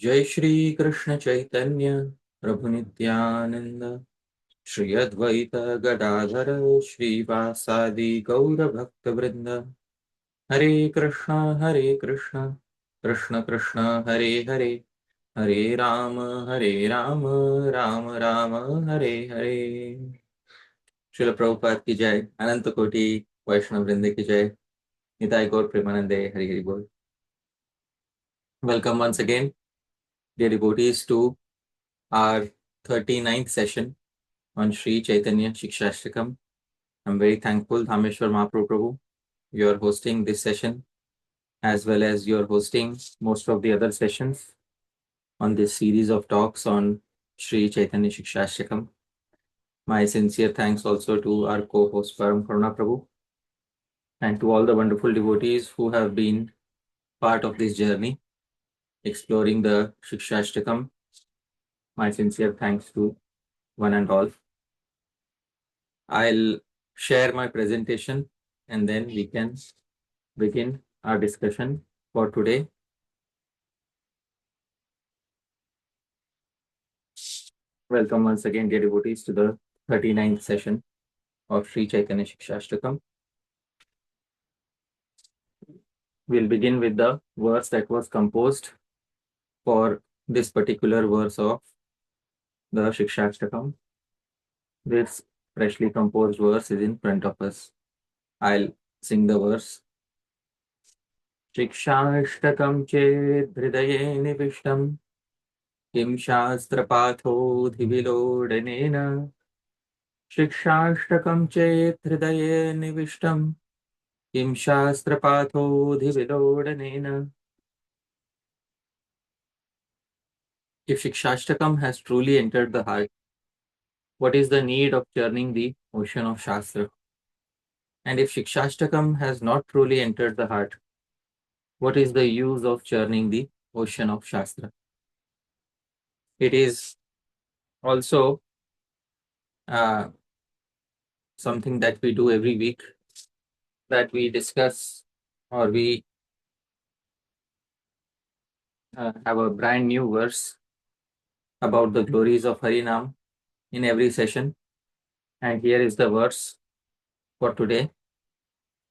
जय श्री कृष्ण चैतन्य प्रभु नित्यानंद श्री अद्वैत गदाधर श्रीवासादि गौर भक्त वृंद हरे कृष्ण कृष्ण कृष्ण हरे हरे हरे राम राम राम हरे हरे। श्रील प्रभुपाद की जय। अनंत कोटि वैष्णव वृंद की जय। निताय गौर प्रेमानंदे हरि हरि बोल। Welcome once again, dear devotees, to our 39th session on Śrī-Caitanya-Śikṣāṣṭakam. I'm very thankful, Dhāmeśvara Mahāprabhu, you're hosting this session, as well as you're hosting most of the other sessions on this series of talks on Śrī-Caitanya-Śikṣāṣṭakam. My sincere thanks also to our co-host Param Karuna Prabhu and to all the wonderful devotees who have been part of this journey exploring the Śikṣāṣṭakam. My sincere thanks to one and all. I'll share my presentation and then we can begin our discussion for today. Welcome once again, dear devotees, to the 39th session of Śrī-Caitanya-Śikṣāṣṭakam. We'll begin with the verse that was composed for this particular verse of the Śikṣāṣṭakam. This freshly composed verse is in front of us. I'll sing the verse. Śikṣāṣṭakam ched hridaye nivishtam किं शास्त्रपाठोऽधिविलोडनेन शिक्षाष्टकं चेत् हृदये निविष्टं किं शास्त्रपाठोऽधिविलोडनेन. If Shikshashtakam has truly entered the heart, what is the need of churning the ocean of Shastra? And if Shikshashtakam has not truly entered the heart, what is the use of churning the ocean of Shastra? It is also something that we do every week, that we discuss or we have a brand new verse about the glories of Harinam in every session. And here is the verse for today.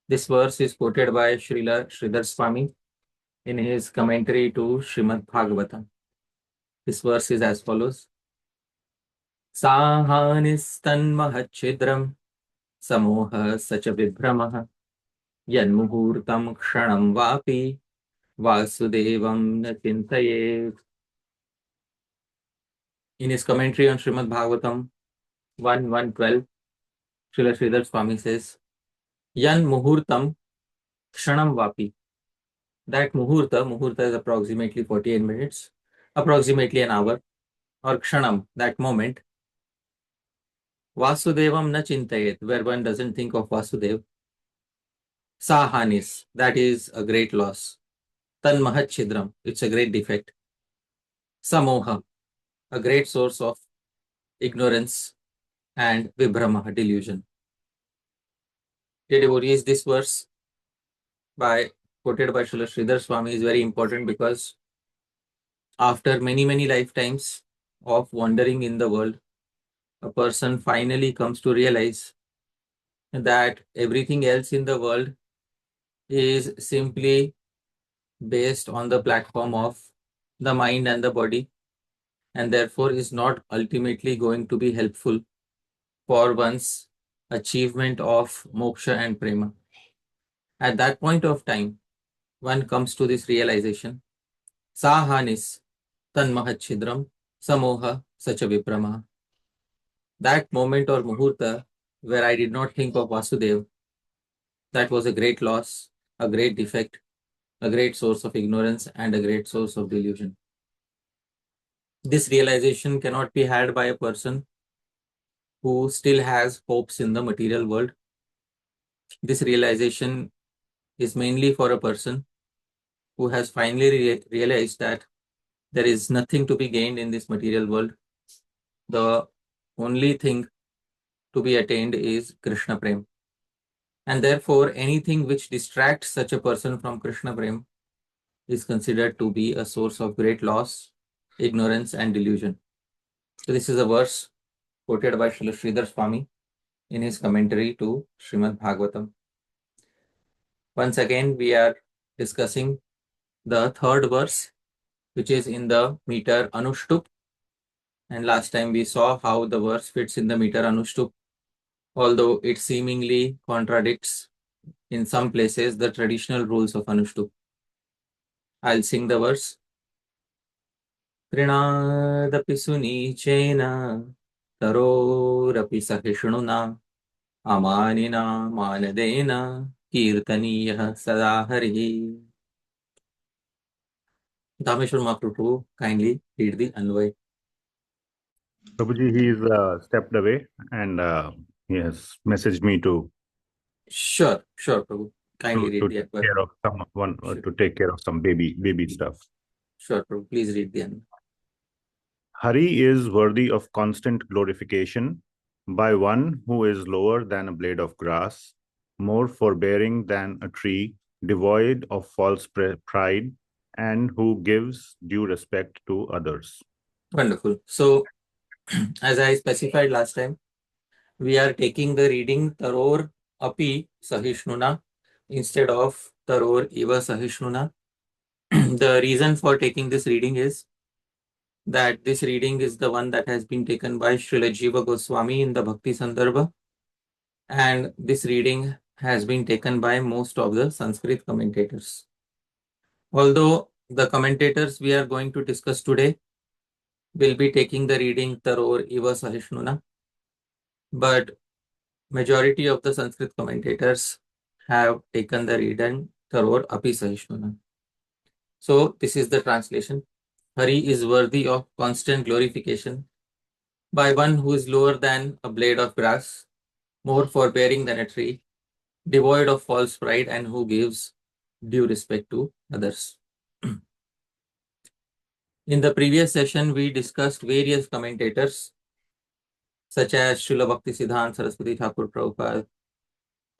This verse is quoted by Srila Sridhar Swami in his commentary to Srimad Bhagavatam. This verse is as follows. Sahanistan samoha sacha vibhramaha yanmuhurtam kshanam vapi vasudevam na chintayet. In his commentary on Srimad Bhagavatam 1.1.12, Srila Sridhar Swami says, Yan muhurtam kshanam vapi. That muhurta is approximately 48 minutes, approximately an hour, or kshanam, that moment. Vasudevam na chintayet, where one doesn't think of Vasudev. Sahanis, that is a great loss. Tan mahat chidram, it's a great defect. Samoha, a great source of ignorance, and vibhrama, delusion. Dear devotees, this verse quoted by Srila Sridhar Swami is very important because after many lifetimes of wandering in the world, a person finally comes to realize that everything else in the world is simply based on the platform of the mind and the body, and therefore is not ultimately going to be helpful for one's achievement of moksha and prema. At that point of time, one comes to this realization, sahanis tan mahachidram samoha sacha viprama. That moment or muhurta where I did not think of Vasudev, that was a great loss, a great defect, a great source of ignorance, and a great source of delusion. This realization cannot be had by a person who still has hopes in the material world. This realization is mainly for a person who has finally realized that there is nothing to be gained in this material world. The only thing to be attained is Krishna Prem. And therefore, anything which distracts such a person from Krishna Prem is considered to be a source of great loss, ignorance, and delusion. So this is a verse quoted by Srila Sridhar Swami in his commentary to Srimad Bhagavatam. Once again, we are discussing the third verse, which is in the meter Anushtup. And last time we saw how the verse fits in the meter Anushtup, although it seemingly contradicts in some places the traditional rules of Anushtup. I'll sing the verse. tṛṇād sunīcena tarorapi sahiṣṇunā amāninā mānadena kīrtanīyaḥ sadā hariḥ. Dhāmeśvara Mahāprabhu, kindly read the Anvay. Prabhuji, he is stepped away and he has messaged me to Sure, Prabhu. Kindly read the take Anvay. care of someone, Sure. to take care of some baby stuff. Sure, Prabhu. Please read the Anvay. Hari is worthy of constant glorification by one who is lower than a blade of grass, more forbearing than a tree, devoid of false pride, and who gives due respect to others. Wonderful. So, as I specified last time, we are taking the reading taror api sahiṣṇunā instead of taror eva sahiṣṇunā. The reason for taking this reading is that this reading is the one that has been taken by Srila Jiva Goswami in the Bhakti Sandarbha, and this reading has been taken by most of the Sanskrit commentators. Although the commentators we are going to discuss today will be taking the reading taror eva sahiṣṇunā, but majority of the Sanskrit commentators have taken the reading taror api sahiṣṇunā. So this is the translation. Hari is worthy of constant glorification by one who is lower than a blade of grass, more forbearing than a tree, devoid of false pride, and who gives due respect to others. In the previous session, we discussed various commentators such as Srila Bhaktisiddhanta Saraswati Thakur Prabhupada,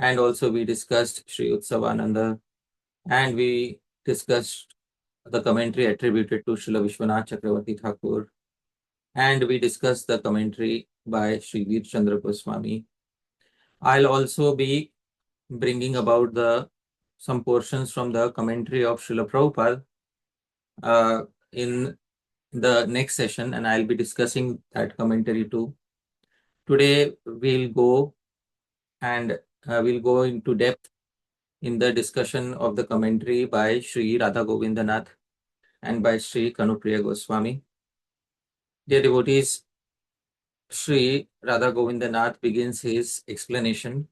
and also we discussed Sri Utsavananda, and we discussed the commentary attributed to Srila Vishwanath Chakravarti Thakur, and we discussed the commentary by Sri Veer Chandra Goswami. I'll also be bringing about some portions from the commentary of Srila Prabhupada in the next session, and I'll be discussing that commentary too. Today we'll go into depth in the discussion of the commentary by Shri Radha Govindanath and by Shri Kanupriya Goswami. Dear devotees, Shri Radha Govindanath begins his explanation.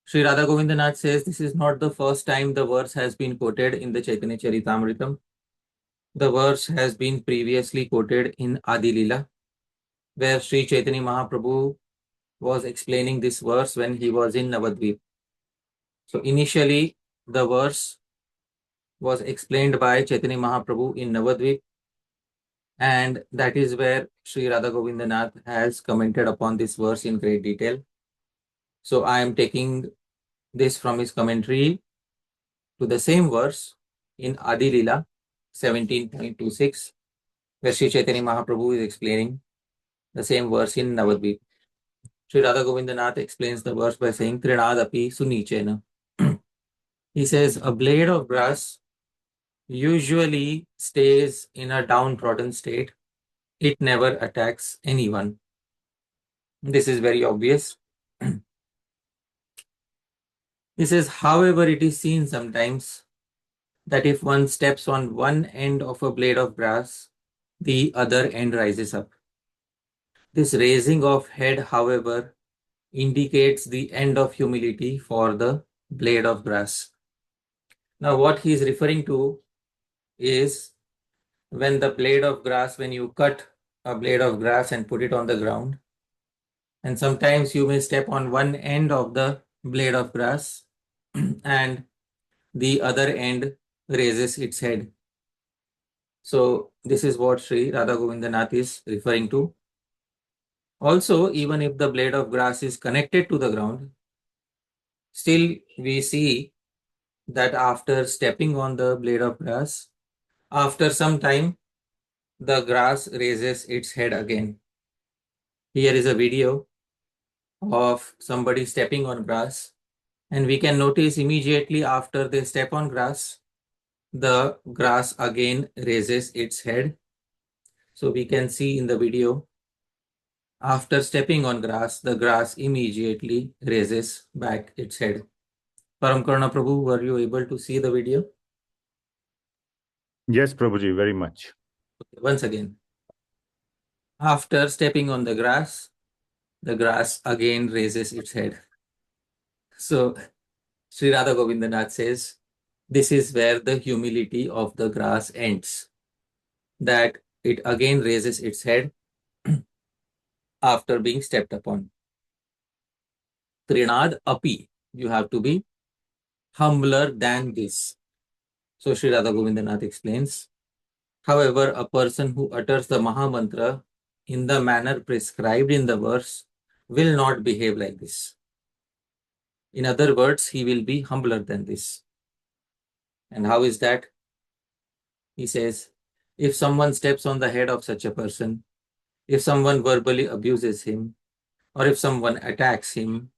Shri Radha Govindanath says this is not the first time the verse has been quoted in the Chaitanya Charitamritam. The verse has been previously quoted in Adi Lila, where Sri Chaitanya Mahaprabhu was explaining this verse when he was in Navadvip. So initially, the verse was explained by Chaitanya Mahaprabhu in Navadvip, and that is where Sri Radha Govindanath has commented upon this verse in great detail. So I am taking this from his commentary to the same verse in Adi Lila 17.26, where Sri Chaitanya Mahaprabhu is explaining the same verse in Navadvip. Sri Radha Govindanath explains the verse by saying tṛṇād api sunīcena. He says a blade of grass usually stays in a downtrodden state. It never attacks anyone. This is very obvious. He says, however, it is seen sometimes that if one steps on one end of a blade of grass, the other end rises up. This raising of head, however, indicates the end of humility for the blade of grass. Now, what he is referring to is when you cut a blade of grass and put it on the ground, and sometimes you may step on one end of the blade of grass and the other end raises its head. So this is what Sri Radha Govindanath is referring to. Also, even if the blade of grass is connected to the ground, still we see that after stepping on the blade of grass, after some time, the grass raises its head again. Here is a video of somebody stepping on grass, and we can notice immediately after they step on grass, the grass again raises its head. So we can see in the video, after stepping on grass, the grass immediately raises back its head. Paramkarna Prabhu, were you able to see the video? Yes, Prabhuji, very much. Okay, once again, after stepping on the grass again raises its head. So Sri Radha Govindanath says, this is where the humility of the grass ends, that it again raises its head after being stepped upon. tṛṇād api, you have to be humbler than this. So Sri Radha Govindanath explains, however, a person who utters the Mahamantra in the manner prescribed in the verse will not behave like this. In other words, he will be humbler than this. And how is that? He says, if someone steps on the head of such a person, if someone verbally abuses him, or if someone attacks him,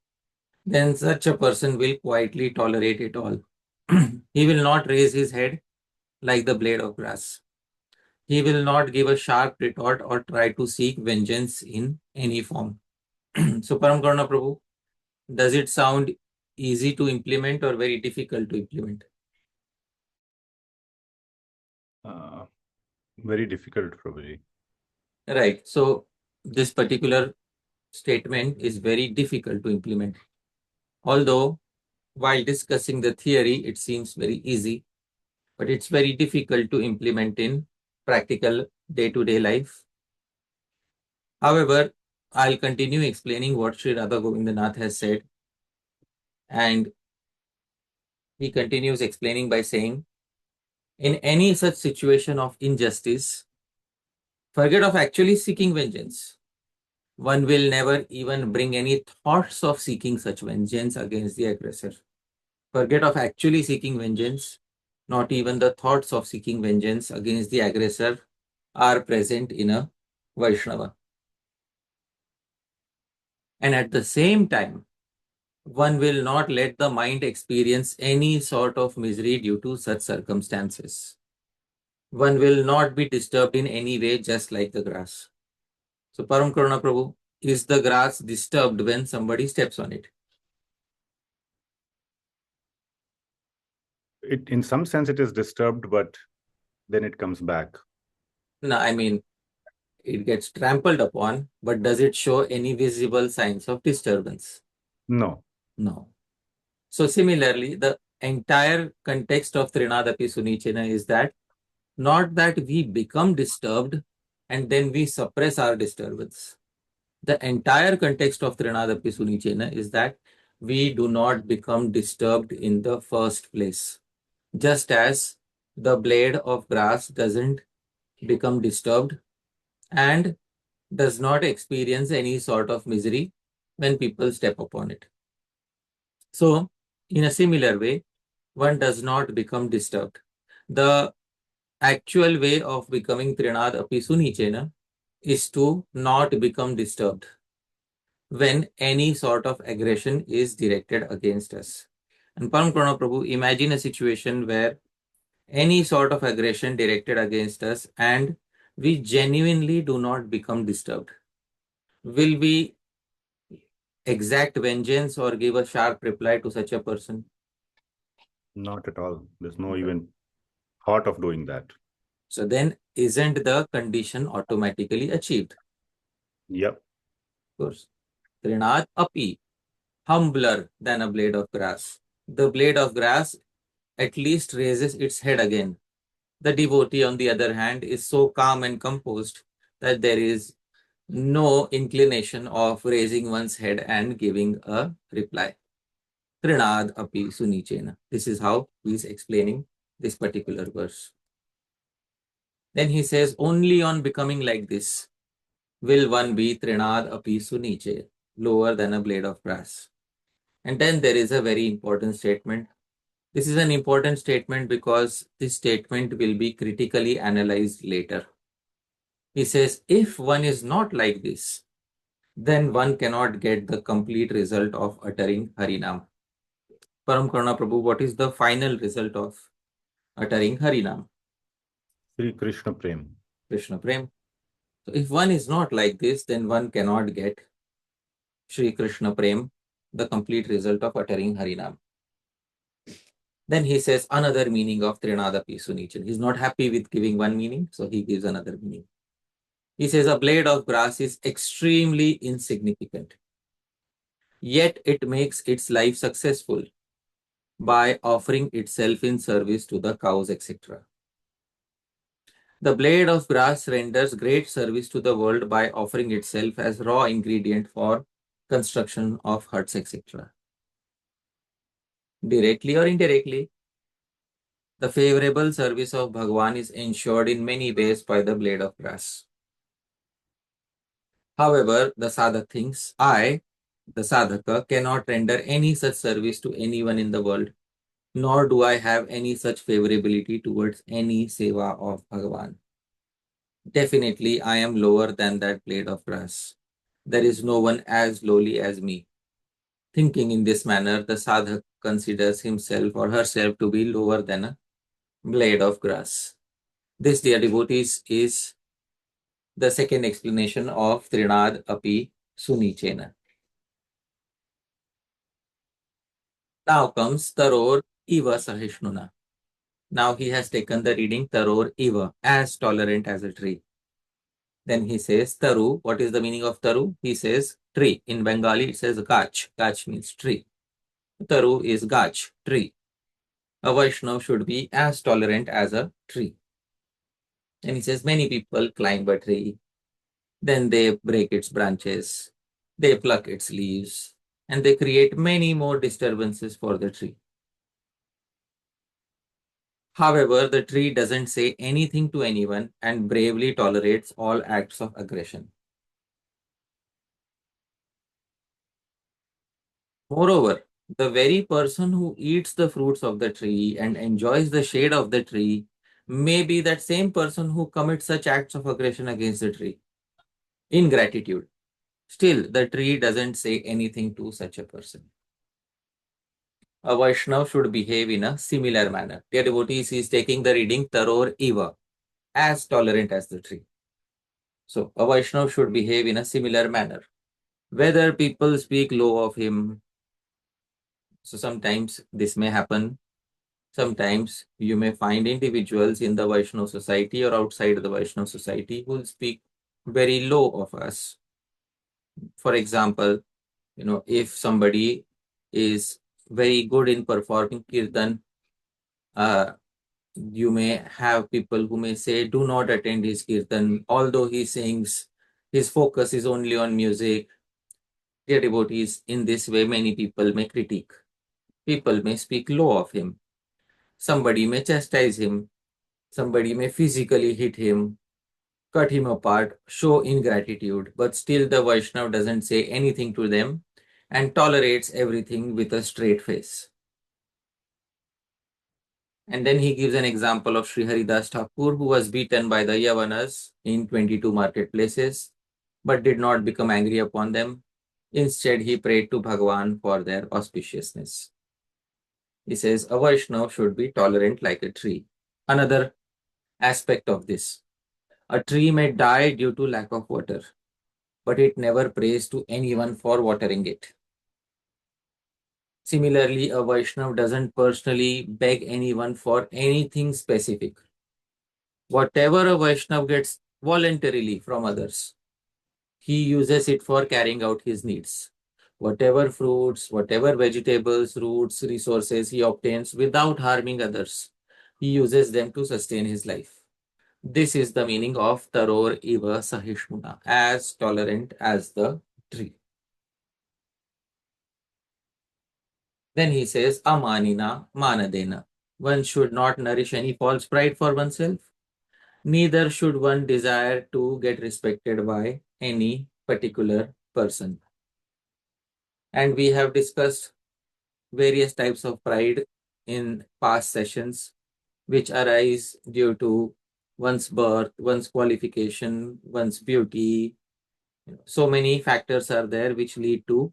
then such a person will quietly tolerate it all. He will not raise his head like the blade of grass. He will not give a sharp retort or try to seek vengeance in any form. So, Paramkarna Prabhu, does it sound easy to implement or very difficult to implement? Very difficult, Prabhuji. Right. So, this particular statement is very difficult to implement. Although, while discussing the theory, it seems very easy, but it's very difficult to implement in practical day-to-day life. However, I'll continue explaining what Sri Radha Govindanath has said. And he continues explaining by saying, in any such situation of injustice, forget of actually seeking vengeance. One will never even bring any thoughts of seeking such vengeance against the aggressor. Forget of actually seeking vengeance. Not even the thoughts of seeking vengeance against the aggressor are present in a Vaishnava. And at the same time, one will not let the mind experience any sort of misery due to such circumstances. One will not be disturbed in any way, just like the grass. So, Param Karuna Prabhu, is the grass disturbed when somebody steps on it? In some sense, it is disturbed, but then it comes back. No, I mean, it gets trampled upon, but does it show any visible signs of disturbance? No. No. So similarly, the entire context of tṛṇād sunīcena is that not that we become disturbed and then we suppress our disturbance. The entire context of tṛṇād sunīcena is that we do not become disturbed in the first place. Just as the blade of grass doesn't become disturbed and does not experience any sort of misery when people step upon it. So, in a similar way, one does not become disturbed. The actual way of becoming tṛṇād sunīcena is to not become disturbed when any sort of aggression is directed against us. And Param Karuna Prabhu, imagine a situation where any sort of aggression directed against us and we genuinely do not become disturbed. Will we exact vengeance or give a sharp reply to such a person? Not at all. There's no even thought of doing that. So then isn't the condition automatically achieved? Yep. Of course. tṛṇād api, humbler than a blade of grass. The blade of grass at least raises its head again. The devotee, on the other hand, is so calm and composed that there is no inclination of raising one's head and giving a reply. tṛṇād api sunīcena. This is how he is explaining this particular verse. Then he says, only on becoming like this will one be tṛṇād api sunīce, lower than a blade of grass. And then there is a very important statement This is an important statement because this statement will be critically analyzed later. He says, if one is not like this, then one cannot get the complete result of uttering Harinam. Param Karuna Prabhu, what is the final result of uttering Harinam? Sri Krishna Prem. Krishna Prem. So if one is not like this, then one cannot get Shri Krishna Prem, the complete result of uttering Harinam. Then he says another meaning of tṛṇād api sunīcena. He's not happy with giving one meaning, so he gives another meaning. He says a blade of grass is extremely insignificant, yet it makes its life successful by offering itself in service to the cows, etc. The blade of grass renders great service to the world by offering itself as raw ingredient for construction of huts, etc. Directly or indirectly, the favorable service of Bhagwan is ensured in many ways by the blade of grass. However, the sadhak thinks, I, the sadhaka, cannot render any such service to anyone in the world, nor do I have any such favorability towards any seva of Bhagavan. Definitely, I am lower than that blade of grass. There is no one as lowly as me. Thinking in this manner, the sadhak considers himself or herself to be lower than a blade of grass. This, dear devotees, is the second explanation of tṛṇād api sunīcena. Now comes taror iva sahiṣṇunā. Now he has taken the reading taror iva, as tolerant as a tree. Then he says taru. What is the meaning of taru? He says tree. In Bengali it says gach. Gach means tree. Taru is gach, tree. A Vaishnav should be as tolerant as a tree. And he says many people climb a tree, then they break its branches, they pluck its leaves, and they create many more disturbances for the tree. However, the tree doesn't say anything to anyone and bravely tolerates all acts of aggression. Moreover, the very person who eats the fruits of the tree and enjoys the shade of the tree may be that same person who commits such acts of aggression against the tree. Ingratitude. Still, the tree doesn't say anything to such a person. A Vaishnav should behave in a similar manner. Dear devotees, he is taking the reading taror iva, as tolerant as the tree. So, a Vaishnav should behave in a similar manner. Whether people speak low of him, so sometimes this may happen. Sometimes you may find individuals in the Vaishnava society or outside the Vaishnava society who will speak very low of us. For example, if somebody is very good in performing kirtan, you may have people who may say, do not attend his kirtan, although he sings, his focus is only on music. Dear devotees, in this way, many people may critique. People may speak low of him. Somebody may chastise him. Somebody may physically hit him, cut him apart, show ingratitude, but still the Vaishnav doesn't say anything to them and tolerates everything with a straight face. And then he gives an example of Sri Haridas Thakur, who was beaten by the Yavanas in 22 marketplaces, but did not become angry upon them. Instead, he prayed to Bhagavan for their auspiciousness. He says, a Vaishnav should be tolerant like a tree. Another aspect of this, a tree may die due to lack of water, but it never prays to anyone for watering it. Similarly, a Vaishnav doesn't personally beg anyone for anything specific. Whatever a Vaishnav gets voluntarily from others, he uses it for carrying out his needs. Whatever fruits, whatever vegetables, roots, resources he obtains without harming others, he uses them to sustain his life. This is the meaning of taror iva sahiṣṇunā, as tolerant as the tree. Then he says, amāninā, mānadena. One should not nourish any false pride for oneself. Neither should one desire to get respected by any particular person. And we have discussed various types of pride in past sessions, which arise due to one's birth, one's qualification, one's beauty. So many factors are there which lead to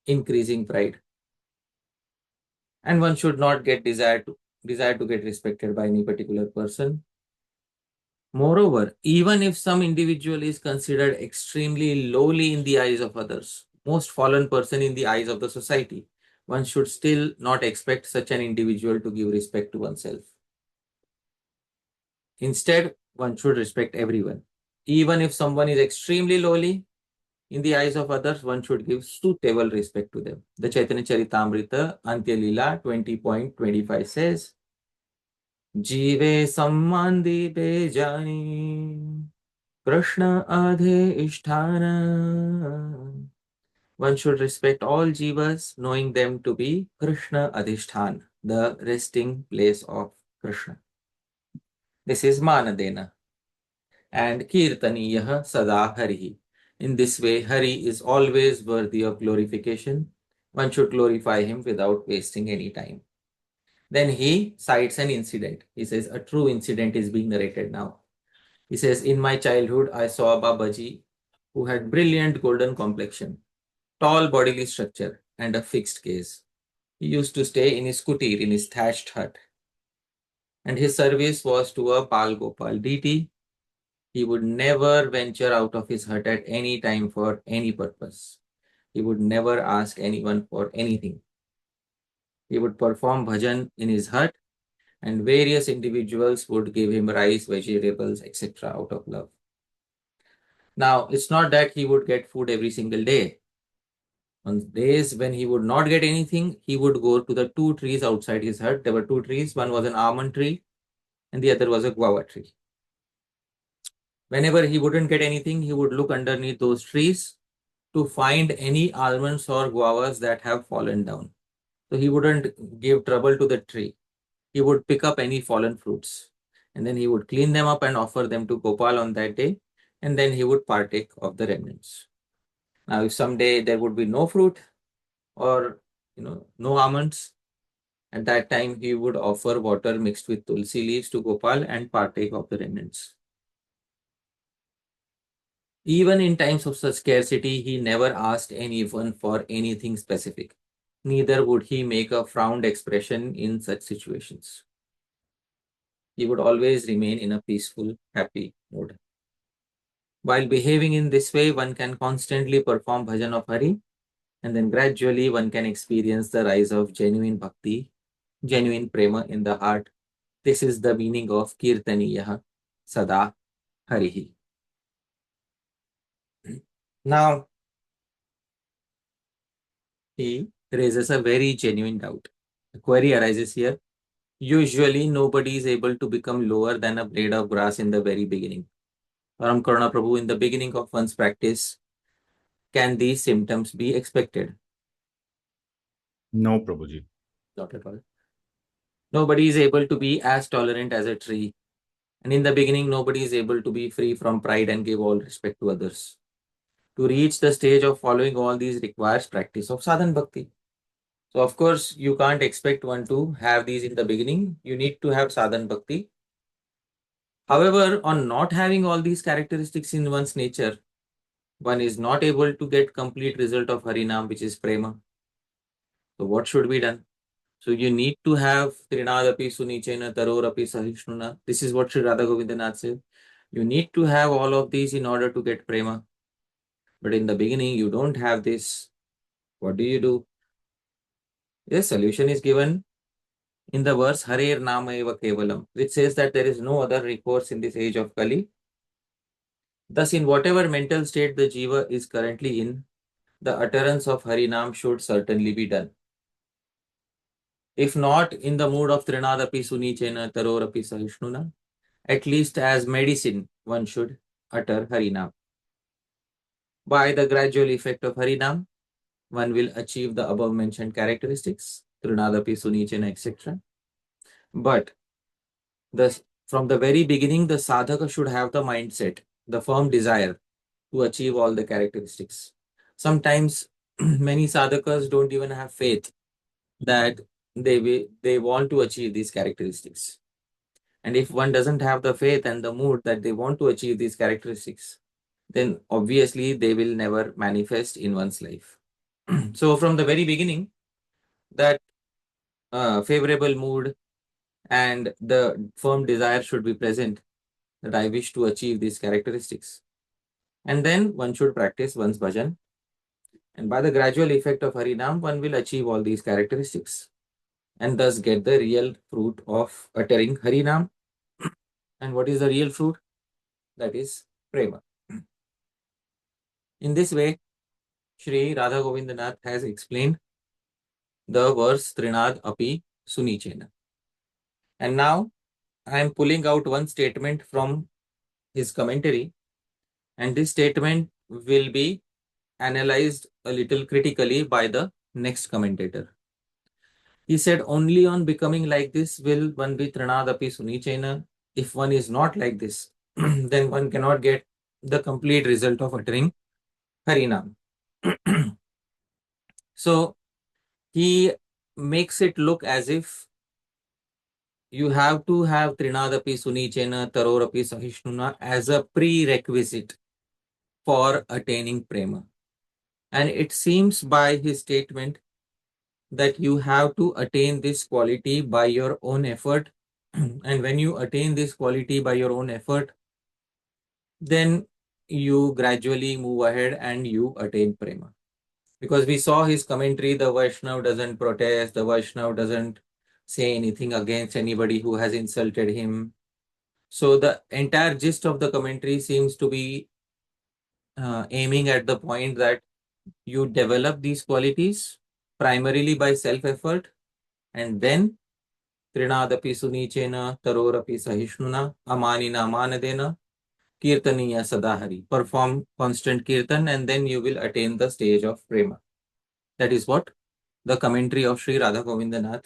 increasing pride. And one should not get desire to get respected by any particular person. Moreover, even if some individual is considered extremely lowly in the eyes of others, most fallen person in the eyes of the society, one should still not expect such an individual to give respect to oneself. Instead, one should respect everyone. Even if someone is extremely lowly in the eyes of others, one should give suitable respect to them. The Chaitanya Charitamrita Antya Leela 20.25 says, Jive samman dipe jani Krishna adhisthana. One should respect all jivas, knowing them to be Krishna adhisthana, the resting place of Krishna. This is mānadena. And kīrtanīyaḥ sadā hariḥ. In this way, Hari is always worthy of glorification. One should glorify him without wasting any time. Then he cites an incident. He says a true incident is being narrated now. He says, in my childhood, I saw a Babaji who had brilliant golden complexion, tall bodily structure, and a fixed gaze. He used to stay in his kutir, in his thatched hut. And his service was to a Bal Gopal deity. He would never venture out of his hut at any time for any purpose. He would never ask anyone for anything. He would perform bhajan in his hut, and various individuals would give him rice, vegetables, etc. out of love. Now, it's not that he would get food every single day. On days when he would not get anything, he would go to the two trees outside his hut. There were two trees. One was an almond tree and the other was a guava tree. Whenever he wouldn't get anything, he would look underneath those trees to find any almonds or guavas that have fallen down. So he wouldn't give trouble to the tree. He would pick up any fallen fruits and then he would clean them up and offer them to Gopal on that day, and then he would partake of the remnants. Now, if someday there would be no fruit or no almonds, at that time he would offer water mixed with tulsi leaves to Gopal and partake of the remnants. Even in times of such scarcity, he never asked anyone for anything specific. Neither would he make a frowned expression in such situations. He would always remain in a peaceful, happy mood. While behaving in this way, one can constantly perform bhajan of Hari, and then gradually one can experience the rise of genuine bhakti, genuine prema in the heart. This is the meaning of kīrtanīyaḥ sadā hariḥ. Now, he raises a very genuine doubt. The query arises here. Usually, nobody is able to become lower than a blade of grass in the very beginning. Param Karuna Prabhu, in the beginning of one's practice, can these symptoms be expected? No, Prabhuji. Not at all. Nobody is able to be as tolerant as a tree. And in the beginning, nobody is able to be free from pride and give all respect to others. To reach the stage of following all these requires practice of sadhan bhakti. So, of course, you can't expect one to have these in the beginning. You need to have sadhan bhakti. However, on not having all these characteristics in one's nature, one is not able to get complete result of Harinam, which is prema. So, what should be done? So, you need to have tṛṇād sunīcena, taror sahiṣṇunā. This is what Shri Radha Govindanath said. You need to have all of these in order to get prema. But in the beginning, you don't have this. What do? Yes, solution is given in the verse Harer Nama Eva Kevalam, which says that there is no other recourse in this age of Kali. Thus, in whatever mental state the jiva is currently in, the utterance of Harinam should certainly be done. If not in the mood of tṛṇād sunīcena, taror sahiṣṇunā, at least as medicine, one should utter Harinam. By the gradual effect of Harinam, one will achieve the above mentioned characteristics, tṛṇād sunīcena, etc. But from the very beginning, the sadhaka should have the mindset, the firm desire to achieve all the characteristics. Sometimes many sadhakas don't even have faith that they want to achieve these characteristics. And if one doesn't have the faith and the mood that they want to achieve these characteristics, then obviously they will never manifest in one's life. So from the very beginning, that favorable mood and the firm desire should be present that I wish to achieve these characteristics. And then one should practice one's bhajan. And by the gradual effect of Harinam, one will achieve all these characteristics and thus get the real fruit of uttering Harinam. And what is the real fruit? That is prema. In this way, Shri Radha Govindanath has explained the verse tṛṇād api sunīcena. And now I am pulling out one statement from his commentary, and this statement will be analyzed a little critically by the next commentator. He said, only on becoming like this will one be tṛṇād api sunīcena. If one is not like this, then one cannot get the complete result of uttering Harinam. So he makes it look as if you have to have tṛṇād api sunīcena, taror api sahiṣṇunā as a prerequisite for attaining prema. And it seems by his statement that you have to attain this quality by your own effort. And when you attain this quality by your own effort, then you gradually move ahead and you attain prema. Because we saw his commentary, the Vaishnav doesn't protest, the Vaishnav doesn't say anything against anybody who has insulted him. So the entire gist of the commentary seems to be aiming at the point that you develop these qualities primarily by self-effort, and then tṛṇād api sunīcena, taror api sahiṣṇunā, amāninā mānadena, kīrtanīyaḥ sadā hariḥ. Perform constant kirtan and then you will attain the stage of prema. That is what the commentary of Shri Radha Govindanath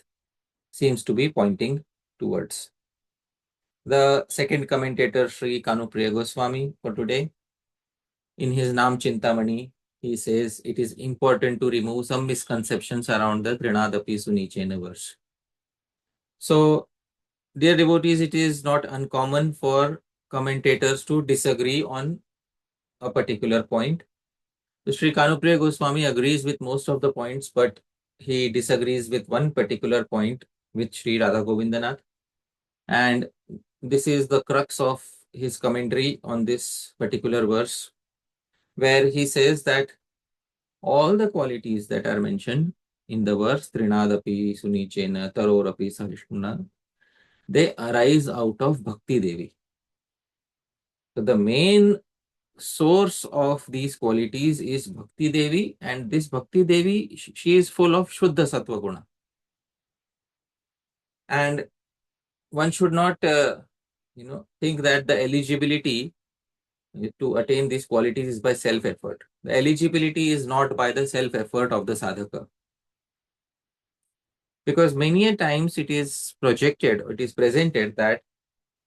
seems to be pointing towards. The second commentator, Shri Kanupriya Goswami, for today, in his Nam Chintamani, he says it is important to remove some misconceptions around the tṛṇād api sunīcena verse. So, dear devotees, it is not uncommon for commentators to disagree on a particular point. So Sri Kanupriya Goswami agrees with most of the points, but he disagrees with one particular point with Sri Radha Govindanath. And this is the crux of his commentary on this particular verse, where he says that all the qualities that are mentioned in the verse, tṛṇād api sunīcena, taror api sahiṣṇunā, they arise out of Bhakti Devi. So the main source of these qualities is Bhakti Devi, and this Bhakti Devi, she is full of Shuddha Sattva Guna. And one should not, think that the eligibility to attain these qualities is by self-effort. The eligibility is not by the self-effort of the sadhaka. Because many a times it is projected, it is presented that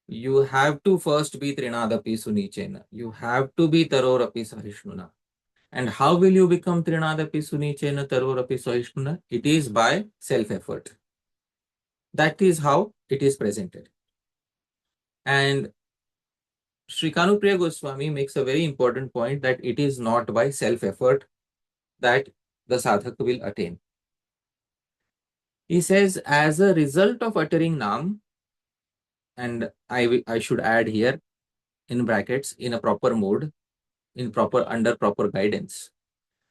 you have to first be tṛṇād api sunīcena. You have to be taror api sahiṣṇunā. And how will you become tṛṇād api sunīcena, taror api sahiṣṇunā? It is by self-effort. That is how it is presented. And Sri Kanupriya Goswami makes a very important point that it is not by self-effort that the sadhaka will attain. He says, as a result of uttering Nam, and I should add here in brackets, in a proper mode, under proper guidance,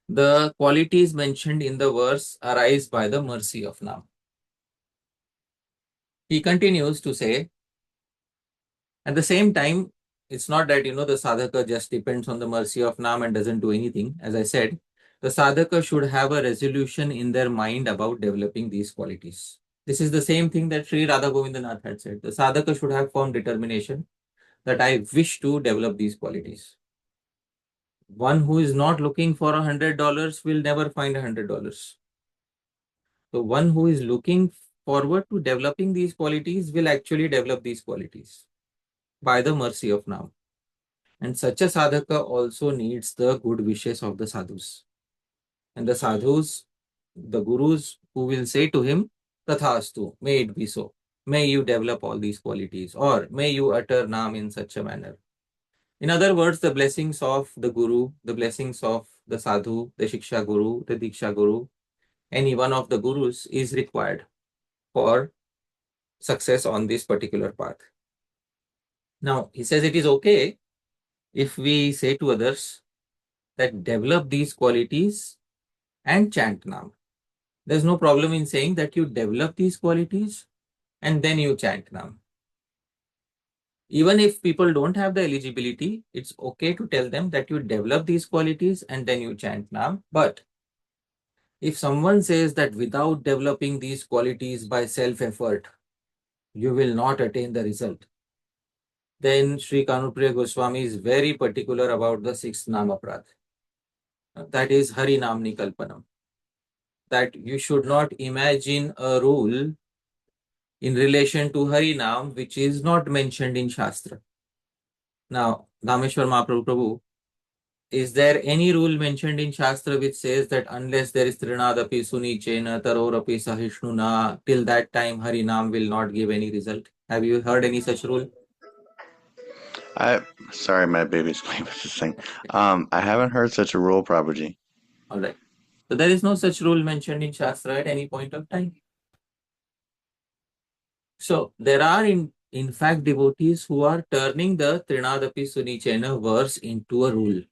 the qualities mentioned in the verse arise by the mercy of Nam. He continues to say, at the same time, it's not that, the sadhaka just depends on the mercy of Nam and doesn't do anything. As I said, the sadhaka should have a resolution in their mind about developing these qualities. This is the same thing that Sri Radha Govindanath had said. The sadhaka should have firm determination that I wish to develop these qualities. One who is not looking for $100 will never find $100. So one who is looking forward to developing these qualities will actually develop these qualities by the mercy of Nam. And such a sadhaka also needs the good wishes of the sadhus. And the sadhus, the gurus who will say to him Tathastu, may it be so. May you develop all these qualities, or may you utter Nam in such a manner. In other words, the blessings of the Guru, the blessings of the Sadhu, the Shiksha Guru, the Diksha Guru, any one of the Gurus is required for success on this particular path. Now, he says it is okay if we say to others that develop these qualities and chant Nam. There's no problem in saying that you develop these qualities and then you chant Nam. Even if people don't have the eligibility, it's okay to tell them that you develop these qualities and then you chant Nam. But if someone says that without developing these qualities by self-effort, you will not attain the result, then Sri Kanupriya Goswami is very particular about the sixth Namaprad. That is Hari Namni Kalpanam. That you should not imagine a rule in relation to Hari Nam which is not mentioned in Shastra. Now, Dhāmeśvara Mahāprabhu, is there any rule mentioned in Shastra which says that unless there is tṛṇād api sunīcena, taror api sahiṣṇunā, till that time Hari Nam will not give any result? Have you heard any such rule? Sorry, my baby's playing with this thing. I haven't heard such a rule, Prabhuji. All right. So there is no such rule mentioned in Shastra at any point of time. So there are in fact devotees who are turning the tṛṇād api sunīcena verse into a rule,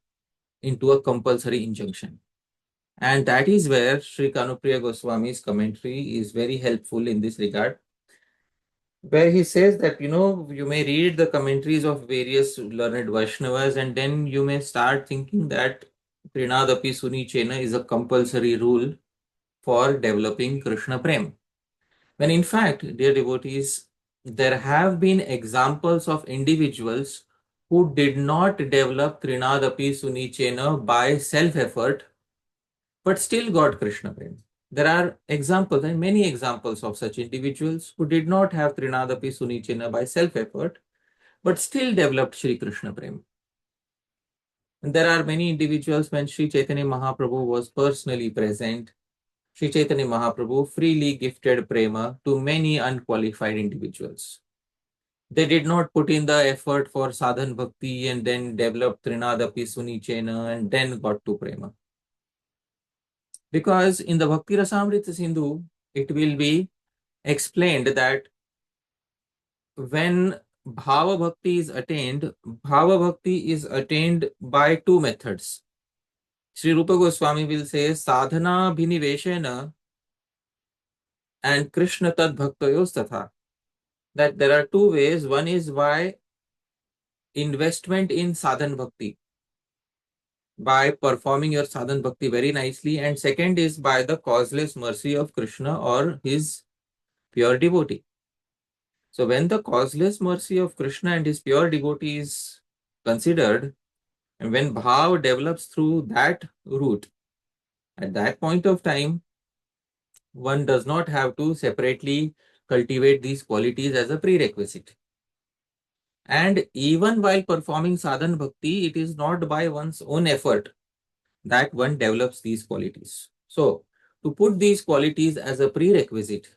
into a compulsory injunction. And that is where Sri Kanupriya Goswami's commentary is very helpful in this regard, where he says that, you may read the commentaries of various learned Vaishnavas and then you may start thinking that tṛṇād api sunīcena is a compulsory rule for developing Krishna Prem. When in fact, dear devotees, there have been examples of individuals who did not develop tṛṇād api sunīcena by self-effort, but still got Krishna Prem. There are examples, and many examples of such individuals who did not have tṛṇād api sunīcena by self-effort, but still developed Shri Krishna Prem. And there are many individuals when Sri Chaitanya Mahaprabhu was personally present, Sri Chaitanya Mahaprabhu freely gifted prema to many unqualified individuals. They did not put in the effort for sadhan bhakti and then developed tṛṇād api sunīcena and then got to prema. Because in the Bhakti Rasamrita Sindhu, it will be explained that when Bhava Bhakti is attained by two methods. Sri Rupa Goswami will say sadhana bhiniveshena and Krishna tad bhaktayos tatha. That there are two ways. One is by investment in sadhan bhakti, by performing your sadhan bhakti very nicely, and second is by the causeless mercy of Krishna or his pure devotee. So when the causeless mercy of Krishna and his pure devotee is considered, and when bhav develops through that route, at that point of time, one does not have to separately cultivate these qualities as a prerequisite. And even while performing sadhan bhakti, it is not by one's own effort that one develops these qualities. So, to put these qualities as a prerequisite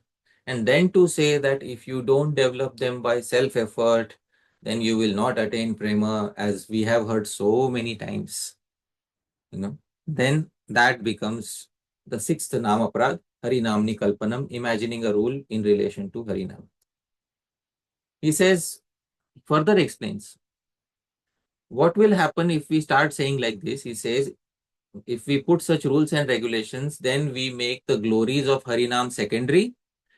and then to say that if you don't develop them by self-effort, then you will not attain prema, as we have heard so many times, then that becomes the sixth Namaprad, Hari Namni Kalpanam, imagining a rule in relation to Hari Nam. He says, further explains, what will happen if we start saying like this? He says, if we put such rules and regulations, then we make the glories of Harinam secondary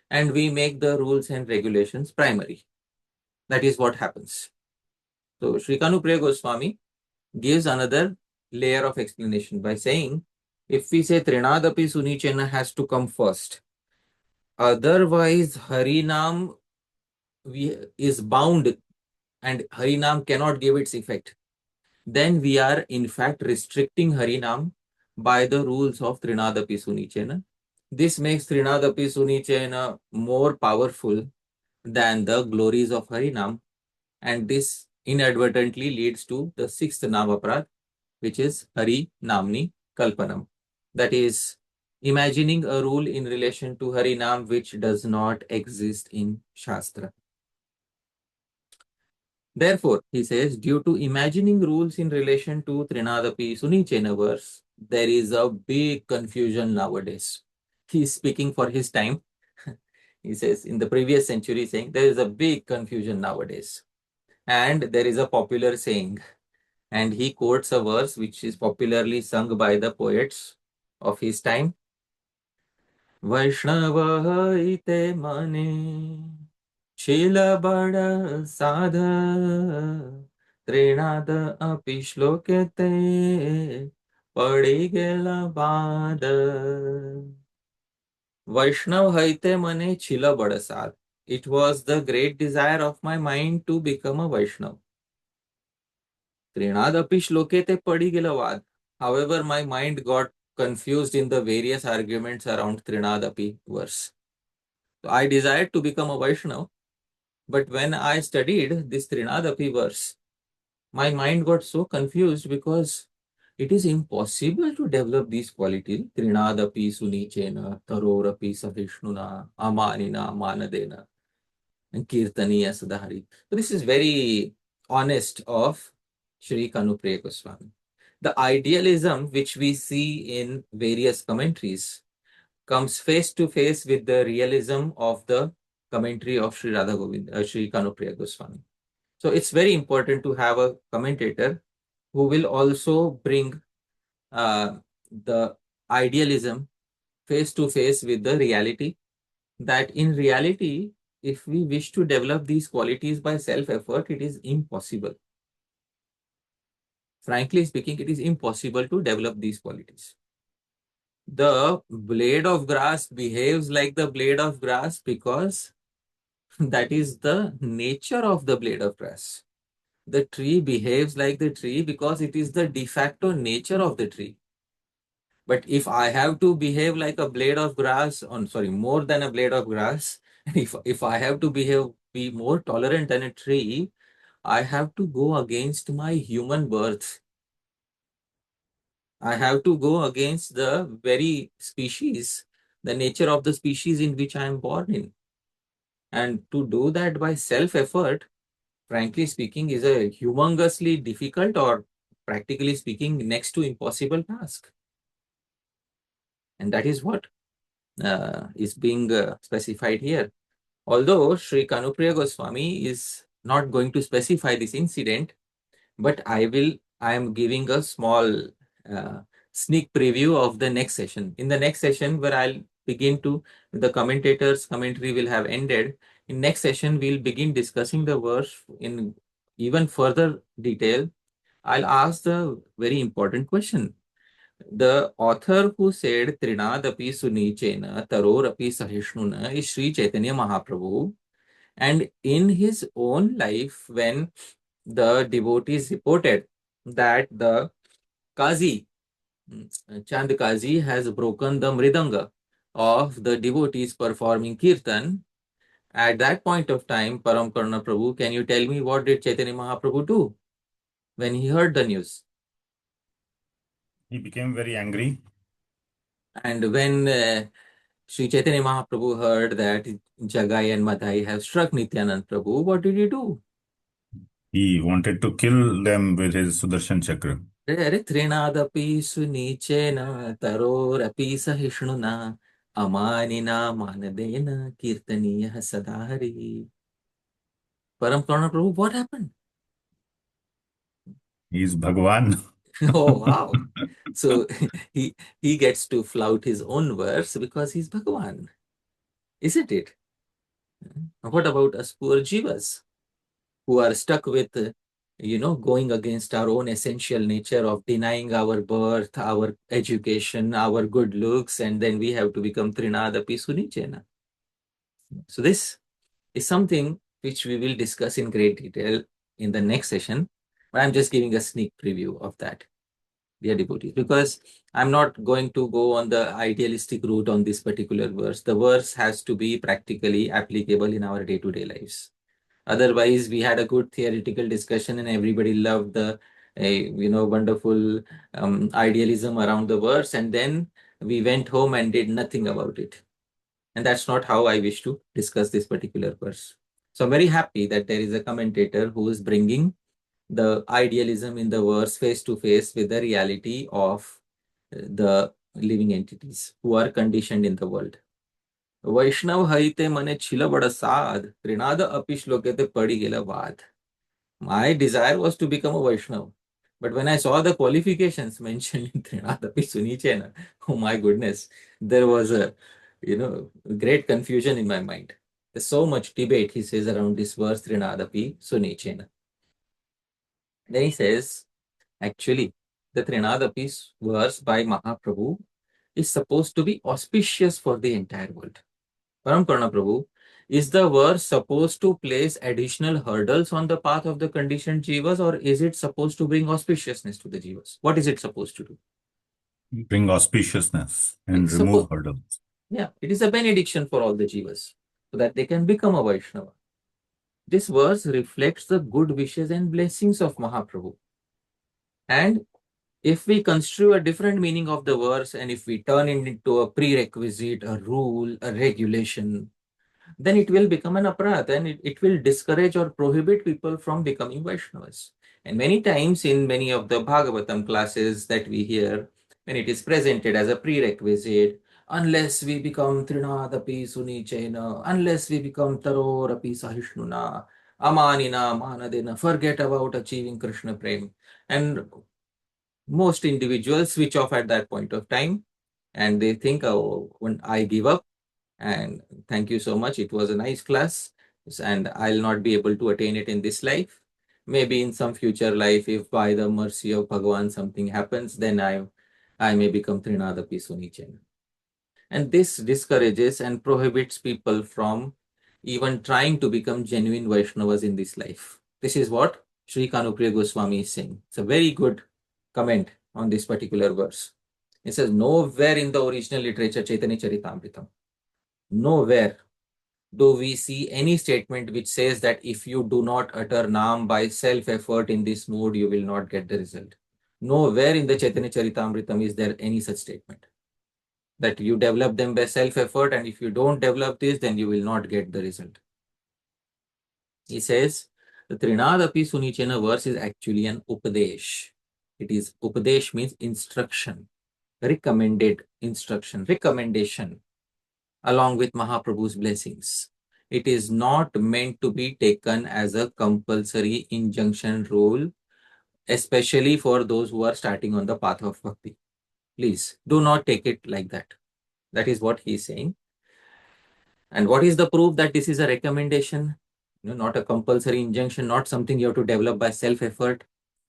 and we make the rules and regulations primary. That is what happens. So Sri Kanupriya Goswami gives another layer of explanation by saying, if we say tṛṇād api sunīcena has to come first, otherwise Harinam is bound and Harinam cannot give its effect, then we are in fact restricting Harinam by the rules of tṛṇād api sunīcena. This makes tṛṇād api sunīcena more powerful than the glories of Harinam, and this inadvertently leads to the sixth Namaprad, which is Hari Namni Kalpanam. That is imagining a rule in relation to Harinam which does not exist in Shastra. Therefore, he says, due to imagining rules in relation to tṛṇādapi sunīcena verse, there is a big confusion nowadays. He is speaking for his time. He says, in the previous century, saying there is a big confusion nowadays. And there is a popular saying, and he quotes a verse which is popularly sung by the poets of his time. Vaishnava ite mane Shila bada sadha tṛṇād api ślokete padi gela bada. Vaishnav haite mane chila bada sadha. It was the great desire of my mind to become a Vaishnav. tṛṇād api ślokete padi gela bada. However, my mind got confused in the various arguments around tṛṇād api verse. So I desired to become a Vaishnav. But when I studied this tṛṇād api verse, my mind got so confused because it is impossible to develop these qualities. tṛṇād api sunīcena, taror api sahiṣṇunā, amāninā, mānadena, and kīrtanīyaḥ hariḥ. So this is very honest of Shri Kanupriya Goswami. The idealism which we see in various commentaries comes face to face with the realism of the commentary of Shri Radha Govind, Shri Kanupriya Goswami. So it's very important to have a commentator who will also bring the idealism face to face with the reality, that in reality, if we wish to develop these qualities by self-effort, it is impossible. Frankly speaking, it is impossible to develop these qualities. The blade of grass behaves like the blade of grass because that is the nature of the blade of grass. The tree behaves like the tree because it is the de facto nature of the tree. But if I have to behave like a blade of grass, more than a blade of grass, if I have to be more tolerant than a tree, I have to go against my human birth. I have to go against the very species, the nature of the species in which I am born in. And to do that by self-effort, frankly speaking, is a humongously difficult, or practically speaking, next to impossible task. And that is what is being specified here. Although Sri Kanupriya Goswami is not going to specify this incident, but I am giving a small sneak preview of the next session. In the next session, where I'll begin to, the commentator's commentary will have ended. In next session, we'll begin discussing the verse in even further detail. I'll ask the very important question. The author who said tṛṇād api sunīcena, taror api sahiṣṇunā is Sri Chaitanya Mahaprabhu. And in his own life, when the devotees reported that the Kazi, Chand Kazi, has broken the mridanga of the devotees performing kirtan, at that point of time, Param Karuna Prabhu, can you tell me what did Chaitanya Mahaprabhu do when he heard the news? He became very angry. And when Sri Chaitanya Mahaprabhu heard that Jagai and Madhai have struck Nityanand Prabhu, what did he do? He wanted to kill them with his Sudarshan Chakra. tṛṇād api sunīcena, taror api sahiṣṇunā, amāninā, mānadena, kīrtanīyaḥ sadā hariḥ. Param Karuna Prabhu, what happened? He's Bhagwan. Oh, wow. So he gets to flout his own verse because he's Bhagwan. Isn't it? What about us poor jivas who are stuck with, going against our own essential nature of denying our birth, our education, our good looks, and then we have to become tṛṇād api sunīcena. So this is something which we will discuss in great detail in the next session, but I'm just giving a sneak preview of that, dear devotees, because I'm not going to go on the idealistic route on this particular verse. The verse has to be practically applicable in our day-to-day lives. Otherwise, we had a good theoretical discussion and everybody loved the wonderful idealism around the verse. And then we went home and did nothing about it. And that's not how I wish to discuss this particular verse. So I'm very happy that there is a commentator who is bringing the idealism in the verse face to face with the reality of the living entities who are conditioned in the world. वैष्णव हईते मने छिल बड़ साध त्रिनाद अपि श्लोके ते पड़ी गेला वाद. My desire was to become a Vaishnav. But when I saw the qualifications mentioned in tṛṇād api sunīcena, oh my goodness, there was a great confusion in my mind. There's so much debate, he says, around this verse, tṛṇād api sunīcena. Then he says, actually, the tṛṇād api verse by Mahāprabhu is supposed to be auspicious for the entire world. Paramkarna Prabhu, is the verse supposed to place additional hurdles on the path of the conditioned jivas, or is it supposed to bring auspiciousness to the jivas? What is it supposed to do? Bring auspiciousness and remove hurdles. Yeah, it is a benediction for all the jivas so that they can become a Vaishnava. This verse reflects the good wishes and blessings of Mahaprabhu. And if we construe a different meaning of the verse and if we turn it into a prerequisite, a rule, a regulation, then it will become an aparadh and it will discourage or prohibit people from becoming Vaishnavas. And many times in many of the Bhagavatam classes that we hear, when it is presented as a prerequisite, unless we become tṛṇād api sunīcena, unless we become taror api sahiṣṇunā, amāninā, mānadena, forget about achieving Krishna prem. And most individuals switch off at that point of time and they think, oh, when I give up, and thank you so much. It was a nice class and I'll not be able to attain it in this life. Maybe in some future life, if by the mercy of Bhagavan something happens, then I may become tṛṇād api sunīcena. And this discourages and prohibits people from even trying to become genuine Vaishnavas in this life. This is what Shri Kanupriya Goswami is saying. It's a very good comment on this particular verse. It says, nowhere in the original literature, Chaitanya Charitamritam, nowhere do we see any statement which says that if you do not utter Naam by self-effort in this mood, you will not get the result. Nowhere in the Chaitanya Charitamritam is there any such statement. That you develop them by self-effort, and if you don't develop this, then you will not get the result. He says, the tṛṇād api sunīcena verse is actually an upadesh. It is, upadesh means instruction, recommended instruction, recommendation, along with Mahaprabhu's blessings. It is not meant to be taken as a compulsory injunction rule, especially for those who are starting on the path of bhakti. Please do not take it like that. That is what he is saying. And what is the proof that this is a recommendation, not a compulsory injunction, not something you have to develop by self-effort?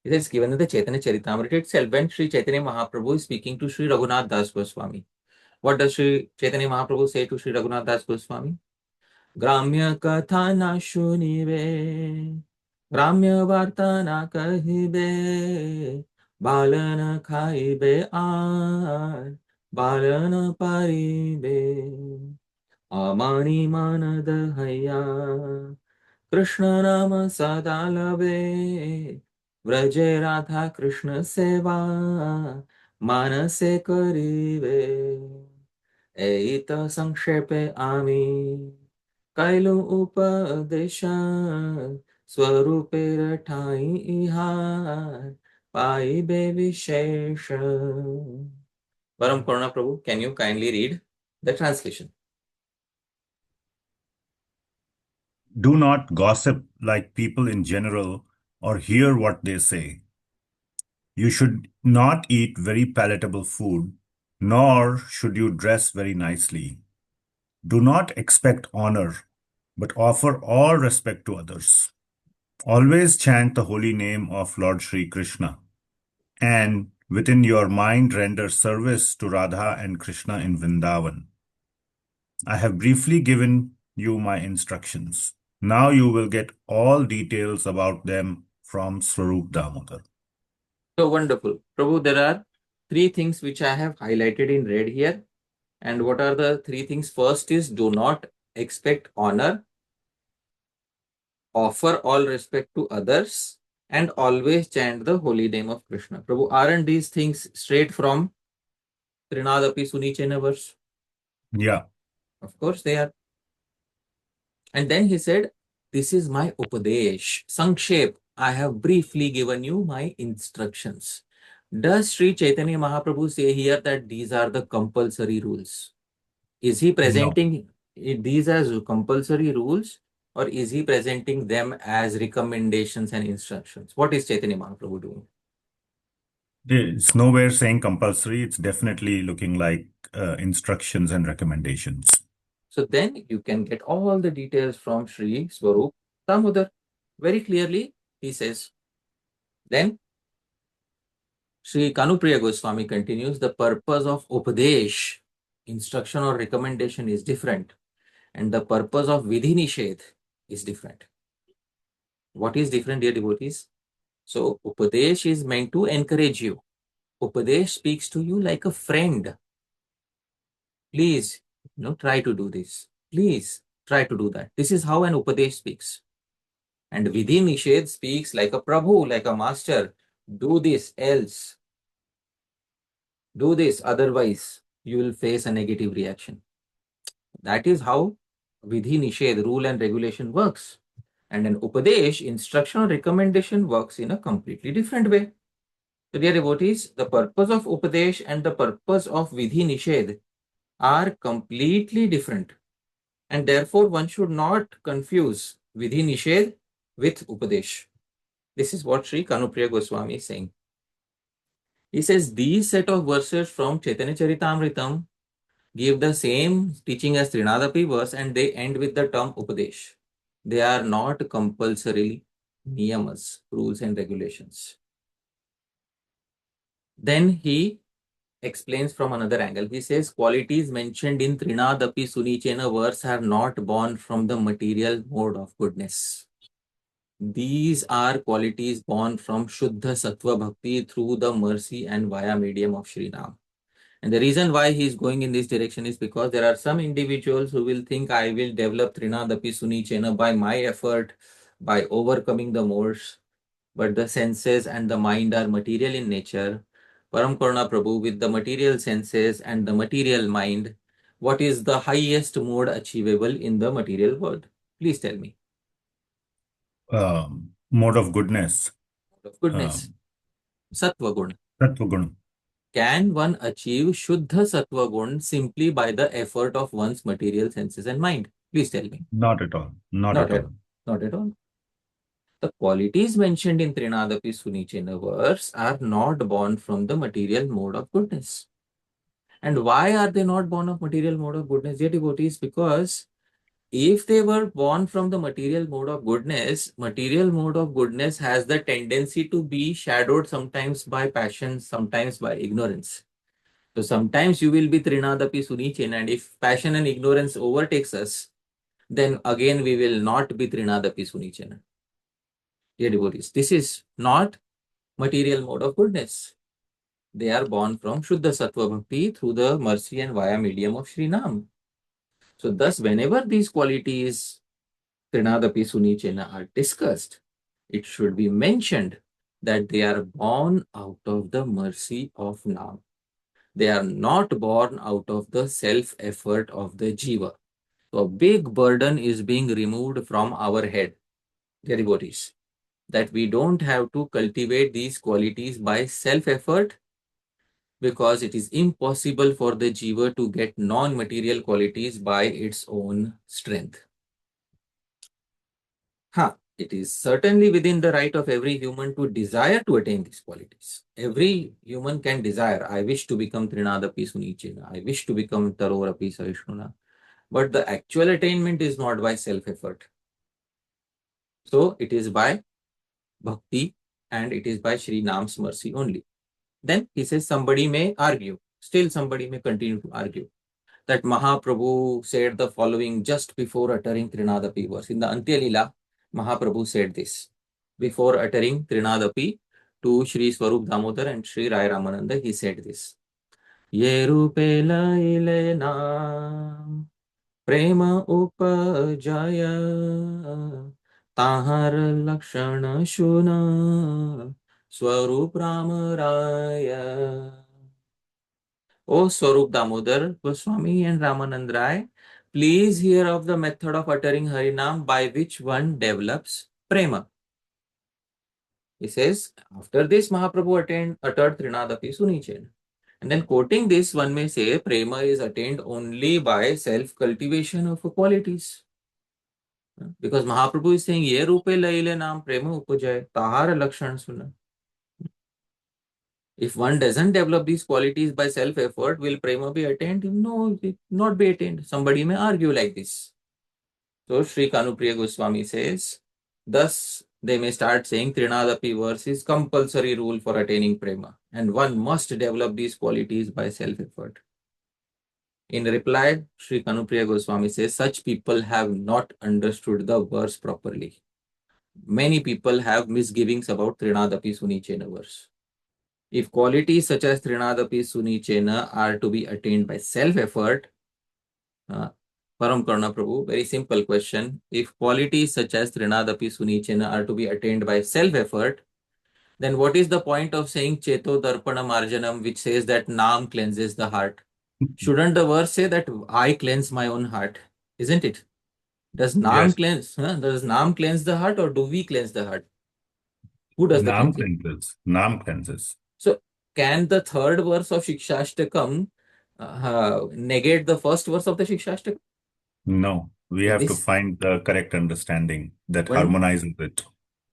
It is given in the Chaitanya Charitamrita itself when Sri Chaitanya Mahaprabhu is speaking to Sri Raghunath Das Goswami. What does Sri Chaitanya Mahaprabhu say to Sri Raghunath Das Goswami? Gramya katha na shunibe, Gramya varta na kahibe, Balana khaibe ar, Balana paribe, Amani manada haya, Krishna nama sada lave, Vraje radha Krishna seva, Manase karive. Eita sangshepe ami, Kailu upadesha, Swarupe rathai ihar, Paibe vishesha. Param Karuna Prabhu, can you kindly read the translation? Do not gossip like people in general or hear what they say. You should not eat very palatable food, nor should you dress very nicely. Do not expect honor, but offer all respect to others. Always chant the holy name of Lord Shri Krishna, and within your mind render service to Radha and Krishna in Vrindavan. I have briefly given you my instructions. Now you will get all details about them from Swarup Damodar. So wonderful. Prabhu, there are three things which I have highlighted in red here. And what are the three things? First is do not expect honor, offer all respect to others, and always chant the holy name of Krishna. Prabhu, aren't these things straight from tṛṇād sunīcena verse? Yeah. Of course they are. And then he said, this is my upadesh. Sankshep, I have briefly given you my instructions. Does Sri Chaitanya Mahaprabhu say here that these are the compulsory rules? Is he No. presenting these as compulsory rules, or is he presenting them as recommendations and instructions? What is Chaitanya Mahaprabhu doing? It's nowhere saying compulsory. It's definitely looking like instructions and recommendations. So then you can get all the details from Shri Swarup Damodar. Very clearly, he says, then Shri Kanupriya Goswami continues, the purpose of Upadesh, instruction or recommendation, is different, and the purpose of Vidhi Nishedh is different. What is different, dear devotees? So, Upadesh is meant to encourage you. Upadesh speaks to you like a friend. Please, try to do this. Please, try to do that. This is how an Upadesh speaks. And Vidhi Nishedh speaks like a Prabhu, like a master. Do this, else. Do this, otherwise you will face a negative reaction. That is how Vidhi Nishedh, rule and regulation, works. And an Upadesh, instruction or recommendation, works in a completely different way. So dear devotees, the purpose of Upadesh and the purpose of Vidhi Nishedh are completely different. And therefore one should not confuse Vidhi Nishedh with Upadesh. This is what Sri Kanupriya Goswami is saying. He says these set of verses from Chaitanya Charitamritam give the same teaching as tṛṇād verse, and they end with the term Upadesh. They are not compulsorily niyamas, rules and regulations. Then he explains from another angle. He says qualities mentioned in tṛṇād sunīcena verse are not born from the material mode of goodness. These are qualities born from Shuddha Sattva Bhakti through the mercy and via medium of Shri Ram. And the reason why he is going in this direction is because there are some individuals who will think I will develop tṛṇād sunīcena by my effort, by overcoming the modes, but the senses and the mind are material in nature. Param Karuna Prabhu, with the material senses and the material mind, what is the highest mode achievable in the material world? Please tell me. Mode of goodness. Mode of goodness. Sattva Gun. Sattva Gun. Can one achieve Shuddha Sattva Gun simply by the effort of one's material senses and mind? Please tell me. Not at all. Not at all. Not at all. The qualities mentioned in tṛṇād sunīcena verse are not born from the material mode of goodness. And why are they not born of material mode of goodness, dear devotees? Because if they were born from the material mode of goodness has the tendency to be shadowed sometimes by passion, sometimes by ignorance. So sometimes you will be tṛṇād sunīcena, and if passion and ignorance overtakes us, then again we will not be tṛṇād sunīcena. Dear devotees, this is not material mode of goodness. They are born from Shuddha Sattva Bhakti through the mercy and via medium of Shri Nam. So thus, whenever these qualities tṛṇād sunīcena are discussed, it should be mentioned that they are born out of the mercy of Nam. They are not born out of the self-effort of the jiva. So a big burden is being removed from our head, dear devotees, that we don't have to cultivate these qualities by self-effort, because it is impossible for the jiva to get non-material qualities by its own strength. It is certainly within the right of every human to desire to attain these qualities. Every human can desire, I wish to become tṛṇād sunīcena, I wish to become taror sahiṣṇunā. But the actual attainment is not by self-effort. So it is by bhakti and it is by Shri Nam's mercy only. Then he says somebody may argue, still somebody may continue to argue, that Mahāprabhu said the following just before uttering tṛṇād verse. In the Antya Lila, Mahāprabhu said this before uttering tṛṇād to Shri Swarup Damodar and Shri Rai Ramananda. He said this: Ye rupe laile naam prema upajaya tahar lakshana shuna Swarup Ram Raya. O Swarup Damodar Goswami and Ramanand Rai, please hear of the method of uttering Harinam by which one develops prema. He says, after this, Mahaprabhu uttered tṛṇād api sunīcena. And then quoting this, one may say, prema is attained only by self-cultivation of qualities. Because Mahaprabhu is saying, ye rupe laile naam prema upajay, tahara lakshan suna. If one doesn't develop these qualities by self-effort, will prema be attained? No, it will not be attained. Somebody may argue like this. So Shri Kanupriya Goswami says, thus they may start saying tṛṇād api verse is compulsory rule for attaining prema, and one must develop these qualities by self-effort. In reply, Shri Kanupriya Goswami says, such people have not understood the verse properly. Many people have misgivings about tṛṇād api sunīcena verse. If qualities such as tṛṇād api sunīcena are to be attained by self-effort, Param Karna Prabhu, very simple question. If qualities such as tṛṇād api sunīcena are to be attained by self-effort, then what is the point of saying Cheto Darpana Marjanam, which says that Naam cleanses the heart? Shouldn't the verse say that I cleanse my own heart? Isn't it? Does Naam Yes. cleanse? Does Naam cleanse the heart, or do we cleanse the heart? Who does the Naam cleansing? cleanses. Naam cleanses. So, can the third verse of Siksastakam negate the first verse of the Siksastakam? No, we have to find the correct understanding that harmonizes it.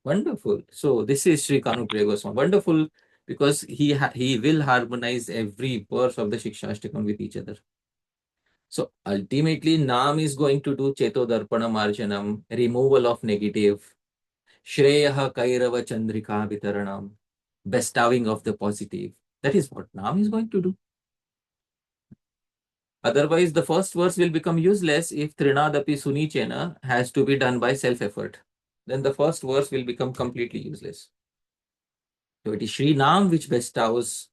Wonderful. So this is Shri Kanupriya Goswami. Wonderful, because he will harmonize every verse of the Siksastakam with each other. So ultimately, Naam is going to do Cheto Darpana Marjanam, removal of negative, Shreyaha Kairava Chandrika Vitaranam, bestowing of the positive. That is what Naam is going to do. Otherwise, the first verse will become useless if tṛṇād api sunīcena has to be done by self-effort. Then the first verse will become completely useless. So it is Shri Naam which bestows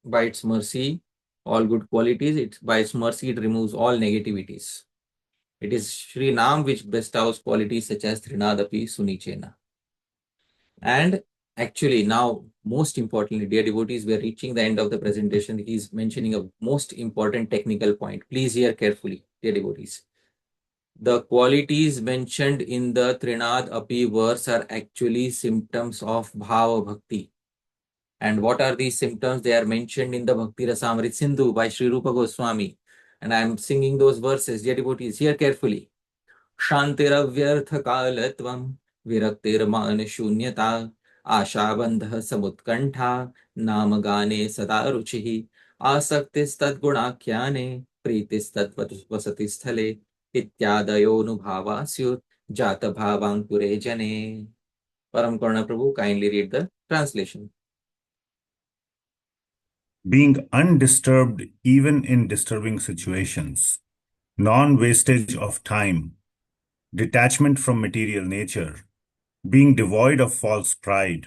by its mercy all good qualities. By its mercy, it removes all negativities. It is Shri Naam which bestows qualities such as tṛṇād api sunīcena. And actually, now, most importantly, dear devotees, we are reaching the end of the presentation. He is mentioning a most important technical point. Please hear carefully, dear devotees. The qualities mentioned in the tṛṇād api verse are actually symptoms of bhava bhakti. And what are these symptoms? They are mentioned in the Bhakti Rasamrit Sindhu by Sri Rupa Goswami. And I am singing those verses. Dear devotees, hear carefully. Shantiravyartha kalatvam viraktirman shunyata आशाबंध समुत्कंठा नाम गाने सदा रुचिः आसक्तिस्तद्गुणाख्याने प्रीतिस्तद्वसति स्थले इत्यादयोनुभावा स्युत् जात भावांकुरे जने. Param Karna Prabhu, kindly read the translation. Being undisturbed even in disturbing situations, non-wastage of time, detachment from material nature, being devoid of false pride,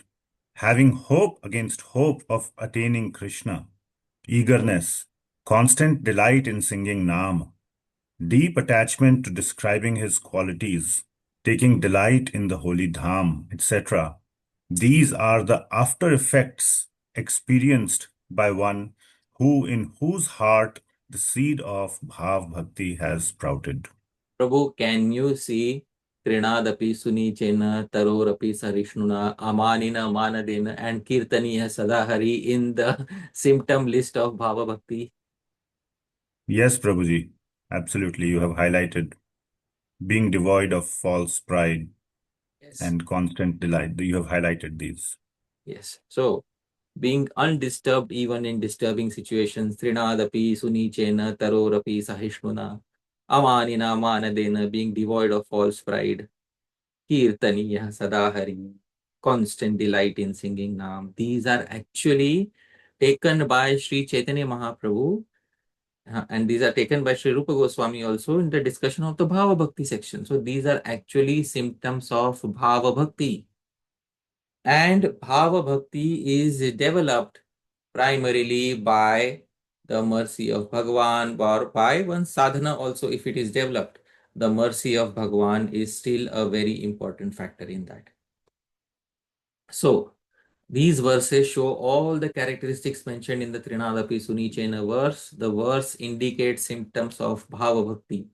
having hope against hope of attaining Krishna, eagerness, constant delight in singing Naam, deep attachment to describing his qualities, taking delight in the holy Dham, etc. These are the after effects experienced by one in whose heart the seed of Bhav Bhakti has sprouted. Prabhu, can you see tṛṇād api sunīcena, taror api sahiṣṇunā, amāninā, mānadena, and kīrtanīyaḥ sadā hariḥ in the symptom list of bhava bhakti? Yes, Prabhuji, absolutely. You have highlighted being devoid of false pride and constant delight. You have highlighted these. Yes. So, being undisturbed even in disturbing situations, tṛṇād api sunīcena, taror api sahiṣṇunā, amāninā, mānadena, being devoid of false pride, kīrtanīyaḥ sadā hariḥ, constant delight in singing Naam. These are actually taken by Sri Chaitanya Mahaprabhu, and these are taken by Sri Rupa Goswami also in the discussion of the Bhava Bhakti section. So these are actually symptoms of Bhava Bhakti. And Bhava Bhakti is developed primarily by the mercy of Bhagavan, or by one sadhana also. If it is developed, the mercy of Bhagavan is still a very important factor in that. So, These verses show all the characteristics mentioned in the tṛṇād sunīcena verse. The verse indicates symptoms of bhava bhakti.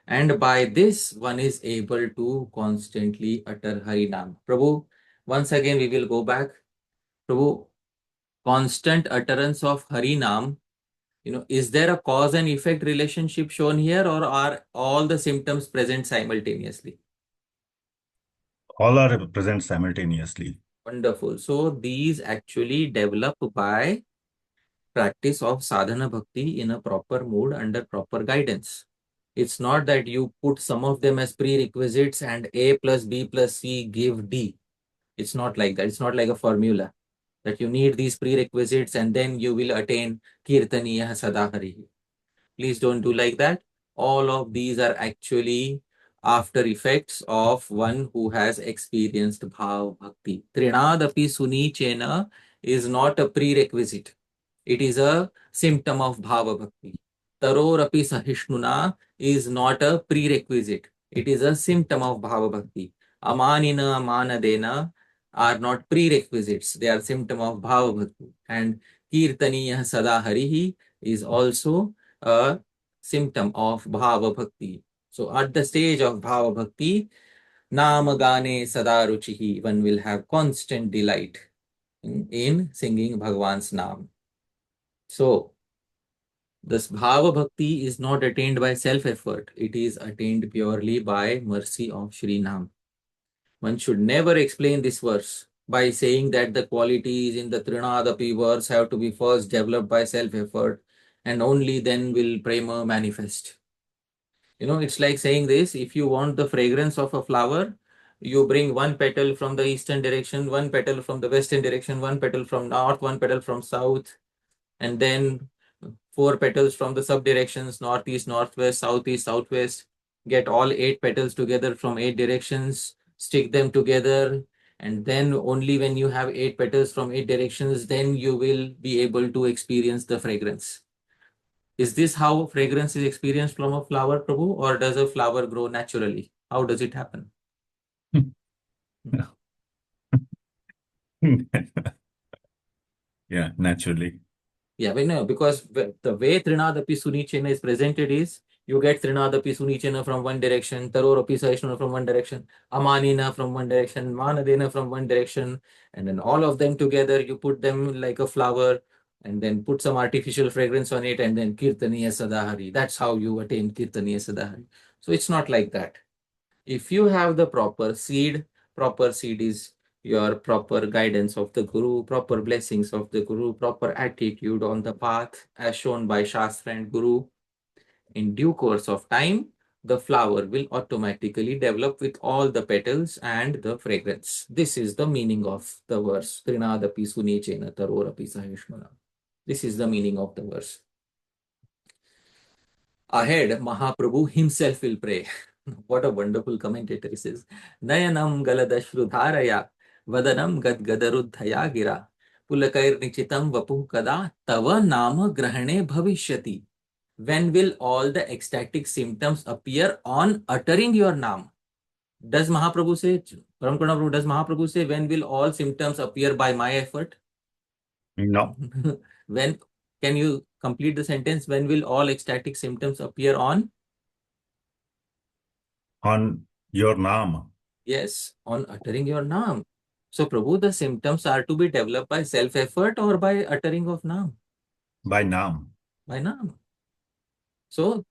And by this, one is able to constantly utter Harinam. Prabhu, once again, we will go back. Prabhu, constant utterance of Harinam, is there a cause and effect relationship shown here, or are all the symptoms present simultaneously? All are present simultaneously. Wonderful. So these actually develop by practice of sadhana bhakti in a proper mood under proper guidance. It's not that you put some of them as prerequisites and A plus B plus C give D. It's not like that. It's not like a formula that you need these prerequisites and then you will attain kīrtanīyaḥ sadā hariḥ. Please don't do like that. All of these are actually after effects of one who has experienced bhava bhakti. tṛṇād sunīcena is not a prerequisite. It is a symptom of bhava bhakti. Taror sahiṣṇunā is not a prerequisite. It is a symptom of bhava bhakti. Amāninā, mānadena are not prerequisites. They are symptom of bhava bhakti. And kīrtanīyaḥ sadā hariḥ is also a symptom of bhava bhakti. So at the stage of bhava bhakti, namagane sada ruchihi, one will have constant delight in singing Bhagavan's name. So this bhava bhakti is not attained by self-effort. It is attained purely by mercy of Shri Nam. One should never explain this verse by saying that the qualities in the tṛṇād verse have to be first developed by self-effort and only then will prema manifest. It's like saying this: if you want the fragrance of a flower, you bring one petal from the eastern direction, one petal from the western direction, one petal from north, one petal from south, and then 4 petals from the sub-directions, northeast, northwest, southeast, southwest. Get all 8 petals together from 8 directions, stick them together, and then only when you have 8 petals from 8 directions, then you will be able to experience the fragrance. Is this how fragrance is experienced from a flower, Prabhu, or does a flower grow naturally? How does it happen? Yeah, naturally. Yeah, we know, because the way tṛṇād sunīcena is presented is you get tṛṇād sunīcena from one direction, taror sahiṣṇunā from one direction, amāninā from one direction, mānadena from one direction, and then all of them together, you put them like a flower and then put some artificial fragrance on it and then kīrtanīyaḥ sadā hariḥ. That's how you attain kīrtanīyaḥ sadā hariḥ. So it's not like that. If you have the proper seed is your proper guidance of the Guru, proper blessings of the Guru, proper attitude on the path as shown by Shastra and Guru. In due course of time, the flower will automatically develop with all the petals and the fragrance. This is the meaning of the verse. tṛṇād sunīcena taror sahiṣṇunā. This is the meaning of the verse. Ahead, Mahāprabhu himself will pray. What a wonderful commentator he says. Nayanam galadashrudharaya vadanam gadgadaruddhaya gira pulakairnichitam vapuh kada tava nama grahane bhavishyati. When will all the ecstatic symptoms appear on uttering your name? Does Mahaprabhu say, does Mahaprabhu say, when will all symptoms appear by my effort? No. When, can you complete the sentence? When will all ecstatic symptoms appear on? On your name. Yes, on uttering your name. So, Prabhu, the symptoms are to be developed by self-effort or by uttering of name? By name. By name. So,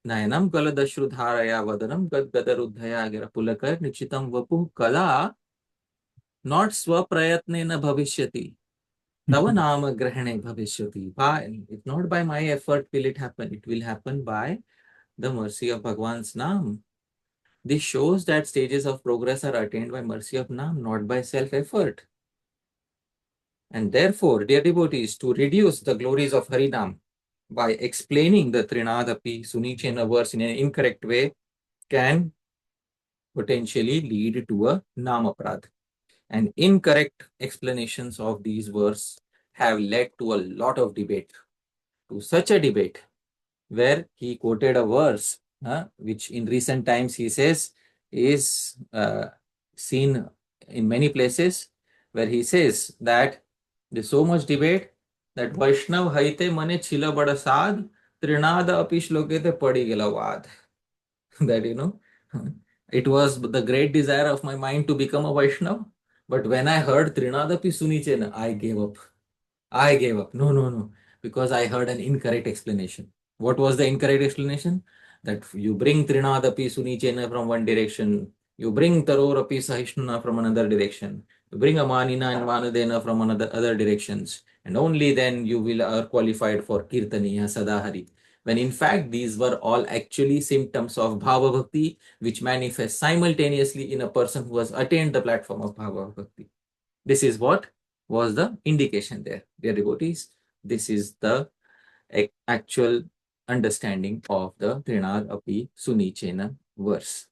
Nayanam galadashrudharaya vadanam gadgadaruddhaya gira pulakar nichitam vapuh kala not swaprayatnena bhavishyati. Tava nama grahane bhavishyati. It's not by my effort will it happen. It will happen by the mercy of Bhagwan's name. This shows that stages of progress are attained by mercy of Nam, not by self-effort. And therefore, dear devotees, to reduce the glories of Harinam by explaining the tṛṇād sunīcena verse in an incorrect way can potentially lead to a namaprad. And incorrect explanations of these verses have led to a lot of debate. To such a debate where he quoted a verse which in recent times he says is seen in many places where he says that there's so much debate that Vaishnav haite mane chila bada sad, tṛṇād api shlokete padi gela vad. That, it was the great desire of my mind to become a Vaishnav. But when I heard tṛṇād api sunīcena, I gave up. I gave up. No, no, no. Because I heard an incorrect explanation. What was the incorrect explanation? That you bring tṛṇād api sunīcena from one direction, you bring taror api sahiṣṇunā from another direction, you bring amāninā and mānadena from other directions, and only then you will are qualified for kīrtanīyaḥ, sadā, hariḥ. When in fact these were all actually symptoms of bhava bhakti, which manifest simultaneously in a person who has attained the platform of bhava bhakti. This is what was the indication there. Dear devotees, this is the actual understanding of the tṛṇād api sunīcena verse.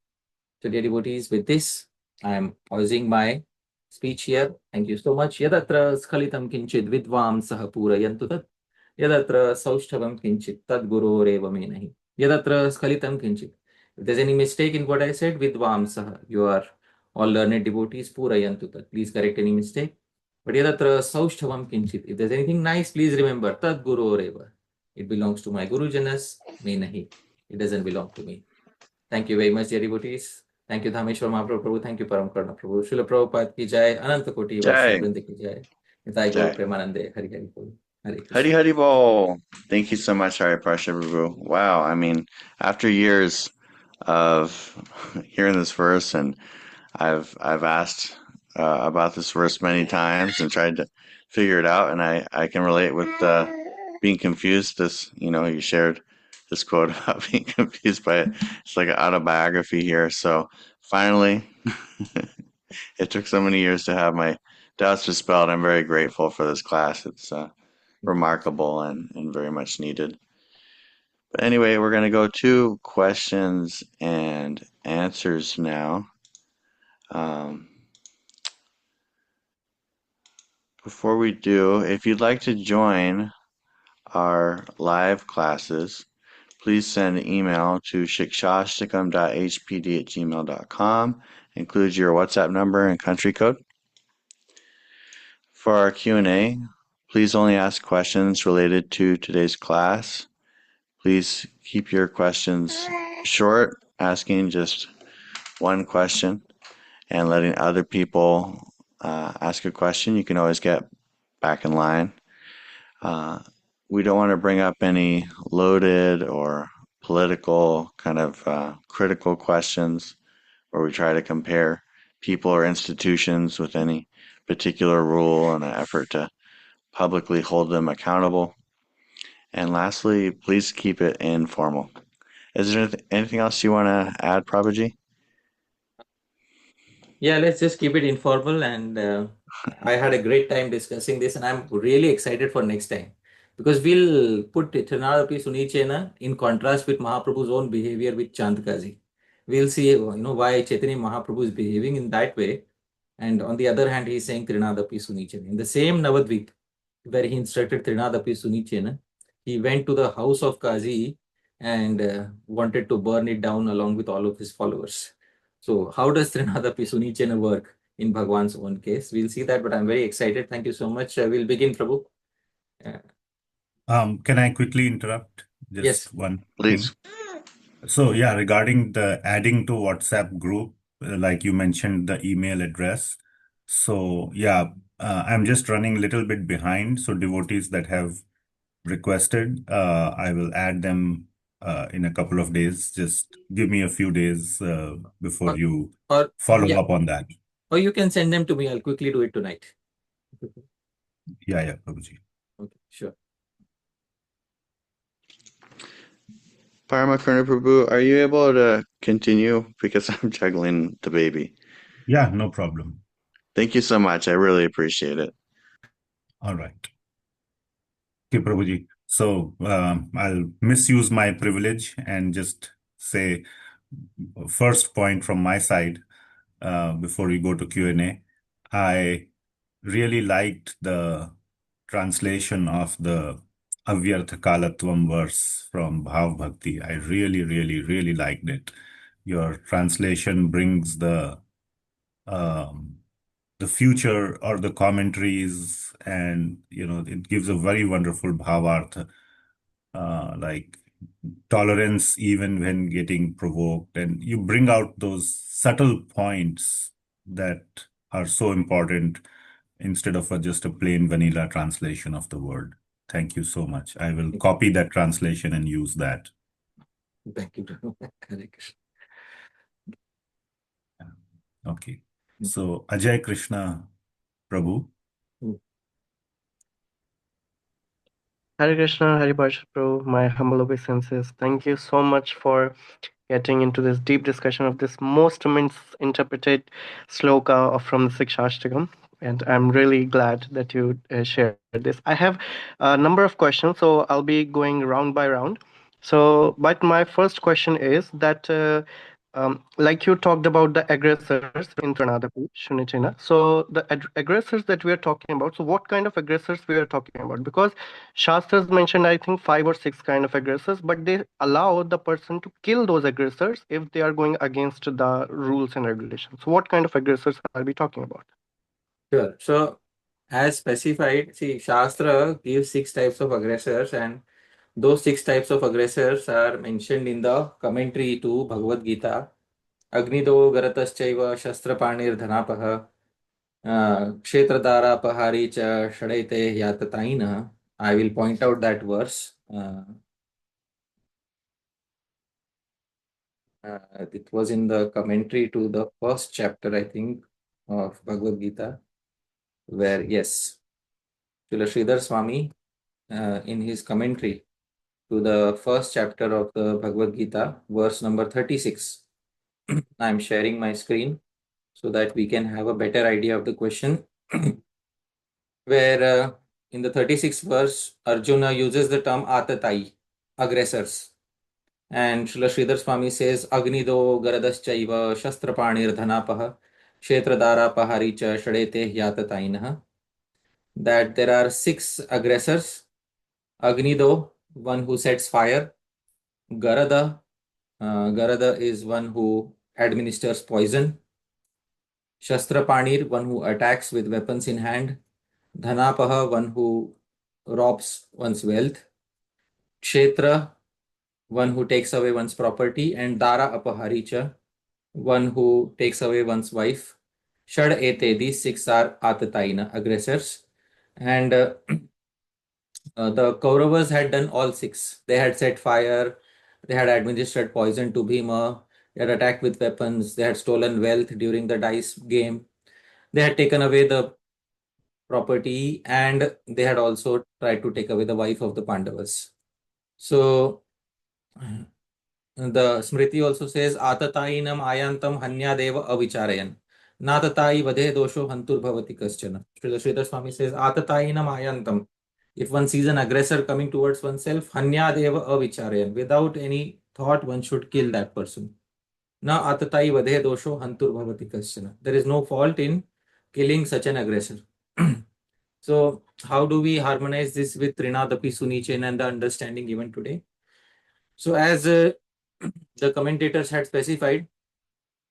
So dear devotees, with this, I am pausing my speech here. Thank you so much. Yadatra skalitam kinchit vidvam saha purayantu tat. Yadatra saushtavam kinchit tad guroreva me nahi. Yadatra skalitam kinchit. If there's any mistake in what I said, vidvam saha, you are all learned devotees, purayantu tat. Please correct any mistake. But yadatra saushtavam kinchit. If there's anything nice, please remember, tad guroreva. It belongs to my Gurujanas, me nahi. It doesn't belong to me. Thank you very much, dear devotees. Thank you, Dhāmeśvara Mahāprabhu. Thank you, Param Karna Prabhu. Srila Prabhupada ki jai, Ananta Koti Jai. Vaishnava Vrinda ki jai. Nitai Jai. Gaur Premanande, Hari Hari Bol. Hare Krishna. Hari Hari Bol. Thank you so much, Hari Prabhu. Wow, I mean, after years of hearing this verse, and I've asked about this verse many times and tried to figure it out, and I can relate with being confused. This, you shared this quote about being confused by it. It's like an autobiography here. So finally, it took so many years to have my doubts dispelled. I'm very grateful for this class. It's remarkable and very much needed. But anyway, we're going to go to questions and answers now. Before we do, if you'd like to join our live classes, please send an email to Siksastakam.hpd@gmail.com. Include your WhatsApp number and country code. For our Q&A, please only ask questions related to today's class. Please keep your questions short, asking just one question and letting other people ask a question. You can always get back in line. We don't want to bring up any loaded or political kind of critical questions where we try to compare people or institutions with any particular rule in an effort to publicly hold them accountable. And lastly, please keep it informal. Is there anything else you want to add, Prabhuji? Yeah, let's just keep it informal. And I had a great time discussing this, and I'm really excited for next time. Because we'll put tṛṇād api sunīcena in contrast with Mahaprabhu's own behavior with Chandkazi. We'll see, why Chaitanya Mahaprabhu is behaving in that way. And on the other hand, he's saying tṛṇād api sunīcena. In the same Navadvip, where he instructed tṛṇād api sunīcena, he went to the house of Kazi and wanted to burn it down along with all of his followers. So how does tṛṇād api sunīcena work in Bhagwan's own case? We'll see that, but I'm very excited. Thank you so much. We'll begin, Prabhu. Can I quickly interrupt? Just Yes. one Please. thing. So yeah, regarding the adding to WhatsApp group, like you mentioned the email address. So yeah, I'm just running a little bit behind. So devotees that have requested, I will add them in a couple of days. Just give me a few days before you Or follow up on that. Or you can send them to me. I'll quickly do it tonight. Yeah, Prabhuji. Okay, sure. Paramakarna Prabhu, are you able to continue? Because I'm juggling the baby. Yeah, no problem. Thank you so much. I really appreciate it. All right. Okay, Prabhuji. So I'll misuse my privilege and just say first point from my side before we go to Q&A. I really liked the translation of the Avyartha Kalatvam verse from Bhav Bhakti. I really, really, really liked it. Your translation brings the the future or the commentaries, and it gives a very wonderful bhavartha, like tolerance even when getting provoked, and you bring out those subtle points that are so important instead of just a plain vanilla translation of the word. Thank you so much. I will copy that translation and use that. Thank you. Hare Krishna. Okay. So Ajay Krishna Prabhu. Hare Krishna, Hare Parshad, my humble obeisances. Thank you so much for getting into this deep discussion of this most misinterpreted sloka from the Siksastakam. And I'm really glad that you shared this. I have a number of questions, so I'll be going round by round. So, but my first question is that, like you talked about the aggressors in tṛṇād, sunīcena. So the aggressors that we are talking about, so what kind of aggressors we are talking about? Because Shastras mentioned, I think, 5 or 6 kind of aggressors, but they allow the person to kill those aggressors if they are going against the rules and regulations. So what kind of aggressors are we talking about? Sure. So, as specified, see, Shastra gives 6 types of aggressors, and those 6 types of aggressors are mentioned in the commentary to Bhagavad Gita. Agnido Garataschaiva Shastrapanir Dhanapaha Kshetradharapahari cha Shadaite Yatataina. I will point out that verse. It was in the commentary to the first chapter, I think, of Bhagavad Gita, where, yes, Srila Sridhar Swami, in his commentary to the first chapter of the Bhagavad Gita, verse number 36. I am sharing my screen so that we can have a better idea of the question. Where in the 36th verse, Arjuna uses the term atatai, aggressors. And Srila Sridhar Swami says, Agnido Garadaschaiva Shastrapanir Dhanapaha Kshetradharapahari cha Shadete Yatatainaha. That there are 6 aggressors. Agnido, one who sets fire. Garada, Garada is one who administers poison. Shastrapanir, one who attacks with weapons in hand. Dhanapaha, one who robs one's wealth. Kshetra, one who takes away one's property. And Dara Apaharicha, one who takes away one's wife. Shad ete, these 6 are Atataina, aggressors. And the Kauravas had done all 6. They had set fire, they had administered poison to Bhima, they had attacked with weapons, they had stolen wealth during the dice game, they had taken away the property, and they had also tried to take away the wife of the Pandavas. So the Smriti also says, Atatainam ayantam hanyadeva avicharayan. Natatai vadhe dosho hantur bhavati kaschana. Sridhar Swami says, Atatainam ayantam. If one sees an aggressor coming towards oneself, hanyadeva avicharayan. Without any thought, one should kill that person. Na atatai vadhe dosho hantur bhavati kaschana. There is no fault in killing such an aggressor. So, how do we harmonize this with tṛṇād sunīcena and the understanding given today? So, as the commentators had specified,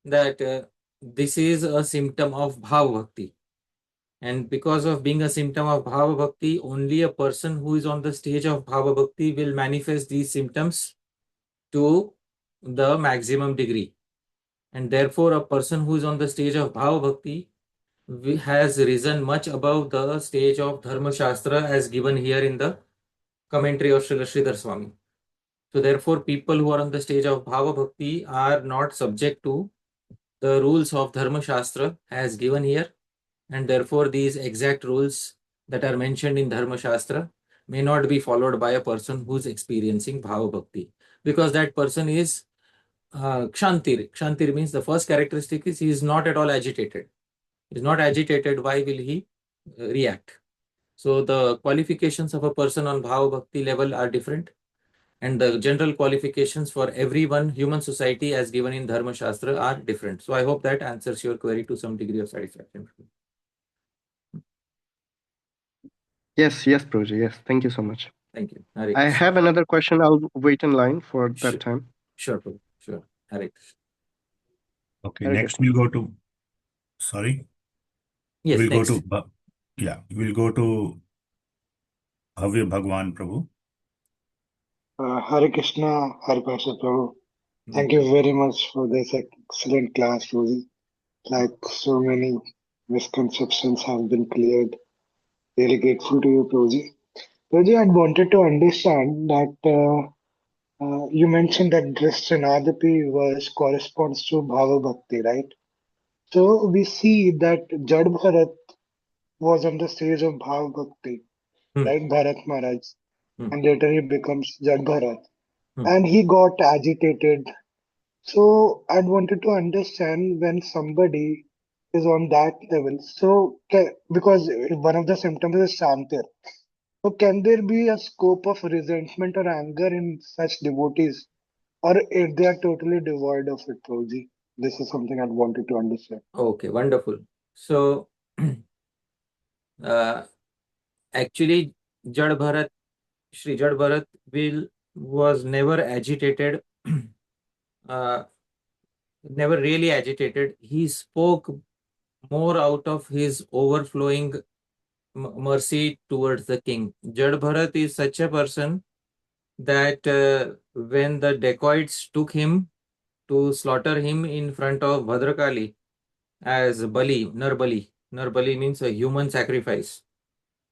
that this is a symptom of bhava bhakti. And because of being a symptom of bhava bhakti, only a person who is on the stage of bhava bhakti will manifest these symptoms to the maximum degree. And therefore, a person who is on the stage of bhava bhakti has risen much above the stage of Dharma Shastra as given here in the commentary of Srila Sridhar Swami. So therefore, people who are on the stage of Bhava Bhakti are not subject to the rules of Dharma Shastra as given here, and therefore these exact rules that are mentioned in Dharma Shastra may not be followed by a person who is experiencing Bhava Bhakti, because that person is Kshantir. Kshantir means the first characteristic is he is not at all agitated. He is not agitated. Why will he react? So the qualifications of a person on Bhava Bhakti level are different, and the general qualifications for everyone, human society, as given in Dharma Shastra, are different. So I hope that answers your query to some degree of satisfaction. Yes, Prabhuji. Yes, thank you so much. Thank you. Hare I Krishna. have another question. I'll wait in line for that Sure. time. Sure, Prabhu. Sure. Hare Krishna. Okay, Hare next Krishna. we'll go to, sorry? Yes, We'll next. go to we'll go to Bhavya Bhagwan Prabhu. Hare Krishna, Hare Prabhu. Thank you very much for this excellent class, Rosie. Like so many misconceptions have been cleared. Really grateful to you, Rosie. Rosie, I wanted to understand that you mentioned that this Tṛṇād verse corresponds to Bhava Bhakti, right? So we see that Jad Bharat was on the stage of Bhava Bhakti, Hmm. right? Bharat Maharaj. Hmm. And later he becomes Jad Bharat. Hmm. And he got agitated. So I wanted to understand when somebody is on that level. So because one of the symptoms is Shantir. So can there be a scope of resentment or anger in such devotees, or if they are totally devoid of it, Prabhuji? This is something I wanted to understand. Okay, wonderful. So, actually, Jad Bharat, Shri Jad Bharat was never agitated, uh, never really agitated. He spoke more out of his overflowing mercy towards the king. Jad Bharat is such a person that when the dacoits took him to slaughter him in front of Bhadrakali as Bali, Narbali. Narbali means a human sacrifice.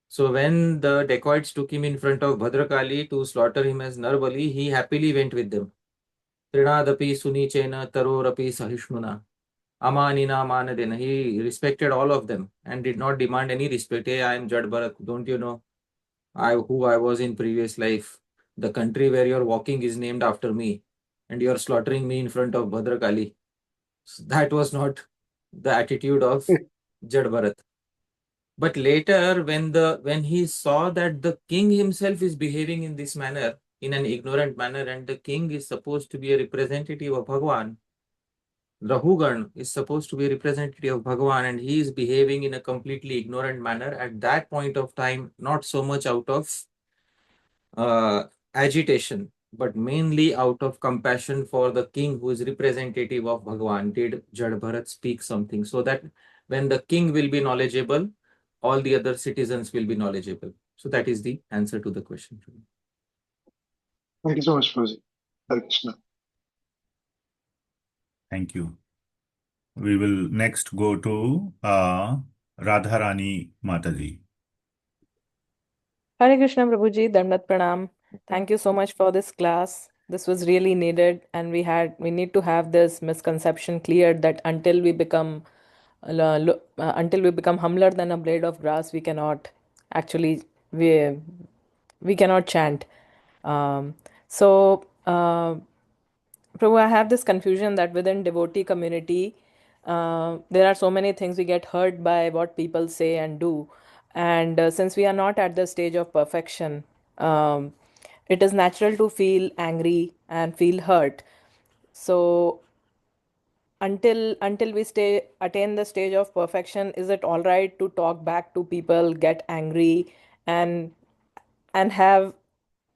So when the dacoits took him in front of Bhadrakali to slaughter him as Narbali, he happily went with them. tṛṇād sunīcena, taror sahiṣṇunā, amāninā, mānadena. He respected all of them and did not demand any respect. Hey, I am Jad Bharat. Don't you know who I was in previous life? The country where you're walking is named after me, and you're slaughtering me in front of Bhadrakali. So that was not the attitude of Jad Bharat. But later, when he saw that the king himself is behaving in this manner, in an ignorant manner, and the king is supposed to be a representative of Bhagwan, Rahugan is supposed to be a representative of Bhagwan, and he is behaving in a completely ignorant manner at that point of time, not so much out of agitation, but mainly out of compassion for the king who is representative of Bhagwan, did Jad Bharat speak something so that when the king will be knowledgeable, all the other citizens will be knowledgeable. So that is the answer to the question. Thank you so much, Prabhuji. Hare Krishna. Thank you. We will next go to Radharani Mataji. Hare Krishna Prabhuji, Dandat Pranam. Thank you so much for this class. This was really needed, and we need to have this misconception cleared that until we become humbler than a blade of grass, we cannot actually we cannot chant. So, Prabhu, I have this confusion that within devotee community, there are so many things we get hurt by what people say and do, and since we are not at the stage of perfection, um, it is natural to feel angry and feel hurt. So until we attain the stage of perfection, is it all right to talk back to people, get angry, and and have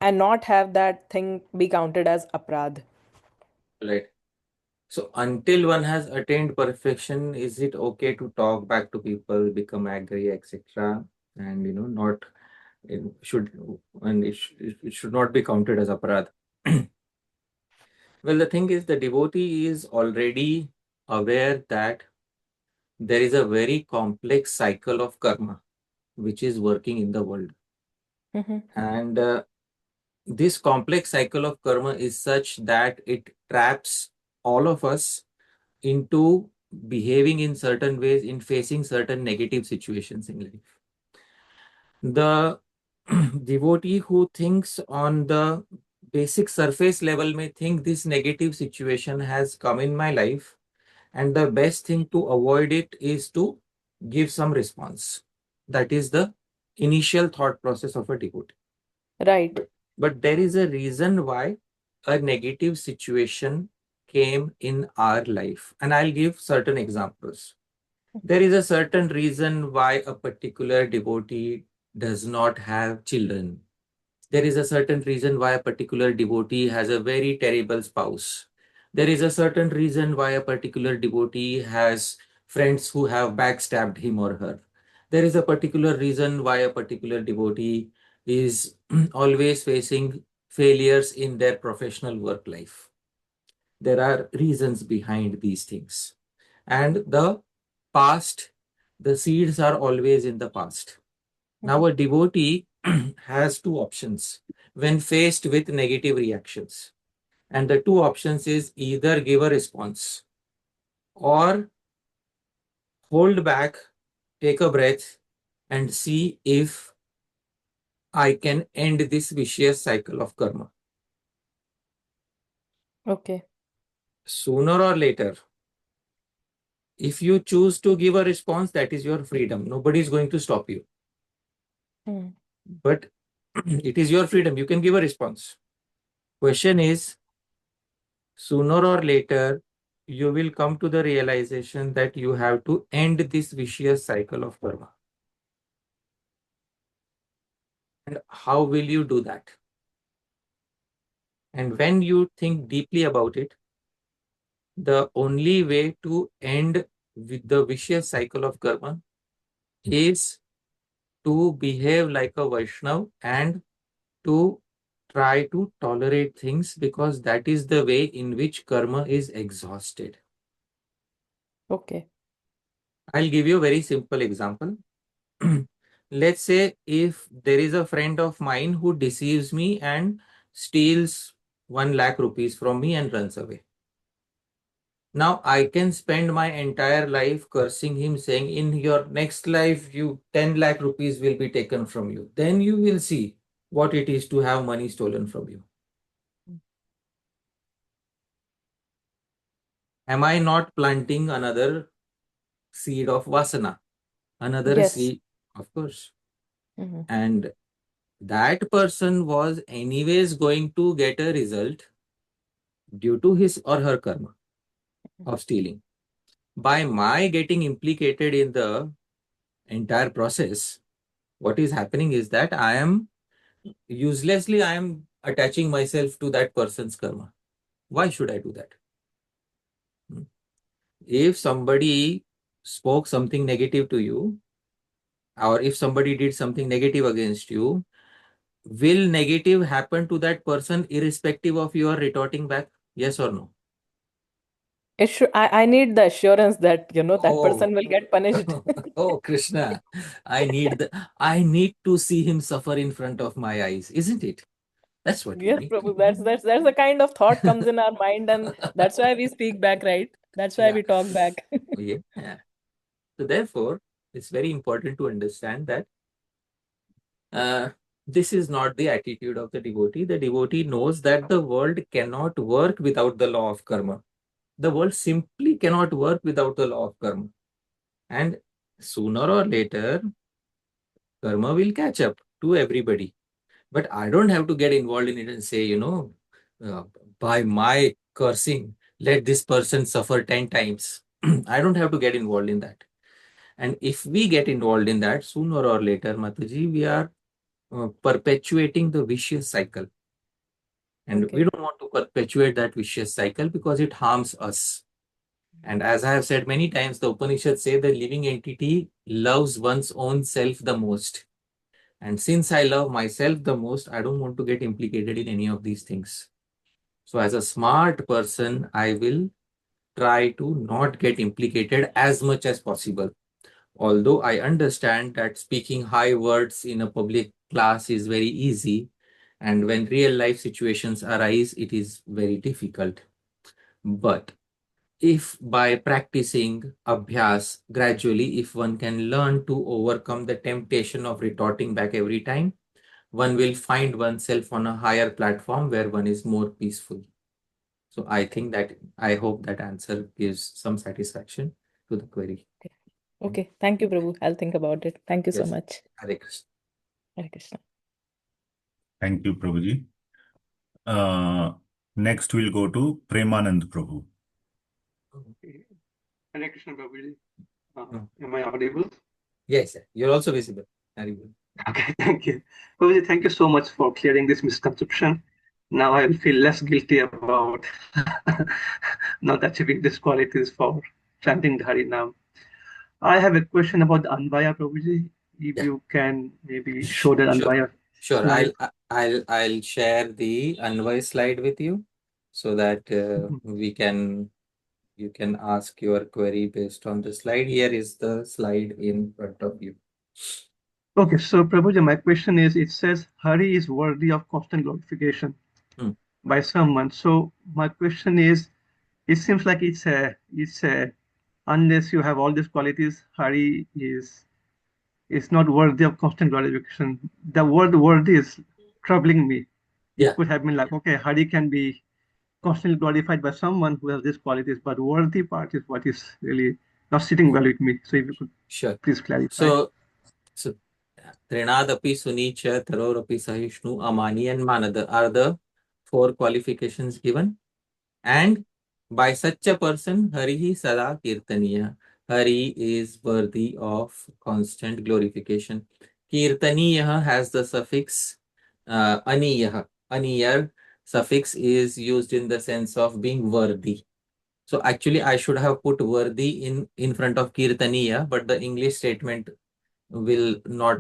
and not have that thing be counted as aprad? Right. So until one has attained perfection, is it okay to talk back to people, become angry, etc., and not it should and it should not be counted as aparad. Well, the thing is, the devotee is already aware that there is a very complex cycle of karma which is working in the world. And this complex cycle of karma is such that it traps all of us into behaving in certain ways, in facing certain negative situations in life. The devotee who thinks on the basic surface level may think this negative situation has come in my life, and the best thing to avoid it is to give some response. That is the initial thought process of a devotee. Right. But there is a reason why a negative situation came in our life, and I'll give certain examples. There is a certain reason why a particular devotee does not have children. There is a certain reason why a particular devotee has a very terrible spouse. There is a certain reason why a particular devotee has friends who have backstabbed him or her. There is a particular reason why a particular devotee is always facing failures in their professional work life. There are reasons behind these things. And the past, the seeds are always in the past. Now, a devotee has two options when faced with negative reactions. And the two options is either give a response or hold back, take a breath, and see if I can end this vicious cycle of karma. Okay. Sooner or later, if you choose to give a response, that is your freedom. Nobody is going to stop you. But it is your freedom. You can give a response. Question is, sooner or later, you will come to the realization that you have to end this vicious cycle of karma. And how will you do that? And when you think deeply about it, the only way to end with the vicious cycle of karma is to behave like a Vaishnav and to try to tolerate things, because that is the way in which karma is exhausted. Okay. I'll give you a very simple example. Let's say if there is a friend of mine who deceives me and steals 1 lakh rupees from me and runs away. Now I can spend my entire life cursing him, saying, in your next life, 10 lakh rupees will be taken from you. Then you will see what it is to have money stolen from you. Am I not planting another seed of vasana? Another Yes. seed, of course. And that person was anyways going to get a result due to his or her karma of stealing. By my getting implicated in the entire process, what is happening is that I am attaching myself to that person's karma. Why should I do that? If somebody spoke something negative to you, or if somebody did something negative against you, will negative happen to that person irrespective of your retorting back? Yes or no? I need the assurance that, that Oh, person will get punished. oh Krishna, I need to see him suffer in front of my eyes, isn't it? That's what you Yes, need. Prabhu, that's the kind of thought comes in our mind, and that's why we speak back, right? That's why Yeah. we talk back. Yeah. So therefore, it's very important to understand that this is not the attitude of the devotee. The devotee knows that the world cannot work without the law of karma. The world simply cannot work without the law of karma. And sooner or later, karma will catch up to everybody. But I don't have to get involved in it and say, uh, by my cursing, let this person suffer 10 times. I don't have to get involved in that. And if we get involved in that, sooner or later, Mataji, we are perpetuating the vicious cycle. And we don't want to perpetuate that vicious cycle because it harms us. And as I have said many times, the Upanishads say the living entity loves one's own self the most. And since I love myself the most, I don't want to get implicated in any of these things. So as a smart person, I will try to not get implicated as much as possible. Although I understand that speaking high words in a public class is very easy, and when real life situations arise, it is very difficult. But if by practicing abhyas gradually, if one can learn to overcome the temptation of retorting back every time, one will find oneself on a higher platform where one is more peaceful. So I hope that answer gives some satisfaction to the query. Okay. Thank you, Prabhu. I'll think about it. Thank you so Yes. much. Hare Krishna. Hare Krishna. Thank you, Prabhuji. Next, we'll go to Premanand Prabhu. Okay. Hare Krishna, Prabhuji. Am I audible? Yes, sir. You're also visible. Haribo. Okay, thank you. Prabhuji, thank you so much for clearing this misconception. Now I will feel less guilty about not achieving these qualities for chanting the Harinam. I have a question about the Anvaya, Prabhuji. If Yeah. you can maybe show the Sure. Anvaya Sure. slide. I'll share the Anvay slide with you so that you can ask your query based on the slide. Here is the slide in front of you. Okay, so Prabhuji, my question is, it says Hari is worthy of constant glorification by someone. So my question is, it seems like it's a unless you have all these qualities, Hari is not worthy of constant glorification. The word worthy is troubling me. Yeah. It could have been like, okay, Hari can be constantly glorified by someone who has these qualities, but worthy part is what is really not sitting well with me. So if you could please clarify. So tṛṇād api sunīcena, taror api sahiṣṇunā, amāninā and mānadena are the 4 qualifications given. And by such a person, hariḥ sadā kīrtanīyaḥ. Hari is worthy of constant glorification. Kīrtanīyaḥ has the suffix aniyah. Aniyar suffix is used in the sense of being worthy. So actually, I should have put worthy in front of kīrtanīyaḥ, but the English statement will not.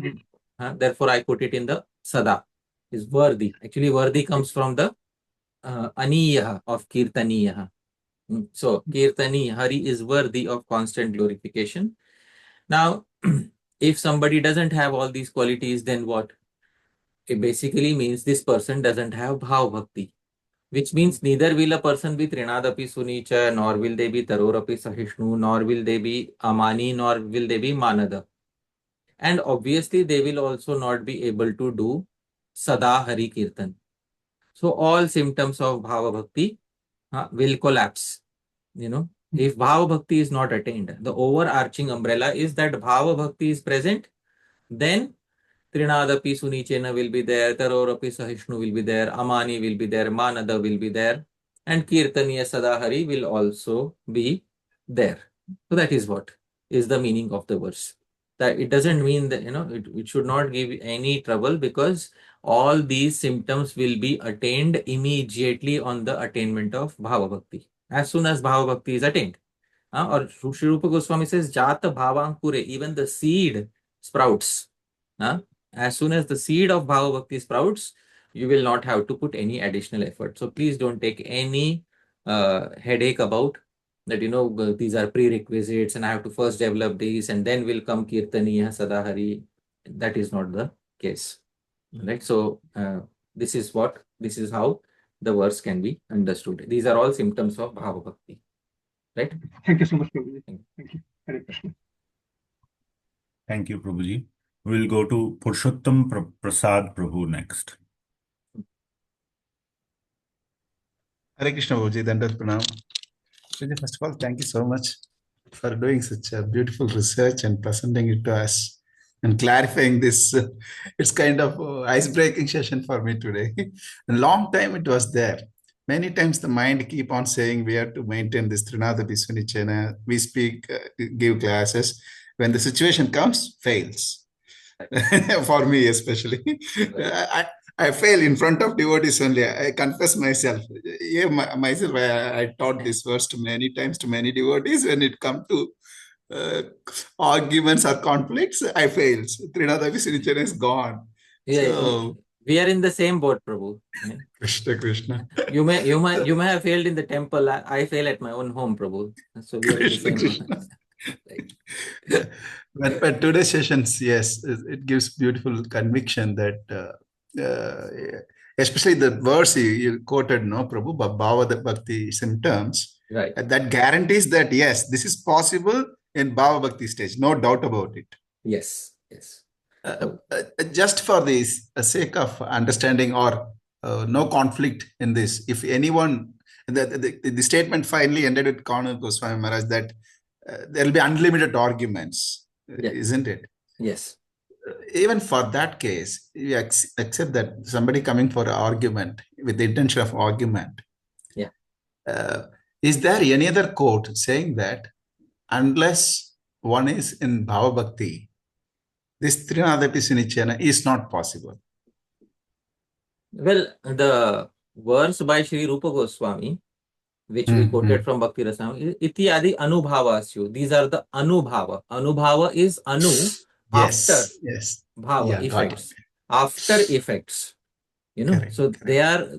Therefore, I put it in the sadā. Is worthy. Actually, worthy comes from the aniyah of kīrtanīyaḥ. So, Kirtani, Hari is worthy of constant glorification. Now, if somebody doesn't have all these qualities, then what? It basically means this person doesn't have bhava bhakti, which means neither will a person be tṛṇād api sunīcena, nor will they be taror api sahiṣṇunā, nor will they be amāninā, nor will they be mānadena. And obviously, they will also not be able to do sadā Hari Kirtan. So, all symptoms of bhava bhakti will collapse. If bhava bhakti is not attained, the overarching umbrella is that bhava bhakti is present, then tṛṇād api sunīcena will be there, taror api sahiṣṇunā will be there, amāni will be there, mānada will be there, and kīrtanīyaḥ sadā hari will also be there. So that is what is the meaning of the verse. That it doesn't mean that it should not give any trouble, because all these symptoms will be attained immediately on the attainment of bhava bhakti. As soon as bhava bhakti is attained. Or Shri Rupa Goswami says, Jata bhavankure, even the seed sprouts. As soon as the seed of bhava bhakti sprouts, you will not have to put any additional effort. So please don't take any headache about that, these are prerequisites and I have to first develop these and then will come Kirtaniyaḥ Sadā Hari. That is not the case. Right? So this is how the verse can be understood. These are all symptoms of bhava bhakti. Right? Thank you so much, Prabhuji. Thank you. Hare Krishna. Thank you, Prabhuji. We'll go to Purushottam Prasad Prabhu next. Hare Krishna, Prabhuji. Dandavat Pranam. First of all, thank you so much for doing such a beautiful research and presenting it to us and clarifying this. It's kind of ice-breaking session for me today. A long time it was there. Many times the mind keep on saying we have to maintain this tṛṇād api sunīcena. We speak, give classes. When the situation comes, fails. For me especially. I fail in front of devotees only. I confess myself. Myself, I taught this verse to many times to many devotees. When it comes to arguments or conflicts, I fail. Tṛṇād api sunīcena is gone. Yeah, so, we are in the same boat, Prabhu. Krishna. You may have failed in the temple. I fail at my own home, Prabhu. So we are in the same boat. But today's sessions, yes, it gives beautiful conviction that, especially the verse you quoted, no, Prabhu, Bhava Bhakti symptoms, right? That guarantees that, yes, this is possible in Bhava Bhakti stage, no doubt about it. Yes. Just for the sake of understanding or no conflict in this, if anyone, the statement finally ended with Karna Goswami Maharaj that there will be unlimited arguments, isn't it? Yes. Even for that case, you accept that somebody coming for an argument with the intention of argument. Yeah. Is there any other quote saying that unless one is in Bhava Bhakti, this tṛṇād api sunīcena is not possible? Well, the verse by Shri Rupa Goswami which we quoted from Bhakti Rasamrita, ityadi anubhavasyu. These are the anubhava. Anubhava is anu, after bhava, Yeah, got it. effects. After effects. Correct, So they are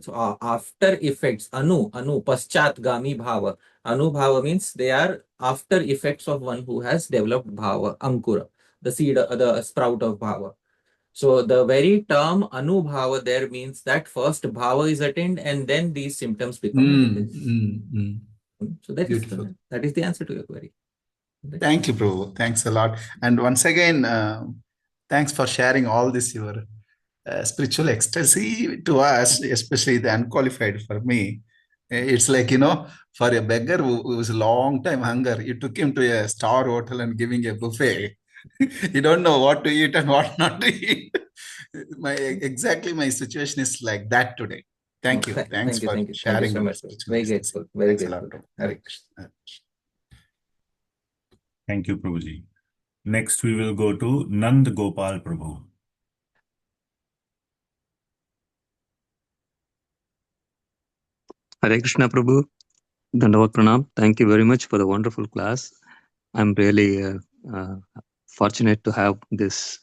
after effects. Anu, paschat gami bhava. Anu bhava means they are after effects of one who has developed bhava, ankura, the seed, the sprout of bhava. So the very term anubhava there means that first bhava is attained and then these symptoms become manifest. So that is the answer to your query. Thank you, Prabhu. Thanks a lot. And once again, thanks for sharing all this, your spiritual ecstasy to us, especially the unqualified for me. It's like, for a beggar who was a long time hunger, you took him to a star hotel and giving a buffet. You don't know what to eat and what not to eat. Exactly my situation is like that today. Thank you. Thanks for sharing. Thank you so much. Very grateful. Very grateful. Thank you, Prabhuji. Next, we will go to Nand Gopal Prabhu. Hare Krishna Prabhu, Dandavat Pranam. Thank you very much for the wonderful class. I'm really fortunate to have this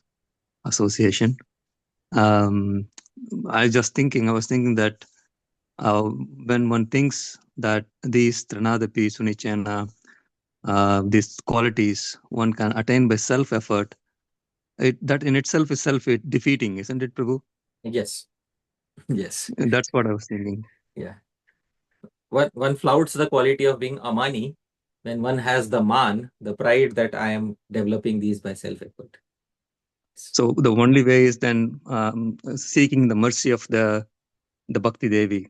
association. I was thinking that when one thinks that these tṛṇād, sunīcena, these qualities one can attain by self-effort, that in itself is self-defeating, isn't it, Prabhu? Yes. That's what I was thinking. Yeah. One flouts the quality of being amāni when one has the man, the pride that I am developing these by self-effort. So the only way is then seeking the mercy of the Bhakti Devi.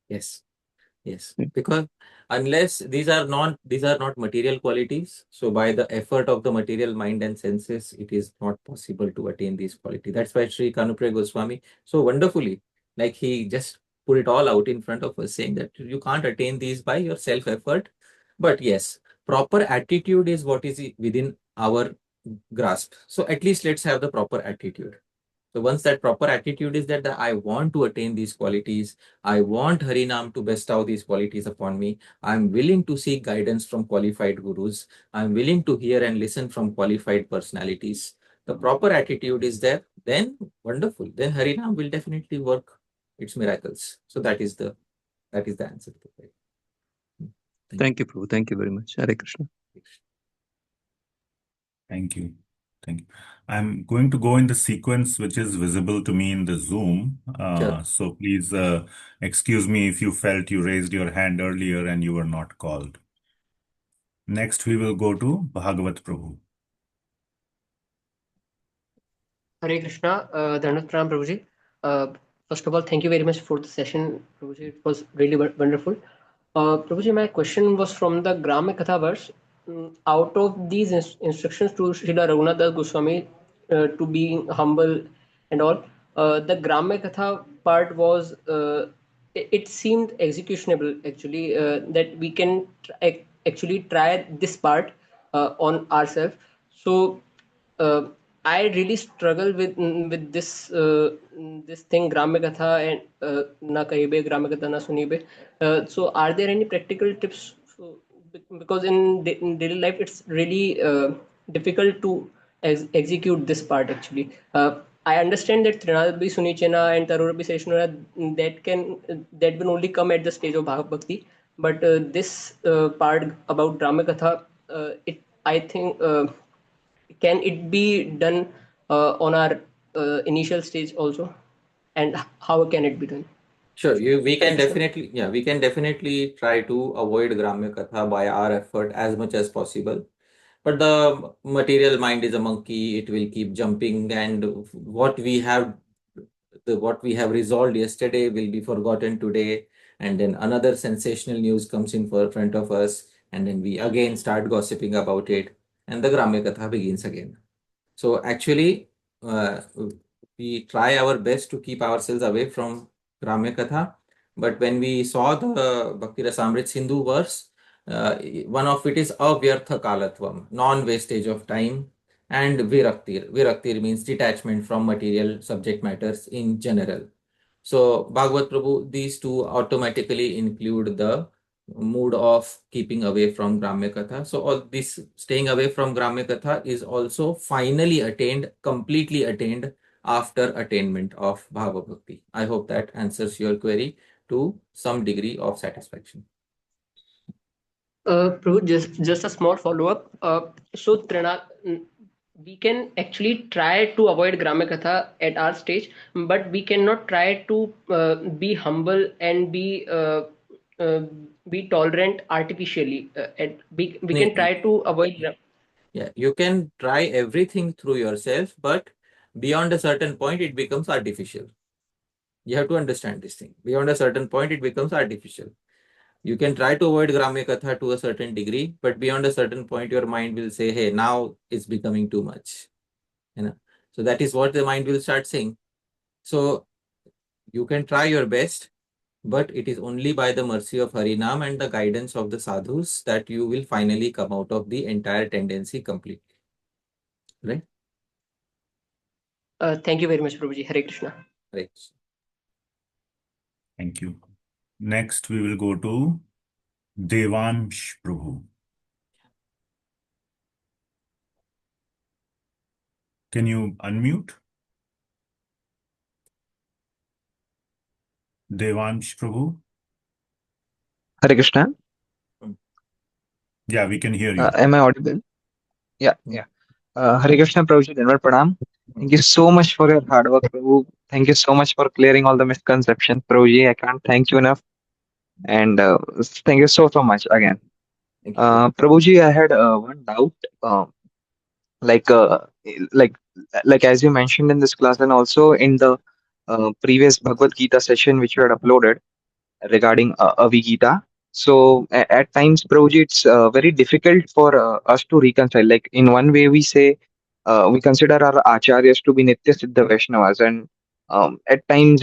Yes. Because unless these are not material qualities, so by the effort of the material mind and senses, it is not possible to attain these qualities. That's why Shri Kanupriya Goswami so wonderfully, like he just put it all out in front of us, saying that you can't attain these by your self-effort. But yes, proper attitude is what is within our grasp. So at least let's have the proper attitude. So once that proper attitude is that I want to attain these qualities, I want Harinam to bestow these qualities upon me, I'm willing to seek guidance from qualified gurus, I'm willing to hear and listen from qualified personalities. The proper attitude is there, then wonderful. Then Harinam will definitely work its miracles. So that is the answer to the question. Thank you, Prabhu. Thank you very much. Hare Krishna. Thank you. I'm going to go in the sequence which is visible to me in the Zoom. Sure. So please excuse me if you felt you raised your hand earlier and you were not called. Next, we will go to Bhagavat Prabhu. Hare Krishna, Dandavat Pranam Prabhuji. First of all, thank you very much for the session, Prabhuji. It was really wonderful. Prabhuji, my question was from the Grama Katha verse. Out of these instructions to Srila Raghunath Das Goswami to be humble and all, the Grama Katha part was, it seemed executionable actually, that we can actually try this part on ourselves. So I really struggle with this this thing Grama Katha and na kahibe Grama Katha na sunibe. So are there any practical tips? Because in daily life it's really difficult to execute this part actually. I understand that tṛṇād bhi sunīcena and taror bhi sahiṣṇunā that will only come at the stage of bhakti, but this part about Grama Katha, I think can it be done on our initial stage also, and how can it be done? Sure, we can definitely try to avoid Gramya Katha by our effort as much as possible. But the material mind is a monkey; it will keep jumping, and what we have resolved yesterday will be forgotten today, and then another sensational news comes in front of us, and then we again start gossiping about it, and the Gramya Katha begins again. So actually, we try our best to keep ourselves away from Gramya Katha. But when we saw the Bhakti Rasamrita Sindhu verse, one of it is avyartha kalatvam, non-wastage of time, and viraktir. Viraktir means detachment from material subject matters in general. So Bhagavat Prabhu, these two automatically include the mood of keeping away from Gramya Katha. So all this staying away from Gramya Katha is also finally attained, completely attained after attainment of Bhava Bhakti. I hope that answers your query to some degree of satisfaction. Prabhu, just a small follow-up. So tṛṇād, we can actually try to avoid Gramya Katha at our stage, but we cannot try to be humble and be tolerant artificially. We can try to avoid. Yeah, you can try everything through yourself, but beyond a certain point, it becomes artificial. You have to understand this thing. Beyond a certain point, it becomes artificial. You can try to avoid Gramya Katha to a certain degree, but beyond a certain point, your mind will say, hey, now it's becoming too much. You know? So that is what the mind will start saying. So you can try your best, but it is only by the mercy of Harinam and the guidance of the sadhus that you will finally come out of the entire tendency completely. Right? Thank you very much, Prabhuji. Hare Krishna. Right. Thank you. Next, we will go to Devansh Prabhu. Can you unmute? Devansh Prabhu? Hare Krishna. Yeah, we can hear you. Am I audible? Yeah. Hare Krishna, Prabhuji, Denver Pranam. Thank you so much for your hard work, Prabhu. Thank you so much for clearing all the misconceptions, Prabhuji. I can't thank you enough. And thank you so much again. Prabhuji, I had one doubt. Like, as you mentioned in this class and also in the previous Bhagavad Gita session which you had uploaded regarding Avigita. So at times, Prabhuji, it's very difficult for us to reconcile. Like in one way, we say we consider our acharyas to be Nitya Siddha Vaishnavas, and at times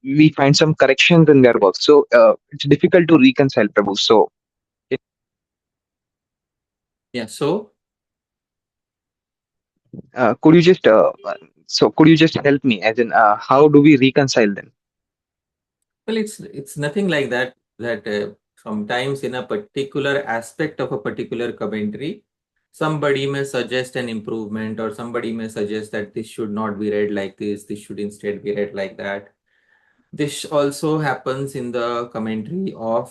we find some corrections in their work. So it's difficult to reconcile, Prabhu. So yeah. So could you just help me? As in, how do we reconcile them? Well, it's nothing like that. That sometimes in a particular aspect of a particular commentary, somebody may suggest an improvement, or somebody may suggest that this should not be read like this should instead be read like that. This also happens in the commentary of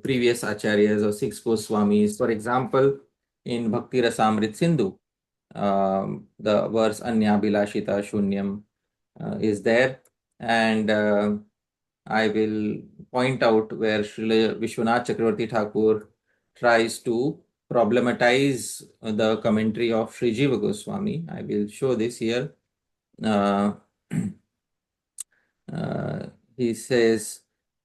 previous acharyas or six Goswamis. For example, in Bhakti Rasamrit Sindhu, the verse Anyabhilashita Shunyam is there, and I will point out where Srila Vishwanath Chakravarti Thakur tries to problematize the commentary of Sri Jiva Goswami. I will show this here. He says,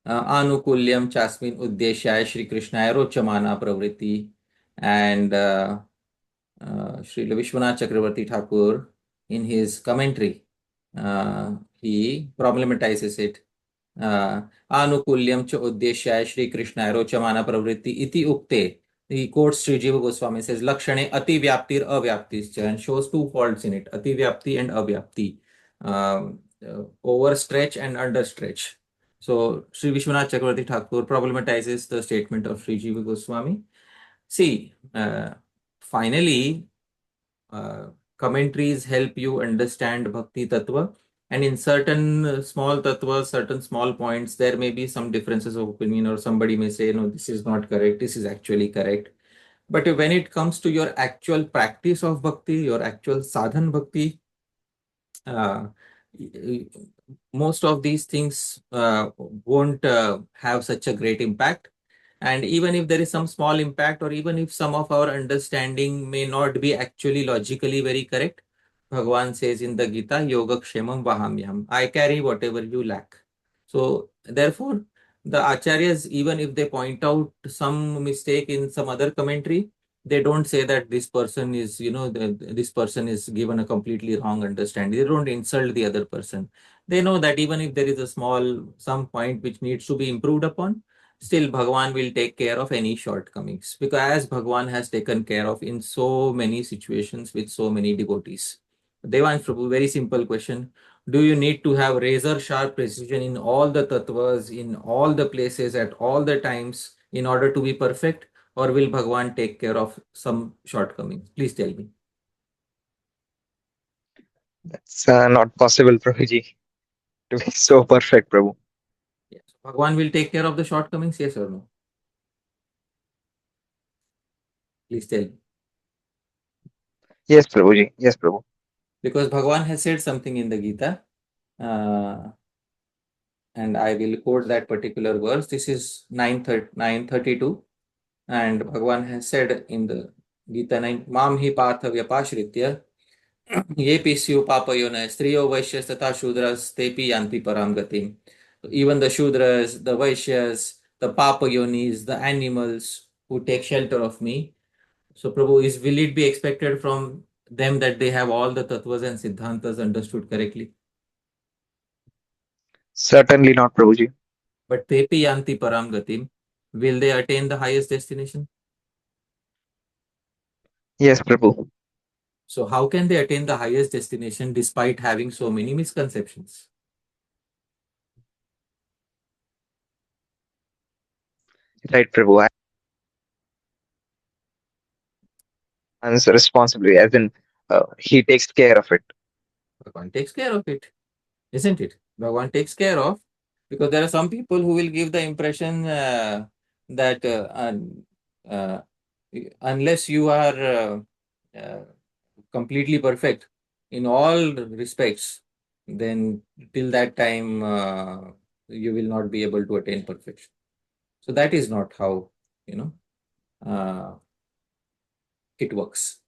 Anukulyam chasmin uddeshyaya Shri Krishnaya rochamana pravritti. And Srila Vishwanath Chakravarti Thakur, in his commentary, he problematizes it. Anukulyam cha uddeshyaya Shri Krishnaya rochamana pravritti iti ukte. He quotes Sri Jiva Goswami, says Lakshane ati vyaptir avyaptischa, and shows two faults in it, ati vyapti and avyapti, overstretch and understretch. So Sri Vishwanath Chakravarti Thakur problematizes the statement of Sri Jiva Goswami. See, finally, commentaries help you understand Bhakti Tattva, and in certain small tattvas, certain small points, there may be some differences of opinion, or somebody may say, no, this is not correct, this is actually correct. But when it comes to your actual practice of Bhakti, your actual sadhan Bhakti, most of these things won't have such a great impact. And even if there is some small impact, or even if some of our understanding may not be actually logically very correct, Bhagavan says in the Gita, Yoga Kshemam Vahamyam, I carry whatever you lack. So therefore, the acharyas, even if they point out some mistake in some other commentary, they don't say that this person is, this person is given a completely wrong understanding. They don't insult the other person. They know that even if there is some point which needs to be improved upon, still Bhagavan will take care of any shortcomings, because as Bhagavan has taken care of in so many situations with so many devotees. Devansh Prabhu, very simple question. Do you need to have razor sharp precision in all the tattvas, in all the places, at all the times in order to be perfect? Or will Bhagwan take care of some shortcomings? Please tell me. That's not possible, Prabhuji, to be so perfect, Prabhu. Yes. Bhagwan will take care of the shortcomings, yes or no? Please tell me. Yes, Prabhuji. Yes, Prabhu. Because Bhagwan has said something in the Gita, and I will quote that particular verse. This is 9:32, and Bhagwan has said in the Gita 9, Mam hi partha vyapashritya ye pisyu papayona striyo vaishyas tata shudras tepi yanti param gatim. Even the shudras, the vaishyas, the papayonis, the animals who take shelter of me. So Prabhu, will it be expected from them that they have all the tattvas and siddhantas understood correctly? Certainly not, Prabhuji. But tepi yanti param gatim, will they attain the highest destination? Yes, Prabhu. So how can they attain the highest destination despite having so many misconceptions? Right, Prabhu. Answer responsibly, as in he takes care of it. Bhagwan takes care of it, isn't it? Bhagwan takes care of, because there are some people who will give the impression that uh, unless you are completely perfect in all respects, then till that time you will not be able to attain perfection. So that is not how, it works.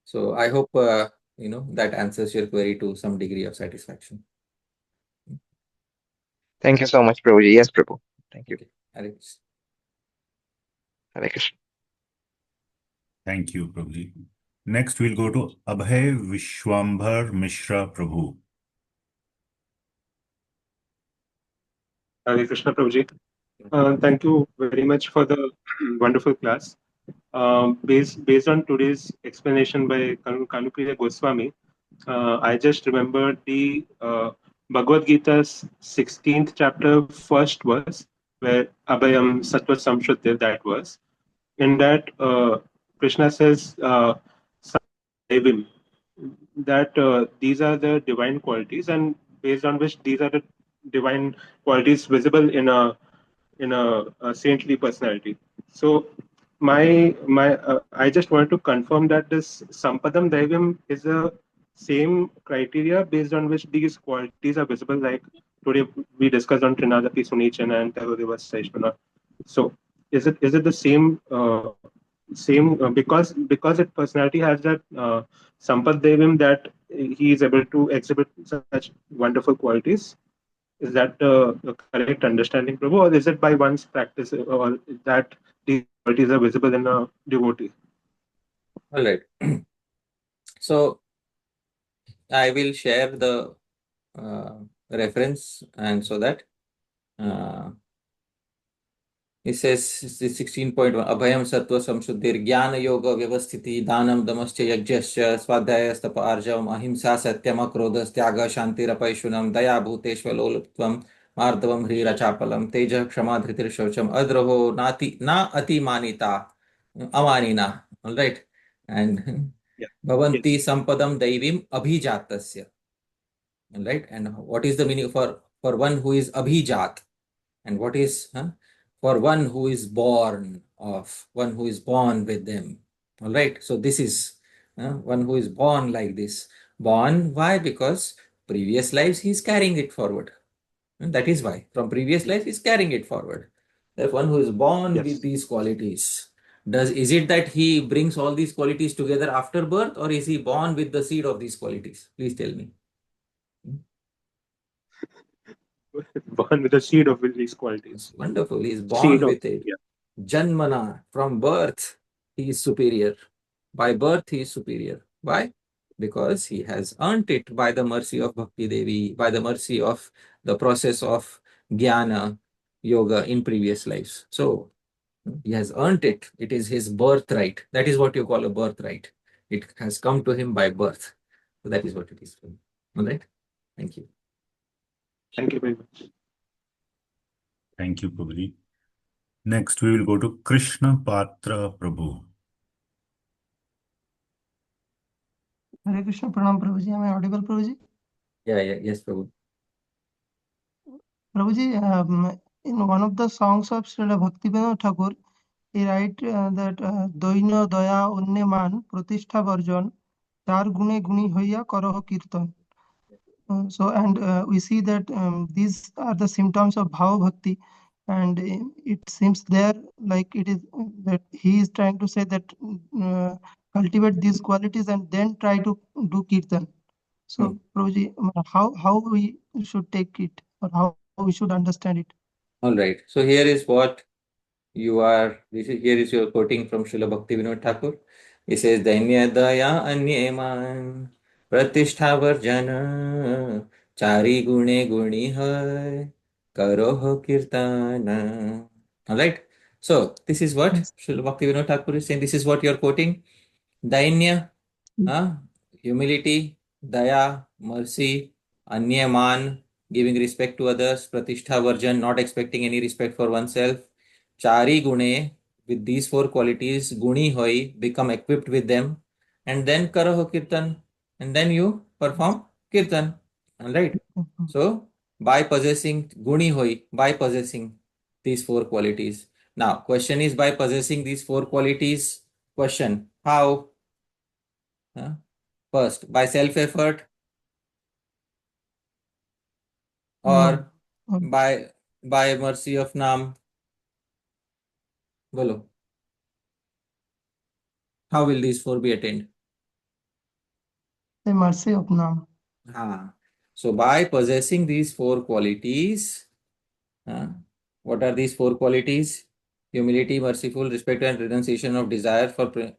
So I hope that answers your query to some degree of satisfaction. Thank you so much, Prabhuji. Yes, Prabhu. Thank you. Okay. Hare Krishna. Hare Krishna. Thank you, Prabhuji. Next, we'll go to Abhay Vishwambhar Mishra Prabhu. Hare Krishna Prabhuji. Thank you very much for the wonderful class. Based on today's explanation by Kanupriya Goswami, I just remembered the Bhagavad Gita's 16th chapter, first verse, where Abhayam Sattva Samshrutya, that verse. In that, Krishna says, Devim, that these are the divine qualities, and based on which these are the divine qualities visible in a saintly personality. So I just wanted to confirm that this Sampadam Daivam is a same criteria based on which these qualities are visible. Like today we discussed on tṛṇād, sunīcena, and taror sahiṣṇunā. So is it the same because its personality has that Sampad Devam, that he is able to exhibit such wonderful qualities? Is that the correct understanding, Prabhu, or is it by one's practice, or that these qualities are visible in a devotee? All right. So I will share the reference, and so that it says 16.1 Abhayam Sattva Samshuddhir Jnana Yoga Vyavasthiti Dhanam Damascha Yajyascha Swadhyayastapa Arjavam Ahimsa Satyam Akrodhas Tyaga Shantirapaishunam Daya Bhuteshvaloluptvam Mardavam Hrira Chapalam Teja Kshama Dhritir Shaucham Adraho Na Ati Manita Amāninā. All right. And Bhavanti Sampadam Daivim Abhijatasya. All right. And what is the meaning for one who is Abhijat? And what is for one who is born with them? All right. So this is one who is born like this. Born, why? Because previous lives he is carrying it forward. And that is why. From previous life he is carrying it forward. That one who is born with these qualities. Is it that he brings all these qualities together after birth, or is he born with the seed of these qualities? Please tell me. Born with the seed of these qualities. Wonderful. He is born with it. Janmana, from birth, he is superior. By birth, he is superior. Why? Because he has earned it by the mercy of Bhakti Devi, by the mercy of the process of Jnana Yoga in previous lives. So, he has earned it. It is his birthright. That is what you call a birthright. It has come to him by birth. So that is what it is. All right. Thank you. Thank you very much. Thank you, Prabhuji. Next, we will go to Krishna Patra Prabhu. Hare Krishna, Pranam Prabhuji. Am I audible, Prabhuji? Yes, Prabhu. Prabhuji, in one of the songs of Srila Bhaktivinoda Thakur, he write that Doino Daya Unne Man Pratishtha Varjan Char Gune Guni Hoya Karaho Kirtan. We see that these are the symptoms of Bhava Bhakti, and it seems there like it is that he is trying to say that cultivate these qualities and then try to do Kirtan. So, Prabhuji, how we should take it, or how we should understand it? All right. So here is what here is your quoting from Srila Bhaktivinoda Thakur. He says, Dainya Daya Anyeman Pratishtha Varjana Chari Gune Guni Hai Karoho Kirtana. All right. So this is what Srila Bhaktivinoda Thakur is saying. This is what you are quoting. Dainya, humility, daya, mercy, anyaman, giving respect to others, pratishtha varjan, not expecting any respect for oneself, chari gune, with these four qualities, guni hoi, become equipped with them, and then karaho kirtan, and then you perform kirtan. All right. So by possessing guni hoi, by possessing these four qualities. Now, question is, by possessing these four qualities, question, how? First, by self-effort, or by mercy of Naam? Bolo. How will these four be attained? The mercy of Naam. So by possessing these four qualities, what are these four qualities? Humility, merciful, respect and renunciation of desire for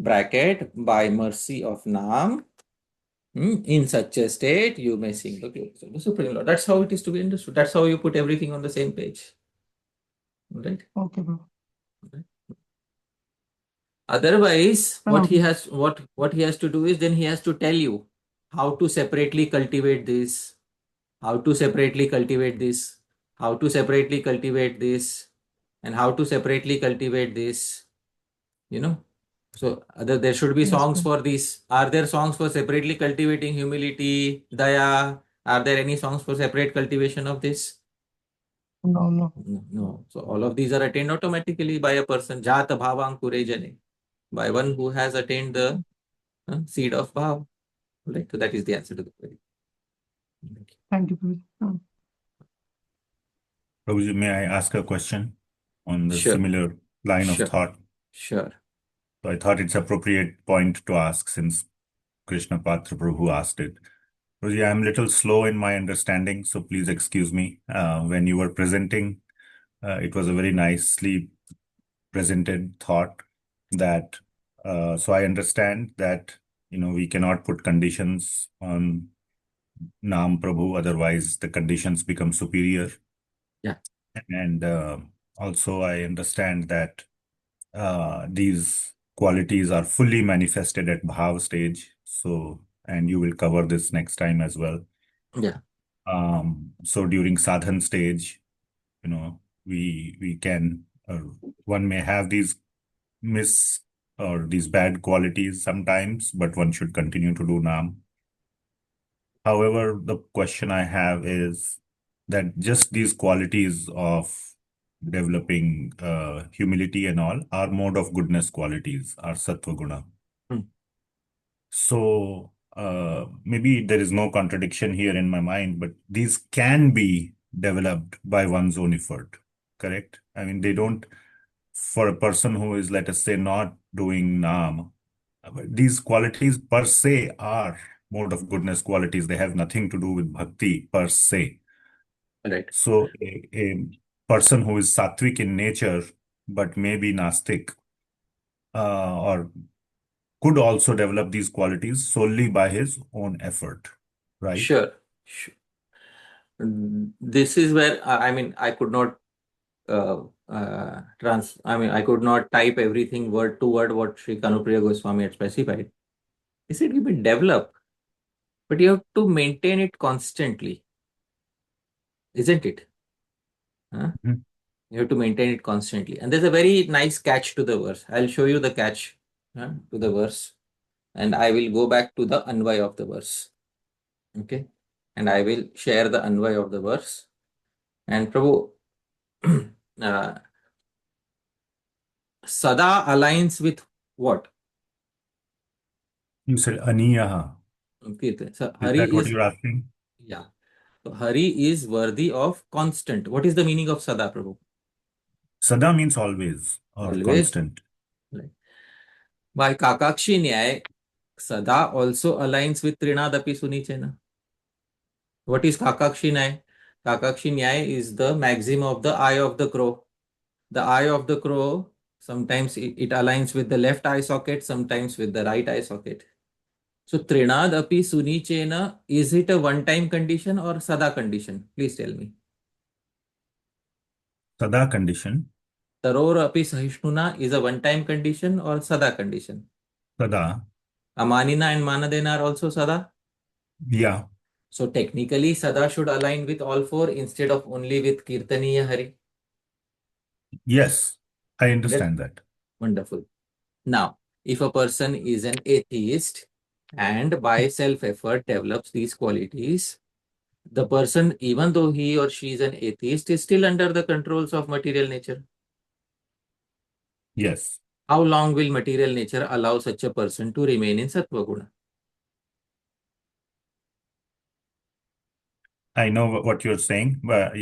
bracket, by mercy of Naam. In such a state, you may sing the glories of the Supreme Lord. That's how it is to be understood. That's how you put everything on the same page. Right? Okay, bro. Okay. Otherwise, what he has to do is, then he has to tell you how to separately cultivate this, how to separately cultivate this, how to separately cultivate this, and how to separately cultivate this. So there should be songs for this. Are there songs for separately cultivating humility, daya? Are there any songs for separate cultivation of this? No. So all of these are attained automatically by a person. Jata bhavankure jane. By one who has attained the seed of bhav. Right? So that is the answer to the query. Thank you. Prabhuji, may I ask a question on the Sure. similar line of thought? Sure. So I thought it's appropriate point to ask since Krishna Patra Prabhu asked it. Prabhuji, I'm a little slow in my understanding, so please excuse me. When you were presenting, it was a very nicely presented thought that, so I understand that, we cannot put conditions on Naam Prabhu, otherwise the conditions become superior. Yeah. And also I understand that these qualities are fully manifested at Bhav stage. So, and you will cover this next time as well. Yeah. So during sadhan stage, we can, one may have these these bad qualities sometimes, but one should continue to do Naam. However, the question I have is that just these qualities of developing humility and all are mode of goodness qualities, are sattva guna. So maybe there is no contradiction here in my mind, but these can be developed by one's own effort, correct? I mean, they don't, for a person who is, let us say, not doing Naam, these qualities per se are mode of goodness qualities. They have nothing to do with bhakti per se. Right. So a person who is sattvic in nature, but maybe nastic, or could also develop these qualities solely by his own effort, right? Sure. This is where, I could not I could not type everything word to word what Sri Kanupriya Goswami had specified. He said you will develop. but you have to maintain it constantly, isn't it? Huh? Mhm. You have to maintain it constantly. And there's a very nice catch to the verse. I'll show you the catch to the verse, and I will go back to the anvay of the verse. Okay. And I will share the anvay of the verse. And Prabhu, Sada aligns with what? You said aniyaha. Okay. So Is that what you're asking? Yeah. So Hari is worthy of constant. What is the meaning of Sada, Prabhu? Sada means always or Always. constant. Right. By Kakakshi Nyaya, Sada also aligns with tṛṇād api sunīcena. What is Kakakshi Nyaya? Kakakshi Nyaya is the maxim of the eye of the crow. The eye of the crow, sometimes it aligns with the left eye socket, sometimes with the right eye socket. So tṛṇād api sunīcena, is it a one-time condition or sada condition? Please tell me. Sada condition. Taror api sahiṣṇunā is a one-time condition or sada condition? Sada. Amāninā and mānadena are also sada? Yeah. So technically sada should align with all four instead of only with kīrtanīyaḥ hariḥ. Yes, I understand that. Wonderful. Now, if a person is an atheist and by self-effort develops these qualities, the person, even though he or she is an atheist, is still under the controls of material nature. Yes. How long will material nature allow such a person to remain in sattva guna? I know what you're saying, but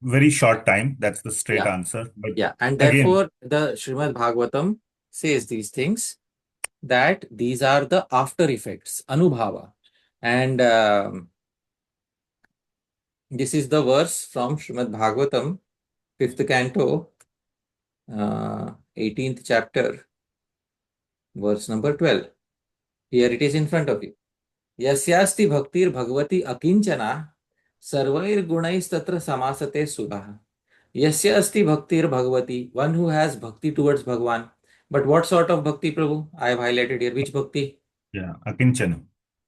very short time. That's the straight Yeah. answer. But Yeah, and again, therefore the Srimad Bhagavatam says these things, that these are the after effects, anubhava. And this is the verse from Srimad Bhagavatam, 5th canto, 18th chapter, verse number 12. Here it is in front of you. Yasyasti bhaktir bhagavati akinchana sarvair gunais tatra samasate sudhaha. Yasyasti bhaktir bhagavati, one who has bhakti towards Bhagwan. But what sort of bhakti, Prabhu? I have highlighted here. Which bhakti? yeah, akinchana.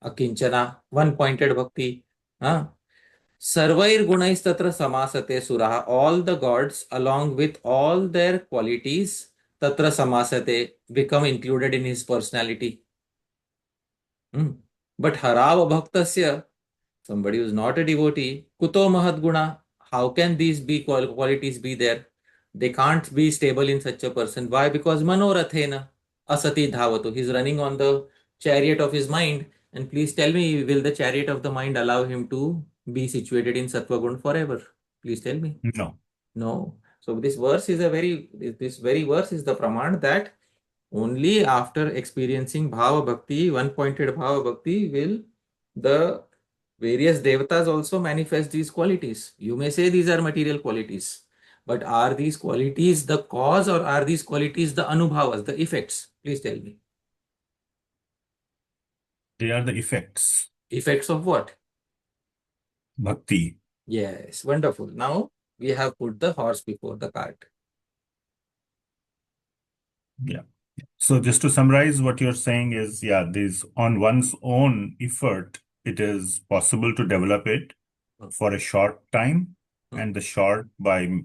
Akinchana, one-pointed bhakti. Sarvair gunais tatra samasate suraha. All the gods, along with all their qualities, tatra samasate, become included in his personality. But harava bhaktasya, somebody who is not a devotee, kuto mahad guna, how can these qualities be there? They can't be stable in such a person. Why? Because manorathena asati dhavato. He's running on the chariot of his mind. And please tell me, will the chariot of the mind allow him to be situated in sattva gun forever? Please tell me. No. No. So this verse is this very verse is the praman that only after experiencing bhava bhakti, one-pointed bhava bhakti, will the various devatas also manifest these qualities. You may say these are material qualities, but are these qualities the cause or are these qualities the anubhavas, the effects? Please tell me. They are the effects. Effects of what? Bhakti. Yes, wonderful. Now we have put the horse before the cart. Yeah. So just to summarize, what you're saying is, yeah, this on one's own effort, it is possible to develop it for a short time, and the short by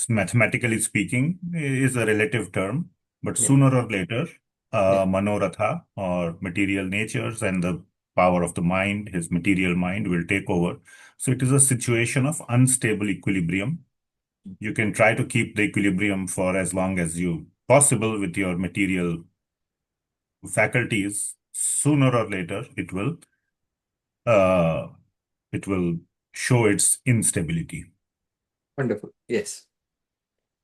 mathematically speaking is a relative term, but sooner or later, manoratha or material natures and the power of the mind, his material mind, will take over. So it is a situation of unstable equilibrium. You can try to keep the equilibrium for as long as you possible with your material faculties. Sooner or later, it will show its instability. Wonderful. Yes.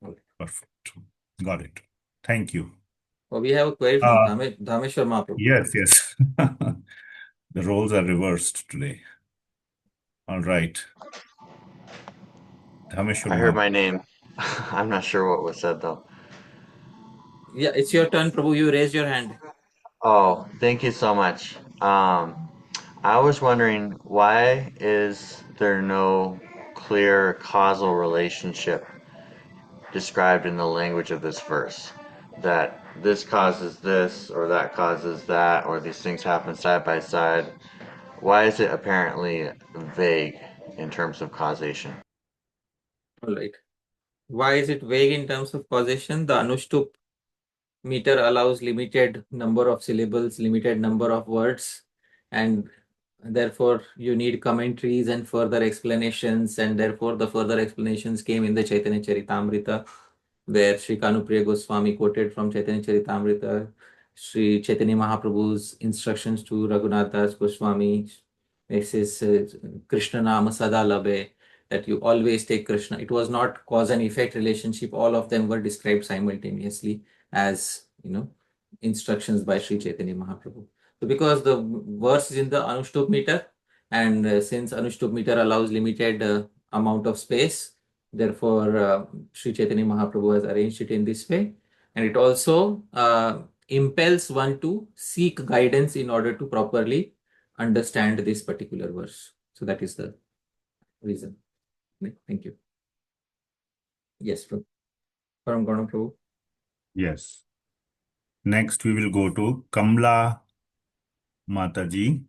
Okay. Perfect. Got it. Thank you. Oh, we have a query from Dhāmeśvara Mahāprabhu. Yes. The roles are reversed today. All right. Dhāmeśvara I heard my name. I'm not sure what was said though. Yeah, it's your turn, Prabhu. You raised your hand. Oh, thank you so much. I was wondering, why is there no clear causal relationship described in the language of this verse? That this causes this, or that causes that, or these things happen side by side, why is it apparently vague in terms of causation? All right. Why is it vague in terms of causation? The Anushtup meter allows limited number of syllables, limited number of words, and therefore you need commentaries and further explanations, and therefore the further explanations came in the Chaitanya Charitamrita, where Sri Kanupriya Goswami quoted from Chaitanya Charitamrita, Sri Chaitanya Mahaprabhu's instructions to Raghunath Das Goswami. It says Krishna Nama Sada Labe, that you always take Krishna. It was not cause and effect relationship. All of them were described simultaneously as, instructions by Sri Chaitanya Mahaprabhu. So because the verse is in the Anushtup meter, and since Anushtup meter allows limited amount of space, therefore Sri Chaitanya Mahaprabhu has arranged it in this way. And it also impels one to seek guidance in order to properly understand this particular verse. So that is the reason. Thank you. Yes, from Gaurav Prabhu. Yes. Next, we will go to Kamla Mataji.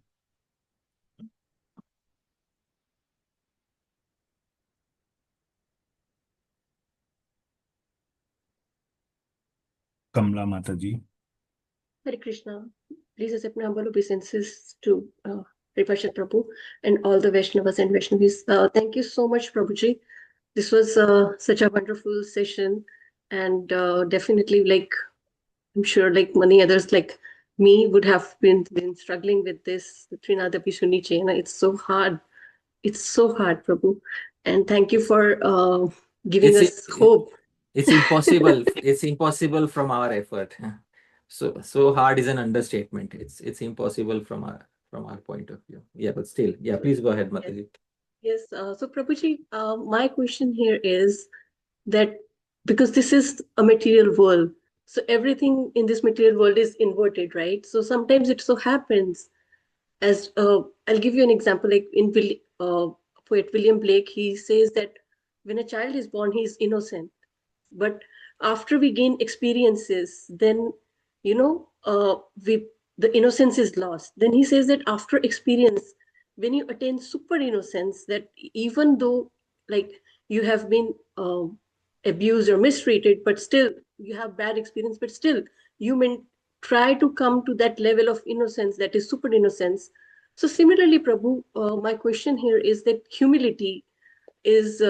Kamla Mataji. Hare Krishna. Please accept my humble obeisances to Parshad Prabhu and all the Vaishnavas and Vaishnavis. Thank you so much, Prabhuji. This was such a wonderful session, and definitely, I'm sure, many others like me would have been struggling with this, the tṛṇād sunīcena. It's so hard. It's so hard, Prabhu. And thank you for giving us hope. It's impossible. It's impossible from our effort. So hard is an understatement. It's impossible from our point of view. Yeah, but still, yeah. Please go ahead, Mataji. Yes. So Prabhuji, my question here is that because this is a material world, so everything in this material world is inverted, right? So sometimes it so happens, as I'll give you an example, like in poet William Blake, he says that when a child is born, he is innocent, but after we gain experiences, then the innocence is lost. Then he says that after experience, when you attain super innocence, that even though you have been abused or mistreated, but still you have bad experience, but still you may try to come to that level of innocence, that is super innocence. So similarly, Prabhu, my question here is that humility is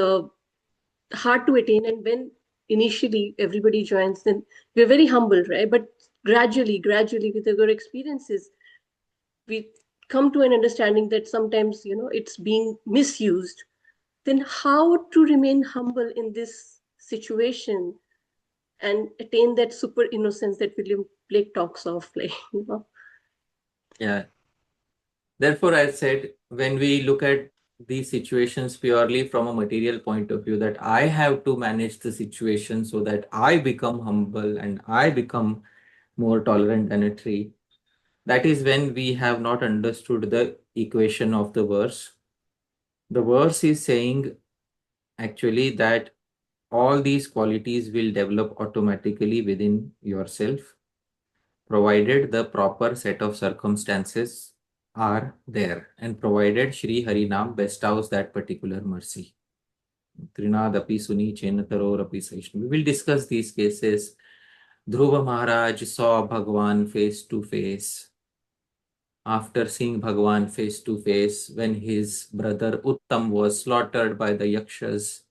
hard to attain, and when initially everybody joins, then we're very humble, right? But gradually with our experiences, we come to an understanding that sometimes it's being misused. Then how to remain humble in this situation and attain that super innocence that William Blake talks of, Yeah. Therefore, I said, when we look at these situations purely from a material point of view, that I have to manage the situation so that I become humble and I become more tolerant than a tree. That is when we have not understood the equation of the verse. The verse is saying actually that all these qualities will develop automatically within yourself, provided the proper set of circumstances are there, and provided Shri Harinam bestows that particular mercy. tṛṇād api sunīcena taror api sahiṣṇunā. We will discuss these cases. Dhruva Maharaj saw Bhagwan face to face. After seeing Bhagwan face to face, when his brother Uttam was slaughtered by the Yakshas,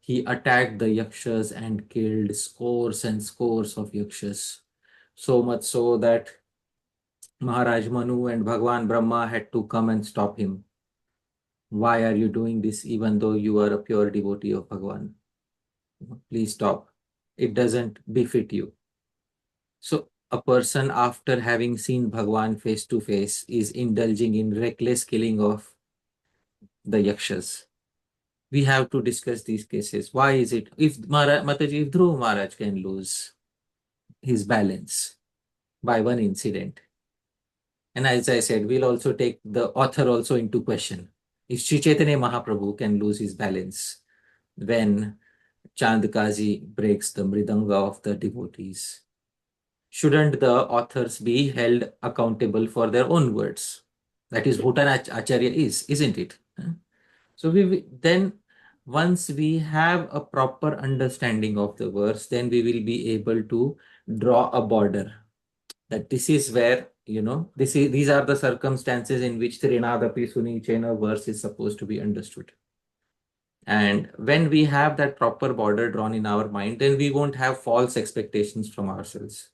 he attacked the Yakshas and killed scores and scores of Yakshas. So much so that Maharaj Manu and Bhagwan Brahma had to come and stop him. Why are you doing this even though you are a pure devotee of Bhagwan? Please stop. It doesn't befit you. So a person, after having seen Bhagwan face to face, is indulging in reckless killing of the Yakshas. We have to discuss these cases. Why is it? If Mataji, if Dhruva Maharaj can lose his balance by one incident, and as I said, we'll also take the author also into question. If Sri Chaitanya Mahaprabhu can lose his balance when Chandkaji breaks the mridanga of the devotees, shouldn't the authors be held accountable for their own words? That is what an acharya is, isn't it? So then once we have a proper understanding of the verse, then we will be able to draw a border. That this is where, these are the circumstances in which tṛṇād sunīcena verse is supposed to be understood. And when we have that proper border drawn in our mind, then we won't have false expectations from ourselves.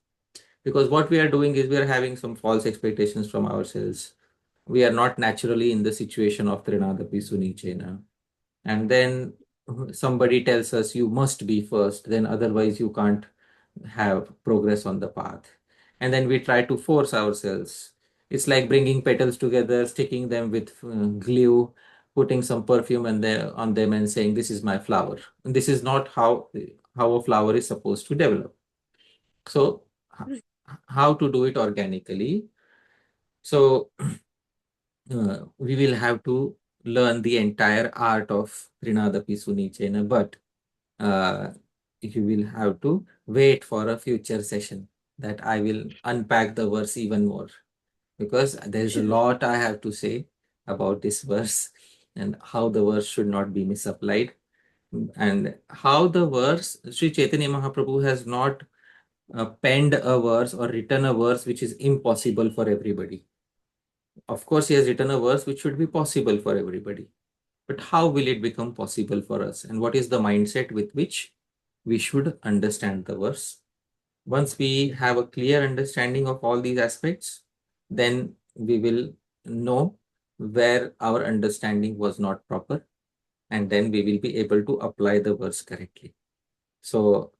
Because what we are doing is we are having some false expectations from ourselves. We are not naturally in the situation of tṛṇād sunīcena. And then somebody tells us you must be first, then otherwise you can't have progress on the path. And then we try to force ourselves. It's like bringing petals together, sticking them with glue, putting some perfume on them and saying, this is my flower. And this is not how a flower is supposed to develop. So how to do it organically? So we will have to learn the entire art of tṛṇād sunīcena, but you will have to wait for a future session that I will unpack the verse even more, because there's a lot I have to say about this verse and how the verse should not be misapplied, and how the verse, Sri Chaitanya Mahaprabhu has not penned a verse or written a verse which is impossible for everybody. Of course, he has written a verse which should be possible for everybody. But how will it become possible for us? And what is the mindset with which we should understand the verse? Once we have a clear understanding of all these aspects, then we will know where our understanding was not proper, and then we will be able to apply the verse correctly. So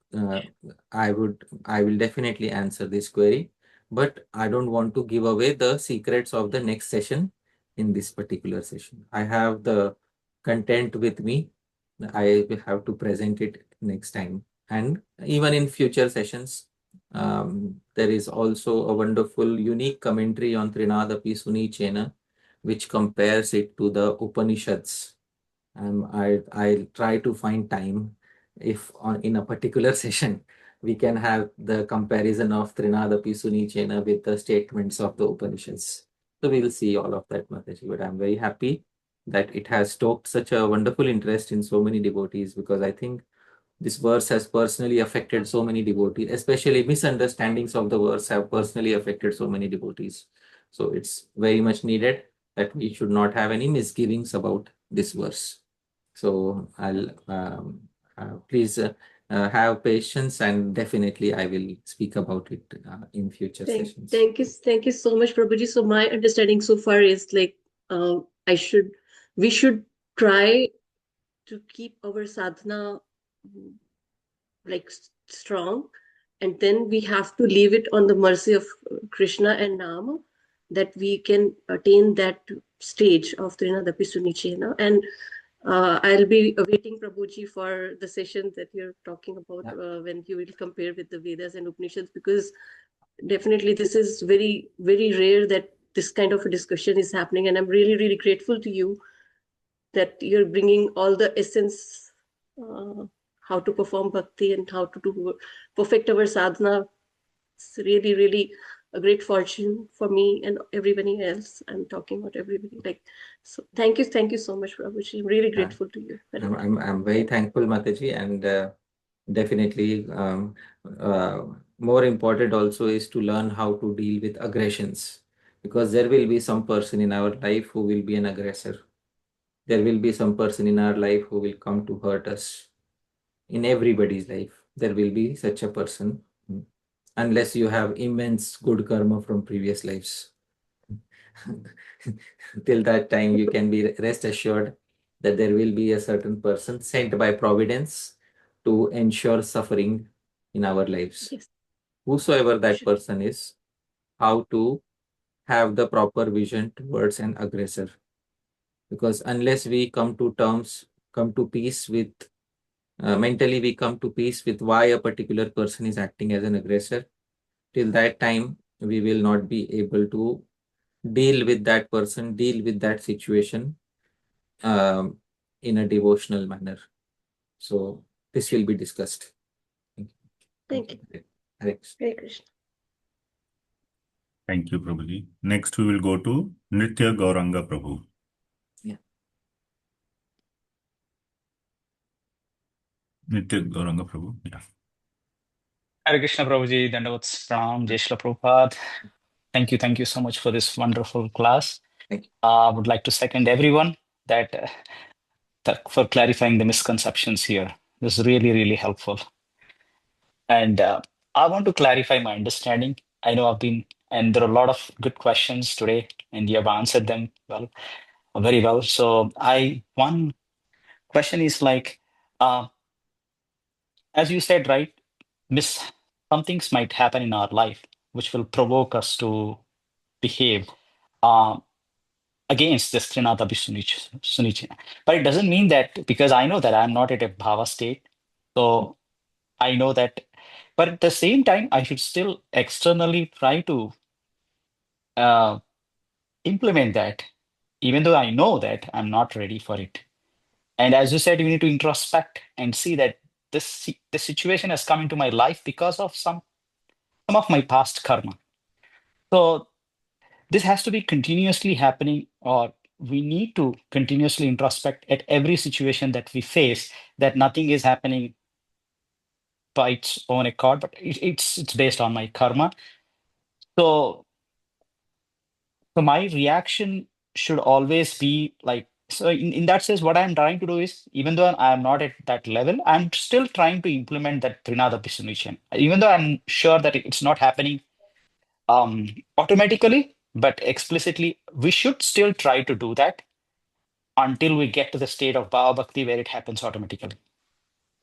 I will definitely answer this query, but I don't want to give away the secrets of the next session in this particular session. I have the content with me. I will have to present it next time. And even in future sessions, there is also a wonderful, unique commentary on tṛṇād sunīcena, which compares it to the Upanishads. I'll try to find time if in a particular session we can have the comparison of tṛṇād sunīcena with the statements of the Upanishads. So we'll see all of that, Mataji. But I'm very happy that it has stoked such a wonderful interest in so many devotees, because I think this verse has personally affected so many devotees, especially misunderstandings of the verse have personally affected so many devotees. So it's very much needed that we should not have any misgivings about this verse. So I'll please have patience, and definitely I will speak about it in future sessions. Thank you so much, Prabhuji. So my understanding so far is like we should try to keep our sadhana like strong, and then we have to leave it on the mercy of Krishna and Nama, that we can attain that stage of tṛṇād sunīcena. And I'll be awaiting, Prabhuji, for the session that you're talking about when you will compare with the Vedas and Upanishads, because definitely this is very, very rare that this kind of a discussion is happening. And I'm really, really grateful to you that you're bringing all the essence, how to perform bhakti and how to perfect our sadhana. It's really, really a great fortune for me and everybody else. I'm talking about everybody. Like, so thank you so much, Prabhuji. I'm really grateful to you. I'm very thankful, Mataji, and definitely more important also is to learn how to deal with aggressions, because there will be some person in our life who will be an aggressor. There will be some person in our life who will come to hurt us. In everybody's life, there will be such a person, unless you have immense good karma from previous lives. Till that time, you can be rest assured that there will be a certain person sent by providence to ensure suffering in our lives. Yes. Whosoever that person is, how to have the proper vision towards an aggressor. Because unless we come to peace with, mentally we come to peace with why a particular person is acting as an aggressor, till that time we will not be able to deal with that person, deal with that situation in a devotional manner. So this will be discussed. Thank you. Hare Hare Krishna. Thank you, Prabhuji. Next, we will go to Nritya Gauranga Prabhu. Yeah. Nritya Gauranga Prabhu. Yeah. Hare Krishna Prabhuji, Dandavats Pranam, Jai Shri Prabhupada. Thank you so much for this wonderful class. Thank you. I would like to second everyone that for clarifying the misconceptions here. This is really helpful. And I want to clarify my understanding. I know and there are a lot of good questions today, and you have answered them very well. So one question is like, as you said, right, some things might happen in our life which will provoke us to behave against this tṛṇād sunīcena. But it doesn't mean that, because I know that I'm not at a bhava state. So I know that, but at the same time, I should still externally try to implement that, even though I know that I'm not ready for it. And as you said, we need to introspect and see that this situation has come into my life because of some of my past karma. So this has to be continuously happening, or we need to continuously introspect at every situation that we face, that nothing is happening by its own accord, but it's based on my karma. So my reaction should always be like, so in that sense, what I'm trying to do is, even though I'm not at that level, I'm still trying to implement that tṛṇād sunīcena. Even though I'm sure that it's not happening automatically, but explicitly, we should still try to do that until we get to the state of bhava bhakti where it happens automatically.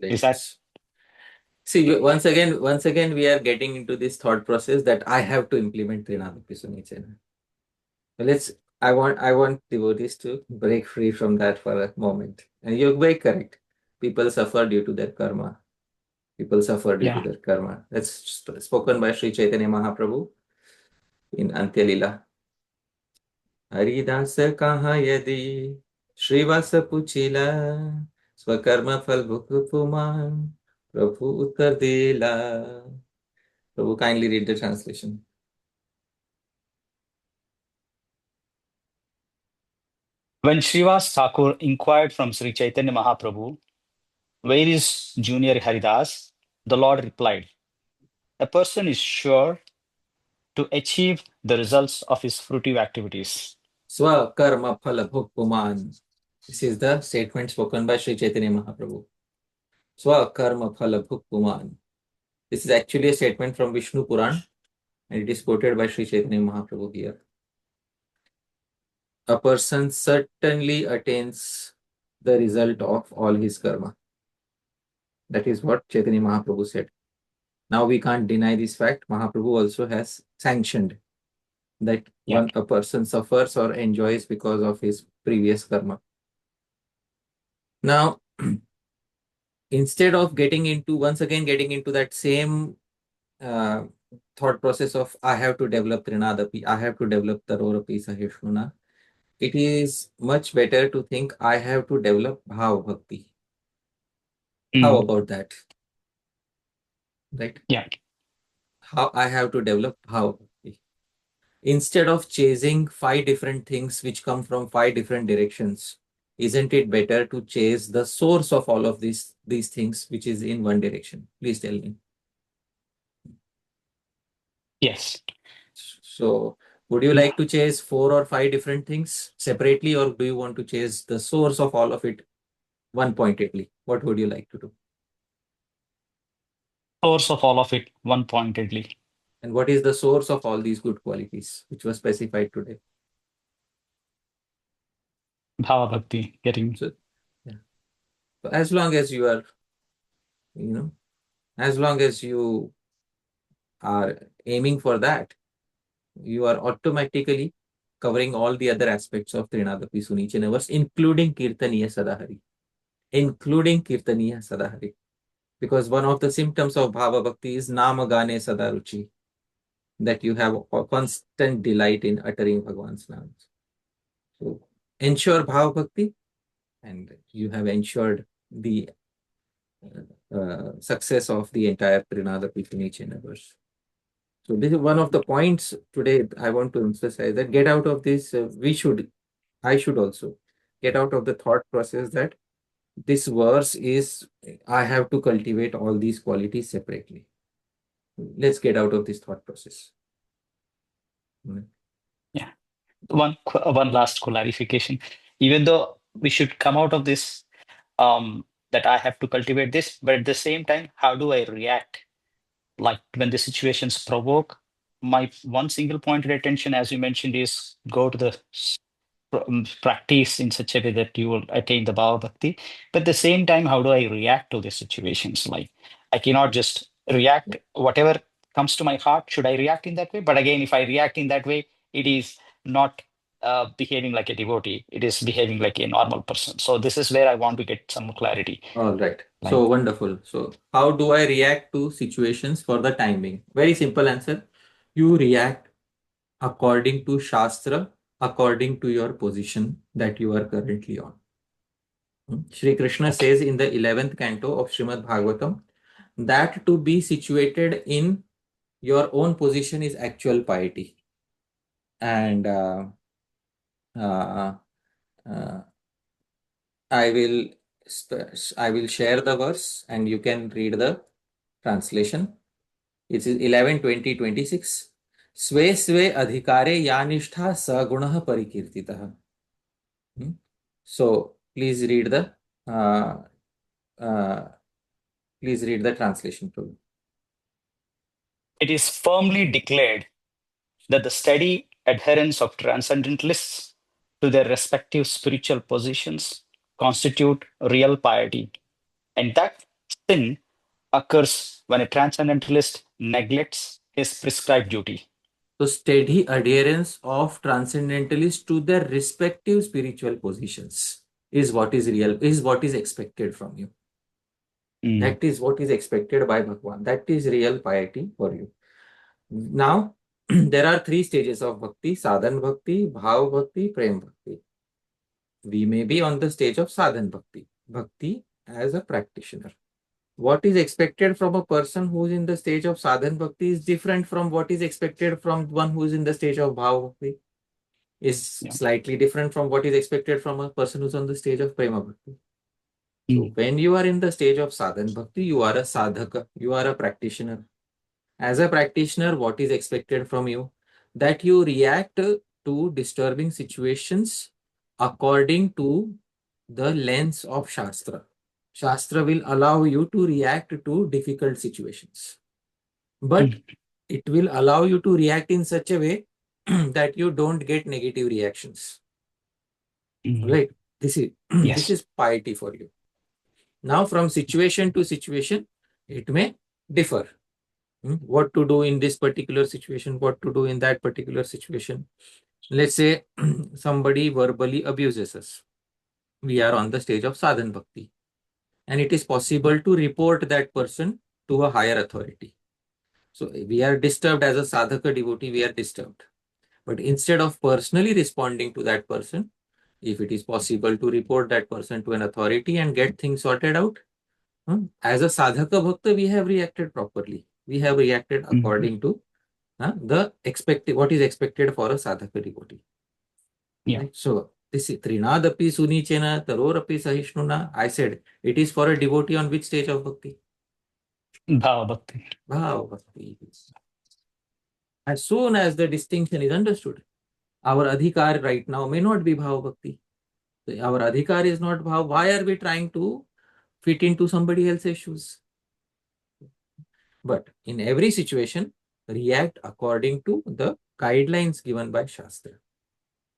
Is that? See, once again, we are getting into this thought process that I have to implement tṛṇād sunīcena. I want devotees to break free from that for a moment. And you're very correct. People suffer due to their karma. That's spoken by Śrī-Caitanya-Mahaprabhu in Antya Lila. Haridasa kaha yadi Shrivasa puchila Swakarma phal bhukupuman Prabhu uttar dela. Prabhu, kindly read the translation. When Srivas Thakur inquired from Sri Chaitanya Mahaprabhu, where is Junior Haridas? The Lord replied, a person is sure to achieve the results of his fruitive activities. Swakarma phala bhukupuman. This is the statement spoken by Sri Chaitanya Mahaprabhu. Swakarma phala bhukupuman. This is actually a statement from Vishnu Puran, and it is quoted by Sri Chaitanya Mahaprabhu here. A person certainly attains the result of all his karma. That is what Chaitanya Mahaprabhu said. Now we can't deny this fact. Mahaprabhu also has sanctioned that when a person suffers or enjoys because of his previous karma. Now, instead of getting into that same thought process of I have to develop tṛṇād, I have to develop taror, sahiṣṇunā, it is much better to think I have to develop bhava bhakti. How about that? Right? Yeah. How I have to develop bhava bhakti. Instead of chasing 5 different things which come from 5 different directions, isn't it better to chase the source of all of these things, which is in one direction? Please tell me. Yes. So, would you like to chase 4 or 5 different things separately, or do you want to chase the source of all of it one pointedly? What would you like to do? Source of all of it one pointedly. And what is the source of all these good qualities, which was specified today? Bhava bhakti, getting. So as long as you are, as long as you are aiming for that, you are automatically covering all the other aspects of tṛṇād sunīcena verse, including kīrtanīyaḥ sadahari. Because one of the symptoms of bhava bhakti is nama gane sada ruchi, that you have a constant delight in uttering Bhagavan's names. So ensure bhava bhakti, and you have ensured the success of the entire tṛṇād sunīcena verse. So this is one of the points today I want to emphasize, that get out of this, I should also get out of the thought process that this verse is, I have to cultivate all these qualities separately. Let's get out of this thought process. Yeah. One last clarification. Even though we should come out of this, that I have to cultivate this, but at the same time, how do I react? Like when the situations provoke, my one single pointed attention, as you mentioned, is go to the practice in such a way that you will attain the Bhava Bhakti. But at the same time, how do I react to these situations? Like I cannot just react whatever comes to my heart. Should I react in that way? But again, if I react in that way, it is not behaving like a devotee. It is behaving like a normal person. So this is where I want to get some clarity. All right. So wonderful. So how do I react to situations for the time being? Very simple answer. You react according to Shastra, according to your position that you are currently on. Shri Krishna says in the 11th canto of Srimad Bhagavatam that to be situated in your own position is actual piety. And I will share the verse and you can read the translation. It is 11, 20, 26. Sve sve adhikare yanishta sagunah parikirtitah. So please read the translation. It is firmly declared that the steady adherence of transcendentalists to their respective spiritual positions constitute real piety, and that sin occurs when a transcendentalist neglects his prescribed duty. So steady adherence of transcendentalists to their respective spiritual positions is what is real, is what is expected from you. That is what is expected by Bhagwan. That is real piety for you. Now, there are three stages of bhakti: sadhan bhakti, bhav bhakti, prem bhakti. We may be on the stage of sadhan bhakti, bhakti as a practitioner. What is expected from a person who is in the stage of sadhan bhakti is different from what is expected from one who is in the stage of bhav bhakti. Is slightly different from what is expected from a person who's on the stage of prema bhakti. So when you are in the stage of sadhan bhakti, you are a sadhaka, you are a practitioner. As a practitioner, what is expected from you? That you react to disturbing situations according to the lens of Shastra. Shastra will allow you to react to difficult situations. But it will allow you to react in such a way that you don't get negative reactions. Right? This is piety for you. Now, from situation to situation, it may differ. What to do in this particular situation, what to do in that particular situation. Let's say somebody verbally abuses us. We are on the stage of sadhan bhakti. And it is possible to report that person to a higher authority. So we are disturbed as a sadhaka devotee, we are disturbed. But instead of personally responding to that person, if it is possible to report that person to an authority and get things sorted out, as a sadhaka bhakta, we have reacted properly. We have reacted according to what is expected for a sadhaka devotee. Right? So this is tṛṇād api sunīcena, taror api sahiṣṇunā. I said it is for a devotee on which stage of bhakti? Bhava bhakti. Bhava bhakti. As soon as the distinction is understood, our adhikar right now may not be bhava bhakti. So our adhikar is not bhava. Why are we trying to fit into somebody else's shoes? But in every situation, react according to the guidelines given by Shastra.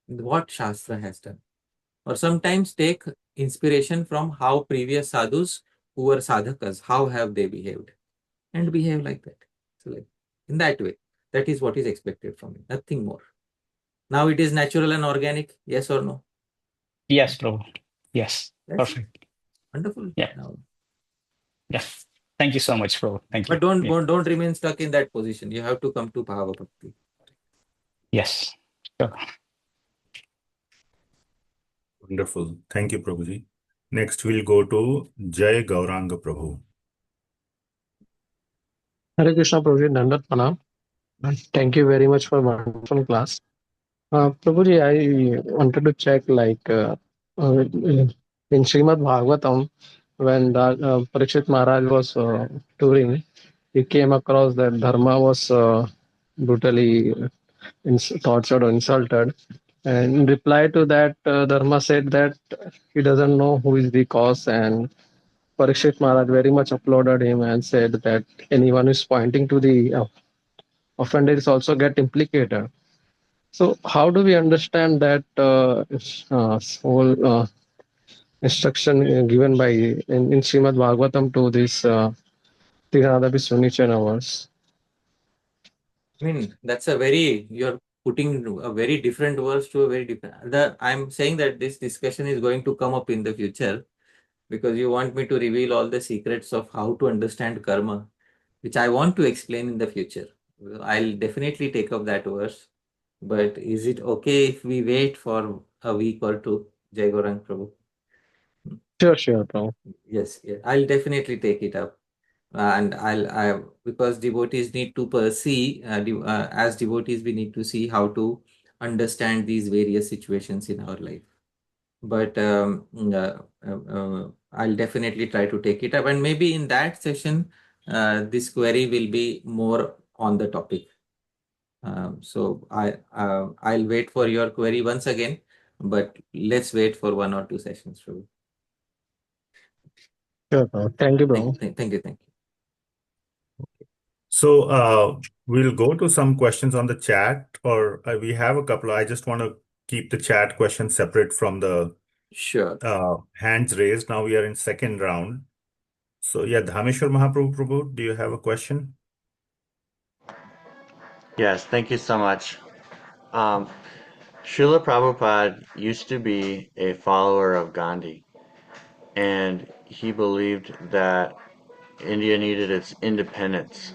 What Shastra has done. Or sometimes take inspiration from how previous sadhus who were sadhakas, how have they behaved? And behave like that. So like in that way, that is what is expected from you. Nothing more. Now it is natural and organic, yes or no? Yes, Prabhu. Yes. That's perfect. It. Wonderful. Yeah. Now, yes. Thank you so much, Prabhu. Thank you. But don't remain stuck in that position. You have to come to Bhava Bhakti. Yes. Sure. Wonderful. Thank you, Prabhuji. Next, we'll go to Jai Gauranga Prabhu. Hare Krishna, Prabhuji, Dandat Pranam. Thank you very much for wonderful class. Prabhuji, I wanted to check in Srimad Bhagavatam, when Parikshit Maharaj was touring, he came across that Dharma was brutally tortured or insulted. And in reply to that, Dharma said that he doesn't know who is the cause, and Parikshit Maharaj very much applauded him and said that anyone who is pointing to the offender is also get implicated. So how do we understand that whole instruction given by in Srimad Bhagavatam to this tṛṇād sunīcena verse? I mean, you're putting a very different verse to a very different. I'm saying that this discussion is going to come up in the future because you want me to reveal all the secrets of how to understand karma, which I want to explain in the future. I'll definitely take up that verse. But is it okay if we wait for a week or two, Jai Gaurang Prabhu? Sure, Prabhu. Yes, I'll definitely take it up. And because devotees need to see, as devotees, we need to see how to understand these various situations in our life. But I'll definitely try to take it up, and maybe in that session, this query will be more on the topic. So I'll wait for your query once again, but let's wait for 1 or 2 sessions. Sure, Prabhu. Thank you, Prabhu. Thank you. So we'll go to some questions on the chat, or we have a couple. I just want to keep the chat questions separate from the hands raised. Now we are in second round. So yeah, Dhāmeśvara Mahāprabhu, do you have a question? Yes, thank you so much. Srila Prabhupada used to be a follower of Gandhi, and he believed that India needed its independence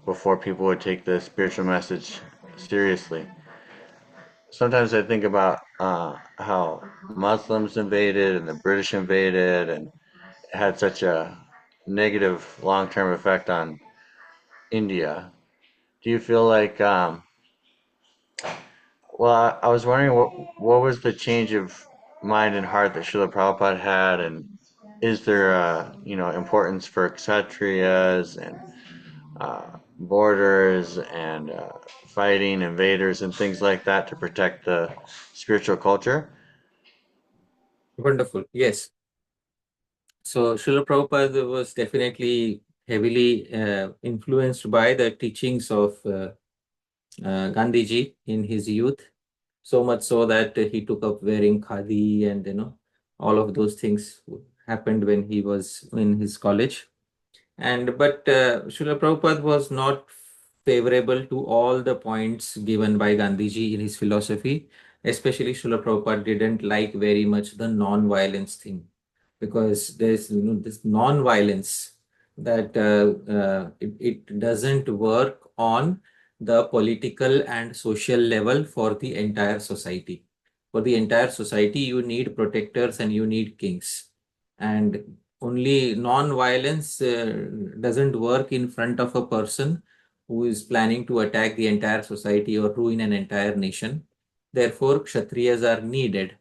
before people would take the spiritual message seriously. Sometimes I think about how Muslims invaded and the British invaded and had such a negative long-term effect on India. Do you feel like, well, I was wondering what was the change of mind and heart that Srila Prabhupada had, and is there importance for Kshatriyas and borders and fighting invaders and things like that to protect the spiritual culture? Wonderful. Yes. So Srila Prabhupada was definitely heavily influenced by the teachings of Gandhiji in his youth, so much so that he took up wearing khadi, and all of those things happened when he was in his college. But Srila Prabhupada was not favorable to all the points given by Gandhiji in his philosophy. Especially Srila Prabhupada didn't like very much the non-violence thing, because there's this non-violence that it doesn't work on the political and social level for the entire society. For the entire society, you need protectors and you need kings. And only non-violence doesn't work in front of a person who is planning to attack the entire society or ruin an entire nation. Therefore, Kshatriyas are needed.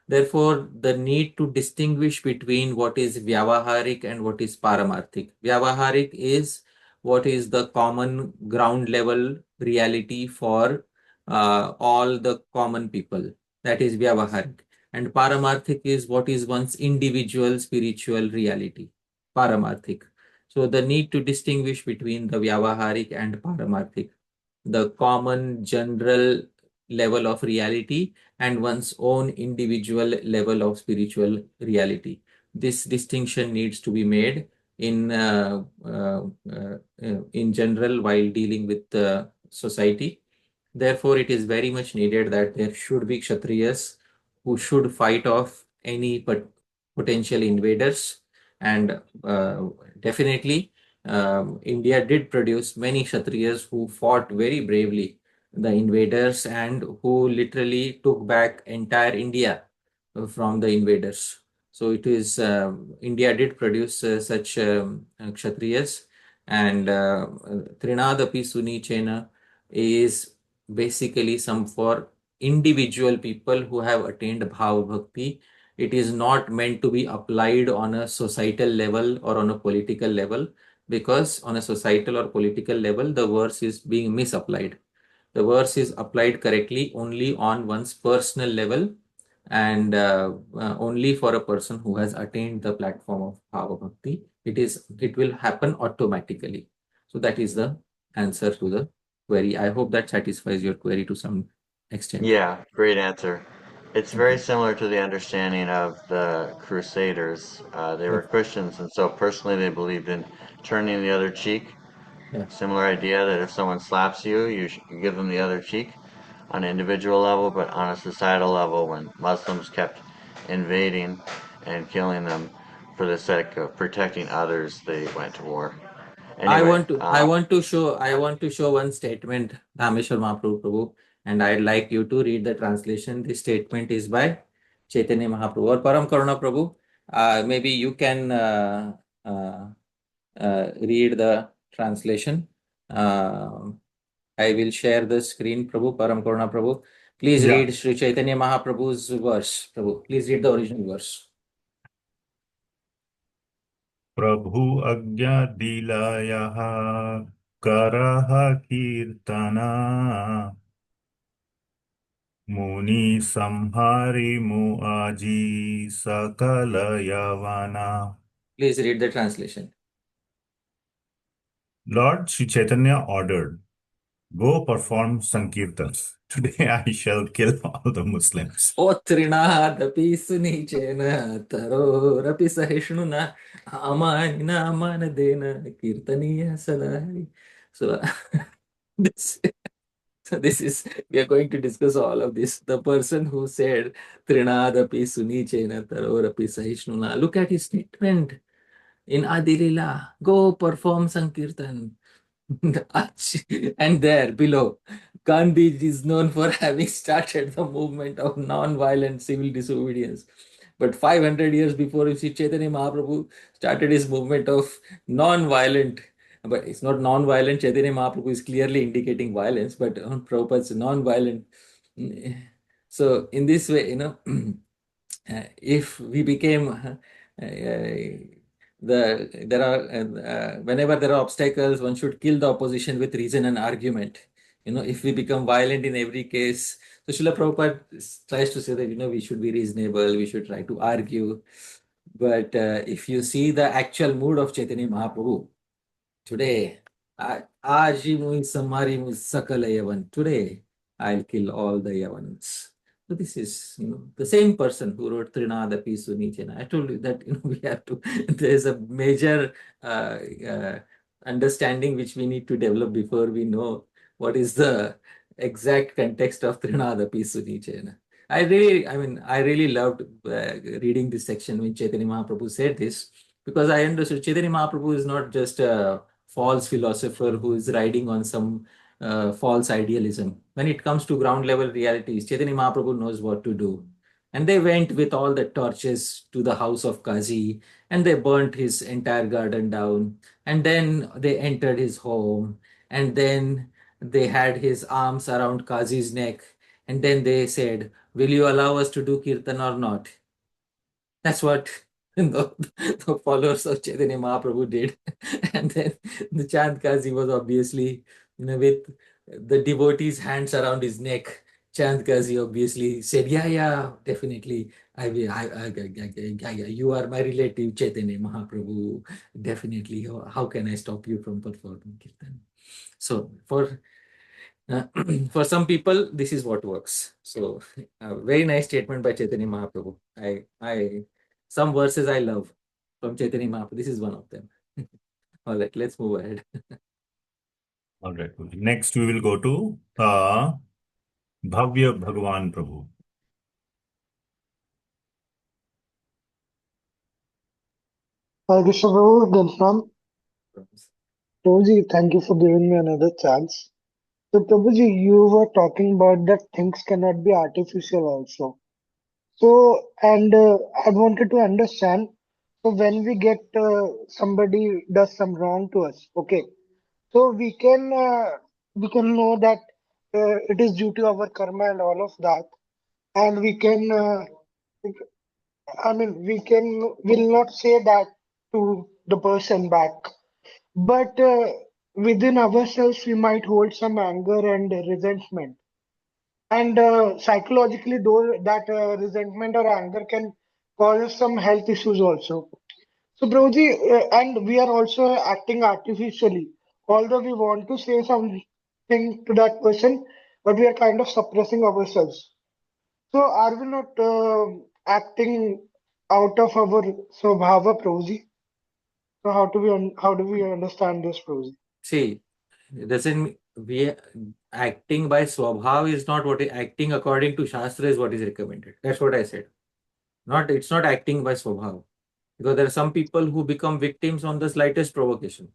Therefore, the need to distinguish between what is Vyavaharik and what is Paramarthik. Vyavaharik is what is the common ground level reality for all the common people. That is Vyavaharik. And Paramarthik is what is one's individual spiritual reality. Paramarthik. So the need to distinguish between the Vyavaharik and Paramarthik, the common general level of reality and one's own individual level of spiritual reality. This distinction needs to be made in general while dealing with the society. Therefore, it is very much needed that there should be Kshatriyas who should fight off any potential invaders. And definitely, India did produce many Kshatriyas who fought very bravely the invaders and who literally took back entire India from the invaders. So it is India did produce such Kshatriyas, and tṛṇād sunīcena, is basically some for individual people who have attained bhava bhakti. It is not meant to be applied on a societal level or on a political level, because on a societal or political level, the verse is being misapplied. The verse is applied correctly only on one's personal level, and only for a person who has attained the platform of bhava bhakti. It will happen automatically. So that is the answer to the query. I hope that satisfies your query to some extent. Yeah, great answer. It's Thank very you. similar to the understanding of the Crusaders. They were Yes. Christians, and so personally they believed in turning the other cheek. Yeah. Similar idea that if someone slaps you, you should give them the other cheek on an individual level, but on a societal level, when Muslims kept invading and killing them for the sake of protecting others, they went to war. I Anyway, want to show one statement, Dhāmeśvara Mahaprabhu, and I'd like you to read the translation. This statement is by Chaitanya Mahaprabhu or Param Karuna Prabhu. Maybe you can read the translation. I will share the screen, Prabhu, Param Karuna Prabhu. Please Yeah. read Sri Chaitanya Mahaprabhu's verse, Prabhu. Please read the original verse. Prabhu agya dilayaha karaha kirtana muni samhari muaji sakala yavana. Please read the translation. Lord Sri Chaitanya ordered, "Go perform sankirtans. Today I shall kill all the Muslims." O tṛṇād sunīcena tarorapi sahiṣṇunā amāninā mānadena kīrtanīyaḥ sadā. So this is, we are going to discuss all of this. The person who said tṛṇād sunīcena tarorapi sahiṣṇunā, look at his statement in Adilila, go perform sankirtan. And there below, Gandhi is known for having started the movement of non-violent civil disobedience. But 500 years before, Sri Chaitanya Mahaprabhu started his movement of non-violent, but it's not non-violent. Chaitanya Mahaprabhu is clearly indicating violence, but on Prabhupada's non-violent. So in this way, if we became whenever there are obstacles, one should kill the opposition with reason and argument. If we become violent in every case, so Srila Prabhupada tries to say that we should be reasonable, we should try to argue. But if you see the actual mood of Chaitanya Mahaprabhu today, today I'll kill all the Yavans. So this is, the same person who wrote tṛṇād sunīcena. I told you that, we have to, there's a major understanding which we need to develop before we know what is the exact context of tṛṇād sunīcena. I really loved reading this section when Chaitanya Mahaprabhu said this, because I understood Chaitanya Mahaprabhu is not just a false philosopher who is riding on some false idealism. When it comes to ground level realities, Chaitanya Mahaprabhu knows what to do. And they went with all the torches to the house of Kazi, and they burnt his entire garden down. And then they entered his home, and then they had his arms around Kazi's neck. And then they said, "Will you allow us to do kirtan or not?" That's what the followers of Chaitanya Mahaprabhu did. And then the Chand Kazi was obviously, with the devotees' hands around his neck. Chand Kazi obviously said, yeah, definitely. You are my relative, Chaitanya Mahaprabhu. Definitely. How can I stop you from performing kirtan? So for some people, this is what works. So, very nice statement by Chaitanya Mahaprabhu. Some verses I love from Chaitanya Mahaprabhu. This is one of them. All right, let's move ahead. All right. Next, we will go to Bhavya Bhagavan Prabhu. Hare Krishna Prabhu, then from Prabhuji, thank you for giving me another chance. So Prabhuji, you were talking about that things cannot be artificial also. So, and I wanted to understand, so when we get somebody does some wrong to us, okay, so we can we can know that it is due to our karma and all of that, and we can will not say that to the person back, but within ourselves we might hold some anger and resentment, and psychologically though that resentment or anger can cause us some health issues also. So Prabhuji, and we are also acting artificially, although we want to say something to that person, but we are kind of suppressing ourselves. So are we not acting out of our swabhava, Prabhuji? So how do we understand this, Prabhuji? See, it doesn't we acting by swabhav is not what acting according to Shastra is what is recommended. That's what I said. It's not acting by swabhav. Because there are some people who become victims on the slightest provocation.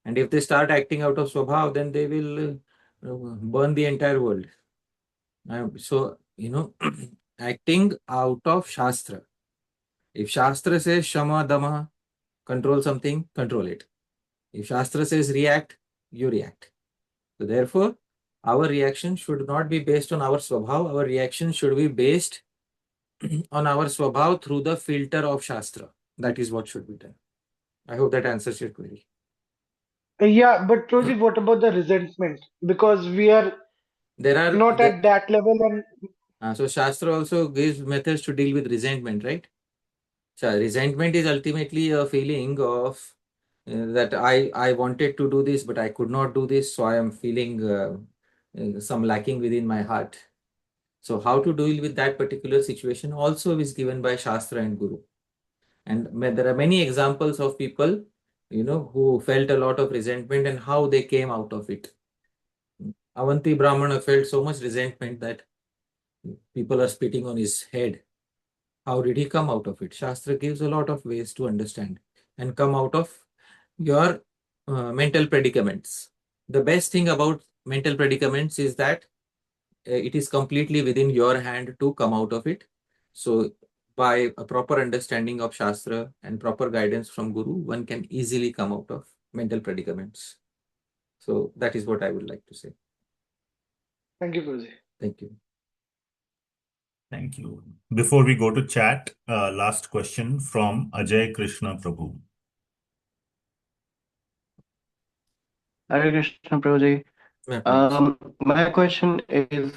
And if they start acting out of swabhav, then they will burn the entire world. So, acting out of Shastra. If Shastra says Shama, Dama, control something, control it. If Shastra says react, you react. So therefore, our reaction should not be based on our swabhav. Our reaction should be based on our swabhav through the filter of Shastra. That is what should be done. I hope that answers your query. Yeah, but Prabhuji, what about the resentment? Because we are not at that level. And so Shastra also gives methods to deal with resentment, right? So resentment is ultimately a feeling of that I wanted to do this, but I could not do this, so I am feeling some lacking within my heart. So how to deal with that particular situation also is given by Shastra and Guru. And there are many examples of people, who felt a lot of resentment and how they came out of it. Avanti Brahmana felt so much resentment that people are spitting on his head. How did he come out of it? Shastra gives a lot of ways to understand and come out of your mental predicaments. The best thing about mental predicaments is that it is completely within your hand to come out of it. So by a proper understanding of Shastra and proper guidance from Guru, one can easily come out of mental predicaments. So that is what I would like to say. Thank you, Prabhuji. Thank you. Thank you. Before we go to chat, last question from Ajay Krishna Prabhu. Hare Krishna, Prabhuji. My question is,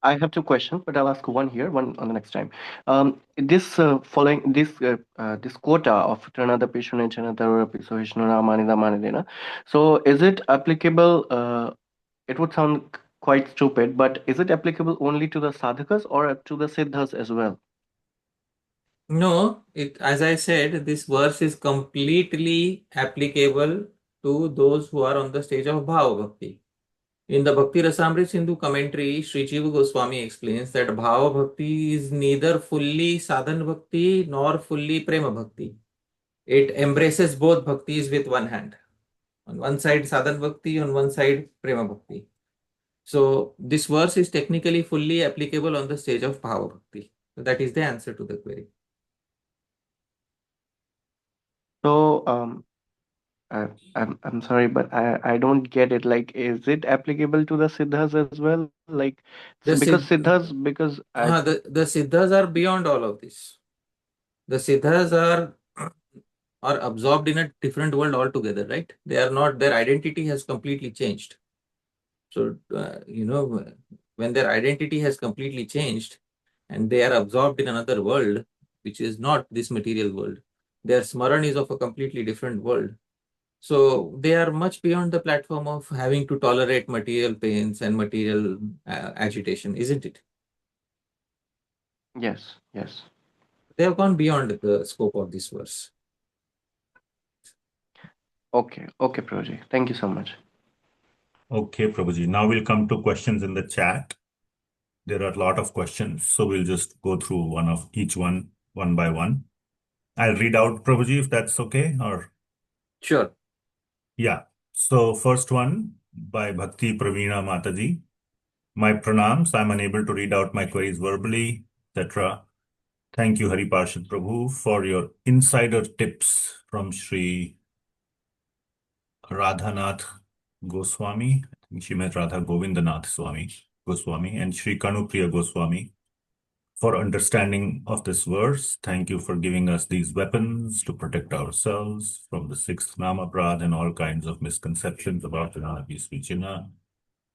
I have two questions, but I'll ask one here, one on the next time. This quota of tṛṇād sunīcena taror sahiṣṇunā amāninā mānadena. So is it applicable? It would sound quite stupid, but is it applicable only to the sadhakas or to the siddhas as well? No, as I said, this verse is completely applicable to those who are on the stage of Bhava Bhakti. In the Bhakti Rasamrita Sindhu commentary, Sri Jiva Goswami explains that Bhava Bhakti is neither fully Sadhan Bhakti nor fully Prema Bhakti. It embraces both Bhaktis with one hand. On one side Sadhan Bhakti, on one side Prema Bhakti. So this verse is technically fully applicable on the stage of Bhava Bhakti. So that is the answer to the query. So I'm sorry, but I don't get it. Like, is it applicable to the siddhas as well? Like, because siddhas, because the siddhas are beyond all of this. The siddhas are absorbed in a different world altogether, right? They are not, their identity has completely changed. So, when their identity has completely changed and they are absorbed in another world, which is not this material world, their smaran is of a completely different world. So they are much beyond the platform of having to tolerate material pains and material agitation, isn't it? Yes, yes. They have gone beyond the scope of this verse. Okay, Prabhuji. Thank you so much. Okay, Prabhuji. Now we'll come to questions in the chat. There are a lot of questions, so we'll just go through each one by one. I'll read out, Prabhuji, if that's okay, or... Sure. Yeah. So first one by Bhakti Praveena Mataji. My pranams. I'm unable to read out my queries verbally, etc. Thank you, Hari Parshad Prabhu, for your insider tips from Shri Radhanath Goswami, she met Radha Govindanath Swami Goswami and Shri Kanupriya Goswami for understanding of this verse. Thank you for giving us these weapons to protect ourselves from the sixth Namaprad and all kinds of misconceptions about Vijnana.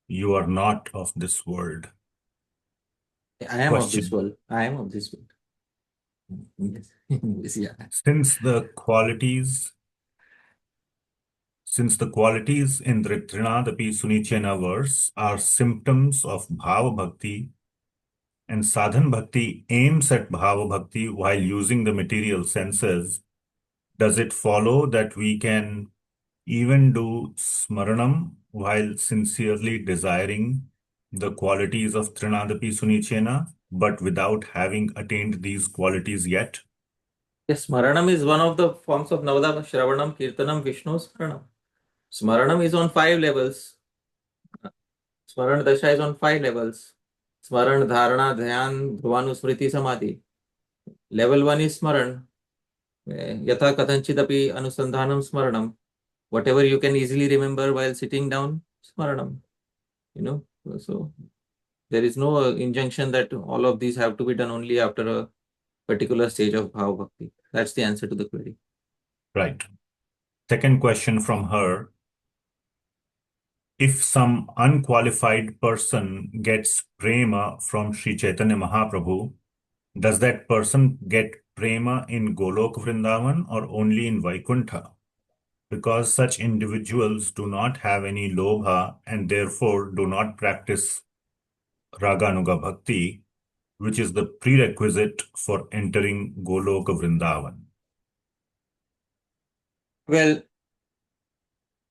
You are not of this world. I am of this world. I am of this world. Yes, yeah. Since the qualities in the tṛṇād sunīcena verse are symptoms of bhava bhakti, and sadhan bhakti aims at bhava bhakti while using the material senses, does it follow that we can even do smaranam while sincerely desiring the qualities of tṛṇād sunīcena, but without having attained these qualities yet? Yes, Smaranam is one of the forms of Navada, Shravanam, Kirtanam, Vishnu, Smaranam. Smaranam is on 5 levels. Smaran Dasha is on 5 levels. Smaran, Dharana, Dhyan, Dhruvanusmriti, Samadhi. Level 1 is Smaran. Yatha Kathanchidapi Anusandhanam Smaranam. Whatever you can easily remember while sitting down, Smaranam. So there is no injunction that all of these have to be done only after a particular stage of Bhava Bhakti. That's the answer to the query. Right. Second question from her. If some unqualified person gets prema from Sri Chaitanya Mahaprabhu, does that person get prema in Golok Vrindavan or only in Vaikuntha? Because such individuals do not have any lobha and therefore do not practice Raganuga Bhakti, which is the prerequisite for entering Goloka Vrindavan. Well,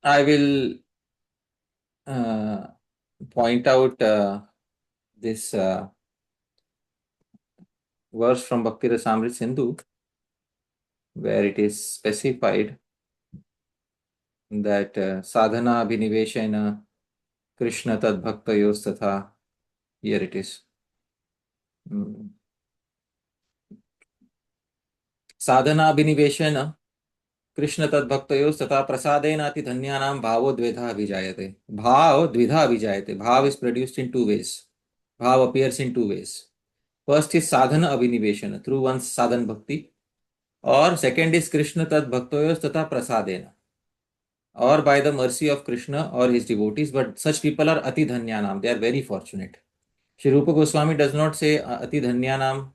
I will point out this verse from Bhakti Rasamrit Sindhu, where it is specified that sadhana abhiniveshena Krishna tad bhaktayos tatha. Here it is. Sadhana abhiniveshena Krishna tad bhaktayos tatha prasadena ati dhanyanam bhavo dvedha abhijayate. Bhav dvedha abhijayate. Bhav is produced in 2 ways. Bhav appears in 2 ways. First is sadhana abhiniveshana, through one's sadhan bhakti. Or second is Krishna tad bhaktayos tatha prasadena, or by the mercy of Krishna or his devotees. But such people are ati dhanyanam. They are very fortunate. Shri Rupa Goswami does not say ati dhanyanam.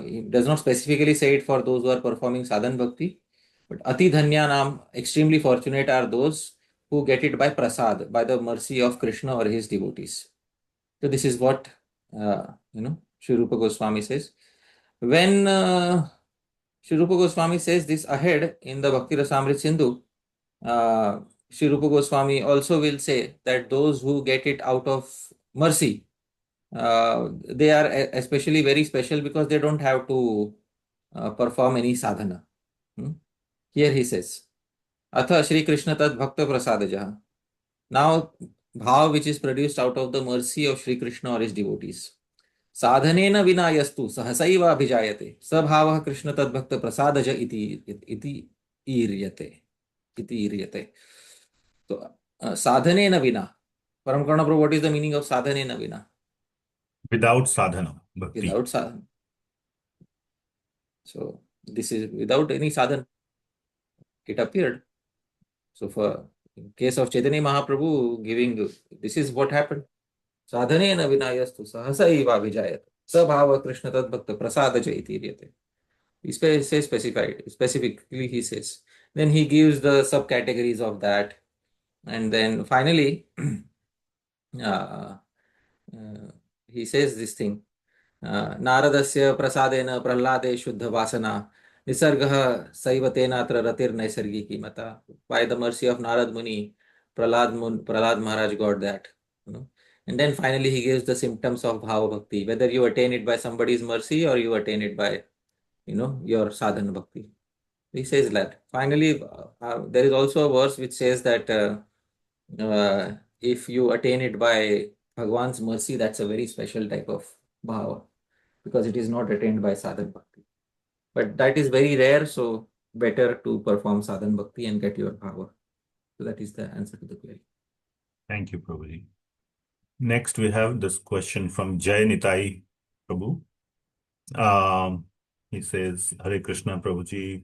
He does not specifically say it for those who are performing sadhan bhakti. But ati dhanya extremely fortunate are those who get it by prasad, by the mercy of Krishna or his devotees. So this is what Shri Rupa Goswami says. When Shri Rupa Goswami says this ahead in the Bhakti Rasamrit Sindhu, Shri Rupa Goswami also will say that those who get it out of mercy, they are especially very special because they don't have to perform any sadhana. Here he says, Atha Shri Krishna Tad Bhakta Prasadajaha. Now, bhav which is produced out of the mercy of Shri Krishna or his devotees. Sadhanena vinayastu sahasaiva abhijayate. Sabhava Krishna Tad Bhakta Prasadaja iti iryate. So, sadhanena vina. Paramkarna Prabhu, what is the meaning of sadhanena vina? Without sadhana, bhakti. Without sadhana. So, this is without any sadhana. It appeared. So, for in case of Chaitanya Mahaprabhu giving, this is what happened. Sadhanena vinayastu sahasaiva abhijayate. Sabhava Krishna tad bhakta prasadaja iti iryate. He says specifically he says. Then he gives the subcategories of that. And then finally, he says this thing. Naradasya prasadena prahlade shuddha vasana nisargaha saivatena atra ratir naisargiki mata. By the mercy of Narad Muni, Prahlad Maharaj got that. And then finally he gives the symptoms of bhava bhakti, whether you attain it by somebody's mercy or you attain it by your sadhana bhakti. He says that. Finally, there is also a verse which says that if you attain it by Bhagwan's mercy, that's a very special type of bhava, because it is not attained by sadhana bhakti. But that is very rare, so better to perform sadhana bhakti and get your bhava. So that is the answer to the query. Thank you, Prabhuji. Next, we have this question from Jai Nitai Prabhu. He says, Hare Krishna, Prabhuji.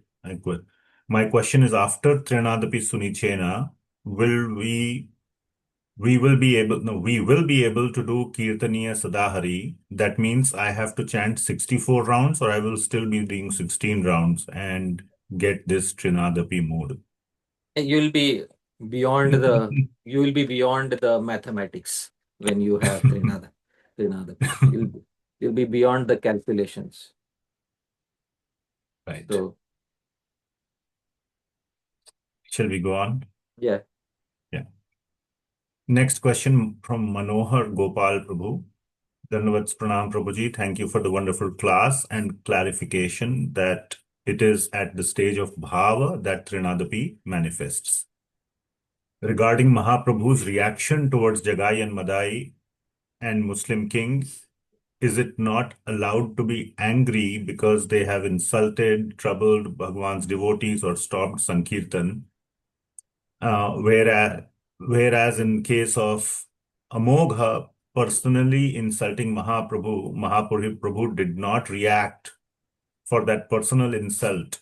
My question is, after tṛṇād sunīcena, we will be able to do kīrtanīyaḥ sadā hariḥ. That means I have to chant 64 rounds, or I will still be doing 16 rounds and get this tṛṇād mode. You'll be beyond the mathematics when you have tṛṇād. You'll be beyond the calculations. Right. So, shall we go on? Yeah. Yeah. Next question from Manohar Gopal Prabhu. Dhanavad Pranam Prabhuji. Thank you for the wonderful class and clarification that it is at the stage of bhava that tṛṇād manifests. Regarding Mahaprabhu's reaction towards Jagai and Madai and Muslim kings, is it not allowed to be angry because they have insulted, troubled Bhagwan's devotees or stopped Sankirtan? Whereas in case of Amogha personally insulting Mahaprabhu did not react for that personal insult.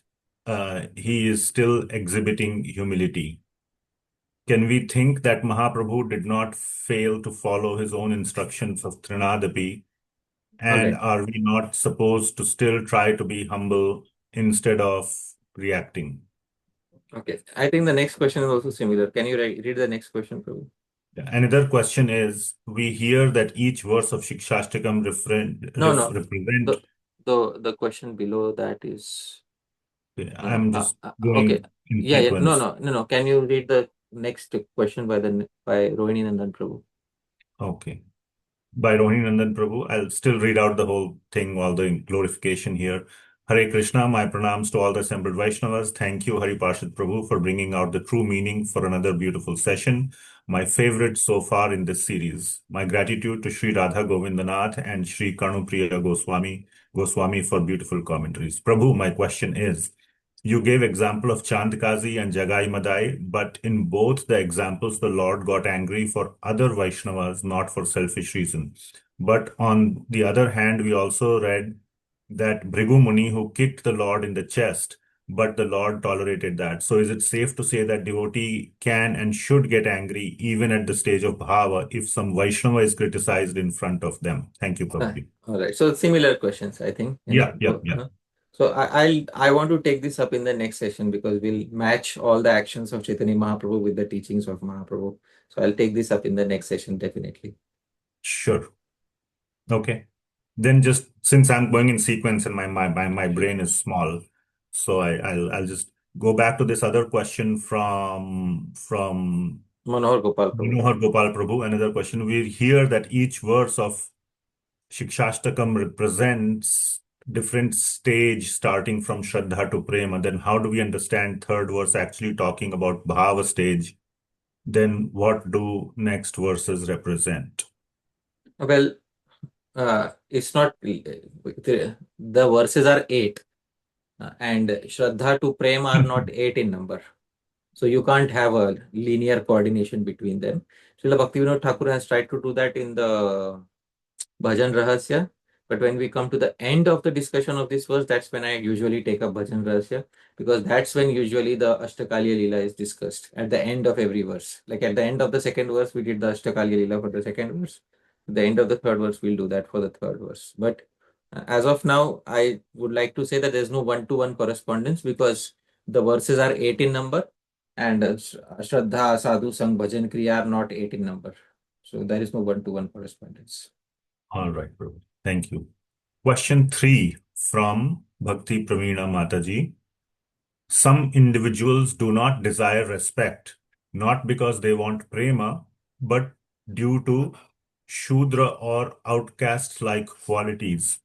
He is still exhibiting humility. Can we think that Mahaprabhu did not fail to follow his own instructions of tṛṇād? And are we not supposed to still try to be humble instead of reacting? Okay. I think the next question is also similar. Can you read the next question, Prabhu? Another question is, we hear that each verse of Siksastakam represent. The question below that is. I'm just going okay. in Yeah. sequence. No. Can you read the next question by Rohini Nandan Prabhu? Okay. By Rohini Nandan Prabhu, I'll still read out the whole thing, all the glorification here. Hare Krishna, my pranams to all the assembled Vaishnavas. Thank you, Hari Parshad Prabhu, for bringing out the true meaning for another beautiful session. My favorite so far in this series. My gratitude to Shri Radha Govindanath and Shri Karnupriya Goswami for beautiful commentaries. Prabhu, my question is, you gave example of Chandkazi and Jagai Madai, but in both the examples, the Lord got angry for other Vaishnavas, not for selfish reasons. But on the other hand, we also read that Bhrigu Muni who kicked the Lord in the chest, but the Lord tolerated that. So is it safe to say that devotee can and should get angry even at the stage of bhava if some Vaishnava is criticized in front of them? Thank you, Prabhuji. All right. So similar questions, I think. Yeah. So I want to take this up in the next session because we'll match all the actions of Chaitanya Mahaprabhu with the teachings of Mahaprabhu. So I'll take this up in the next session, definitely. Sure. Okay. Then just since I'm going in sequence and my brain is small, so I'll just go back to this other question from Manohar Gopal Prabhu. Another question. We hear that each verse of Siksastakam represents different stage starting from Shraddha to Prema. Then how do we understand third verse actually talking about Bhava stage? Then what do next verses represent? Well, it's not, the verses are 8 and Shraddha to Prema are not 8 in number. So you can't have a linear coordination between them. Srila Bhaktivinoda Thakur has tried to do that in the Bhajan Rahasya. But when we come to the end of the discussion of this verse, that's when I usually take up Bhajan Rahasya, because that's when usually the Ashtakaliya Leela is discussed at the end of every verse. Like at the end of the second verse, we did the Ashtakaliya Leela for the second verse. At the end of the third verse, we'll do that for the third verse. But as of now, I would like to say that there's no one-to-one correspondence because the verses are 8 in number and Shraddha, Sadhu, Sang, Bhajan, Kriya are not 8 in number. So there is no one-to-one correspondence. All right, Prabhu. Thank you. Question 3 from Bhakti Praveena Mataji. Some individuals do not desire respect, not because they want prema, but due to Shudra or outcast-like qualities,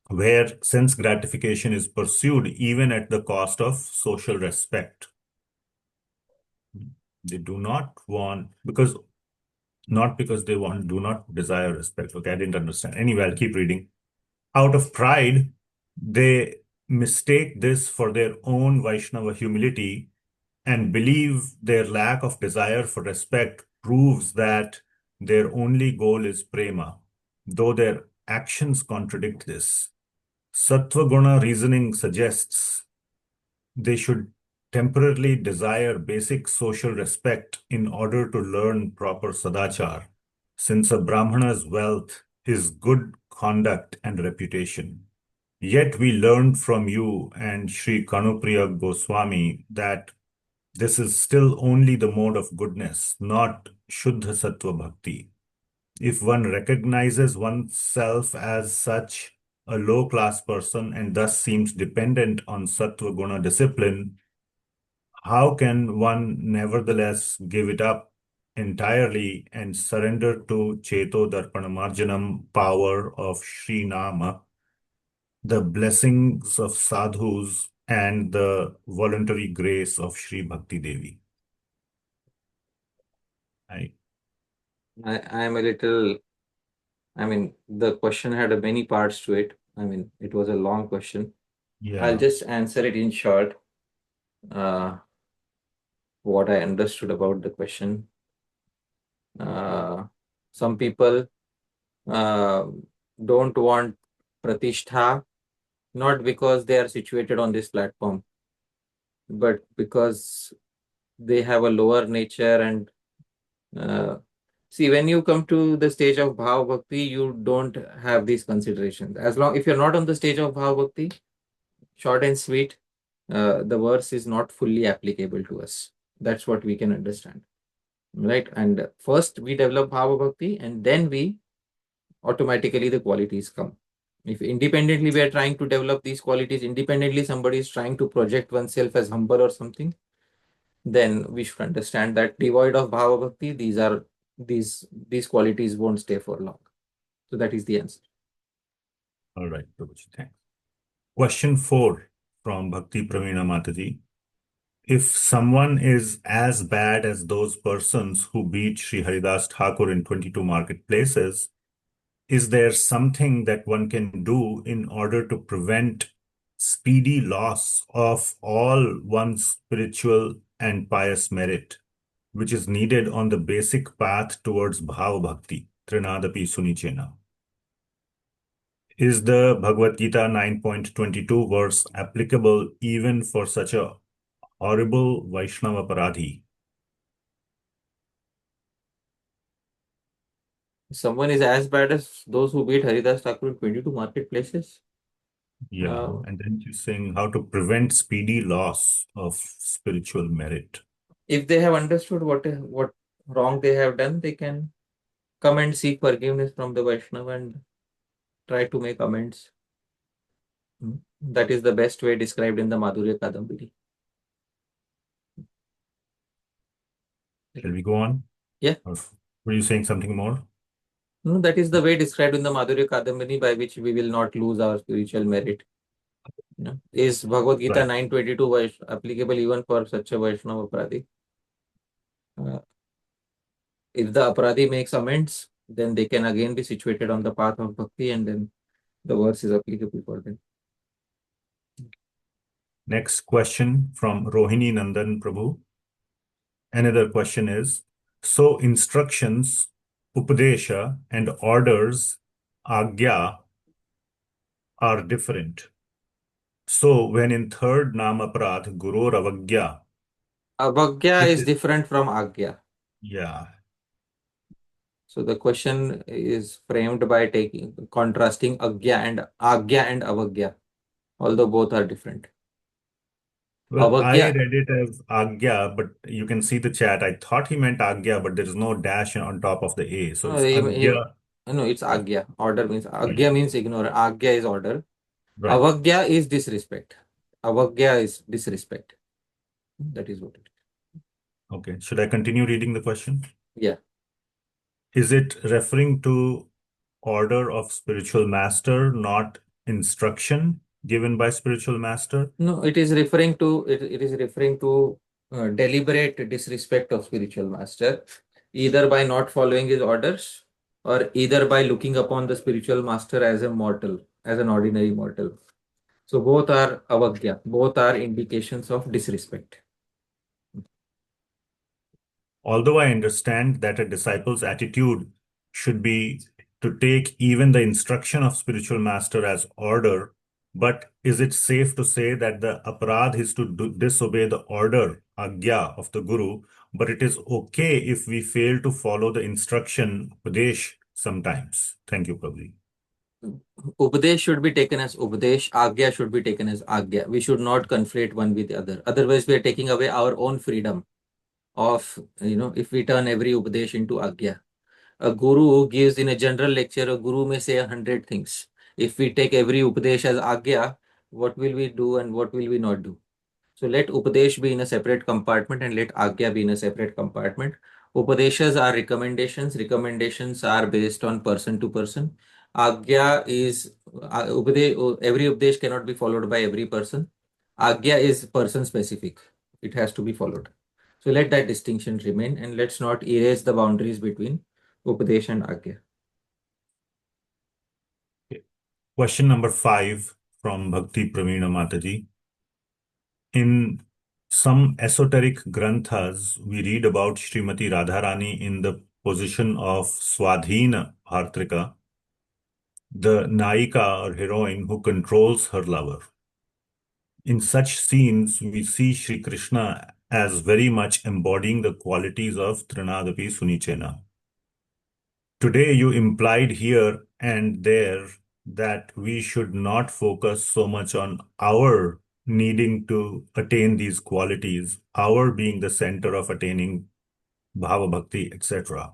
where sense gratification is pursued even at the cost of social respect. They do not want, not because they do not desire respect. Okay, I didn't understand. Anyway, I'll keep reading. Out of pride, they mistake this for their own Vaishnava humility and believe their lack of desire for respect proves that their only goal is prema, though their actions contradict this. Sattva-guna reasoning suggests they should temporarily desire basic social respect in order to learn proper sadachar, since a brahmana's wealth is good conduct and reputation. Yet we learned from you and Shri Kanupriya Goswami that this is still only the mode of goodness, not Shuddha Sattva Bhakti. If one recognizes oneself as such a low-class person and thus seems dependent on Sattva Guna discipline, how can one nevertheless give it up entirely and surrender to Cheto Darpanamarjanam power of Shri Nama, the blessings of sadhus and the voluntary grace of Shri Bhakti Devi? I am a little, the question had many parts to it. It was a long question. Yeah. I'll just answer it in short. What I understood about the question. Some people don't want pratishtha, not because they are situated on this platform, but because they have a lower nature. And see, when you come to the stage of bhava bhakti, you don't have these considerations. If you're not on the stage of bhava bhakti, short and sweet, the verse is not fully applicable to us. That's what we can understand, right? And first we develop bhava bhakti, and then we automatically the qualities come. If independently we are trying to develop these qualities independently, somebody is trying to project oneself as humble or something, then we should understand that devoid of bhava bhakti, these qualities won't stay for long. So that is the answer. All right, Prabhuji, thanks. Question 4 from Bhakti Pravina Mataji. If someone is as bad as those persons who beat Sri Haridas Thakur in 22 marketplaces, is there something that one can do in order to prevent speedy loss of all one's spiritual and pious merit, which is needed on the basic path towards Bhava Bhakti, tṛṇād sunīcena? Is the Bhagavad Gita 9.22 verse applicable even for such a horrible Vaishnava Paradhi? Someone is as bad as those who beat Haridas Thakur in 22 marketplaces? Yeah, and then she's saying how to prevent speedy loss of spiritual merit. If they have understood what wrong they have done, they can come and seek forgiveness from the Vaishnava and try to make amends. That is the best way described in the Madhurya Kadambini. Shall we go on? Yeah. Or were you saying something more? No, that is the way described in the Madhurya Kadambini by which we will not lose our spiritual merit. Is Bhagavad Gita 9.22 applicable even for such a Vaishnava Aparadhi? If the Aparadhi makes amends, then they can again be situated on the path of Bhakti, and then the verse is applicable for them. Next question from Rohini Nandan Prabhu. Another question is, so instructions, upadesha, and orders, agya, are different. So when in third namaprad, guru avagya. Avagya is different from agya. Yeah. So the question is framed by contrasting agya and avagya, although both are different. Well, I read it as agya, but you can see the chat. I thought he meant agya, but there is no dash on top of the A. So it's agya. No, it's agya. Order means agya means ignore. Agya is order. Right. Avagya is disrespect. Avagya is disrespect. That is what it is. Okay. Should I continue reading the question? Yeah. Is it referring to order of spiritual master, not instruction given by spiritual master? No, it is referring to deliberate disrespect of spiritual master, either by not following his orders or either by looking upon the spiritual master as a mortal, as an ordinary mortal. So both are avagya, both are indications of disrespect. Although I understand that a disciple's attitude should be to take even the instruction of spiritual master as order, but is it safe to say that the aparadh is to disobey the order, agya, of the Guru, but it is okay if we fail to follow the instruction, upadesh, sometimes? Thank you, Prabhuji. Upadesh should be taken as Upadesh, Agya should be taken as Agya. We should not conflate one with the other. Otherwise, we are taking away our own freedom of, if we turn every Upadesh into Agya. A guru gives in a general lecture, a guru may say 100 things. If we take every Upadesh as Agya, what will we do and what will we not do? So let Upadesh be in a separate compartment and let Agya be in a separate compartment. Upadeshas are recommendations. Recommendations are based on person to person. Agya is, every Upadesh cannot be followed by every person. Agya is person specific. It has to be followed. So let that distinction remain and let's not erase the boundaries between Upadesh and Agya. Question number 5 from Bhakti Pravina Mataji. In some esoteric granthas, we read about Srimati Radharani in the position of Swadhina Bhartrika, the Naika or heroine who controls her lover. In such scenes, we see Sri Krishna as very much embodying the qualities of tṛṇād sunīcena. Today, you implied here and there that we should not focus so much on our needing to attain these qualities, our being the center of attaining bhava bhakti, etc.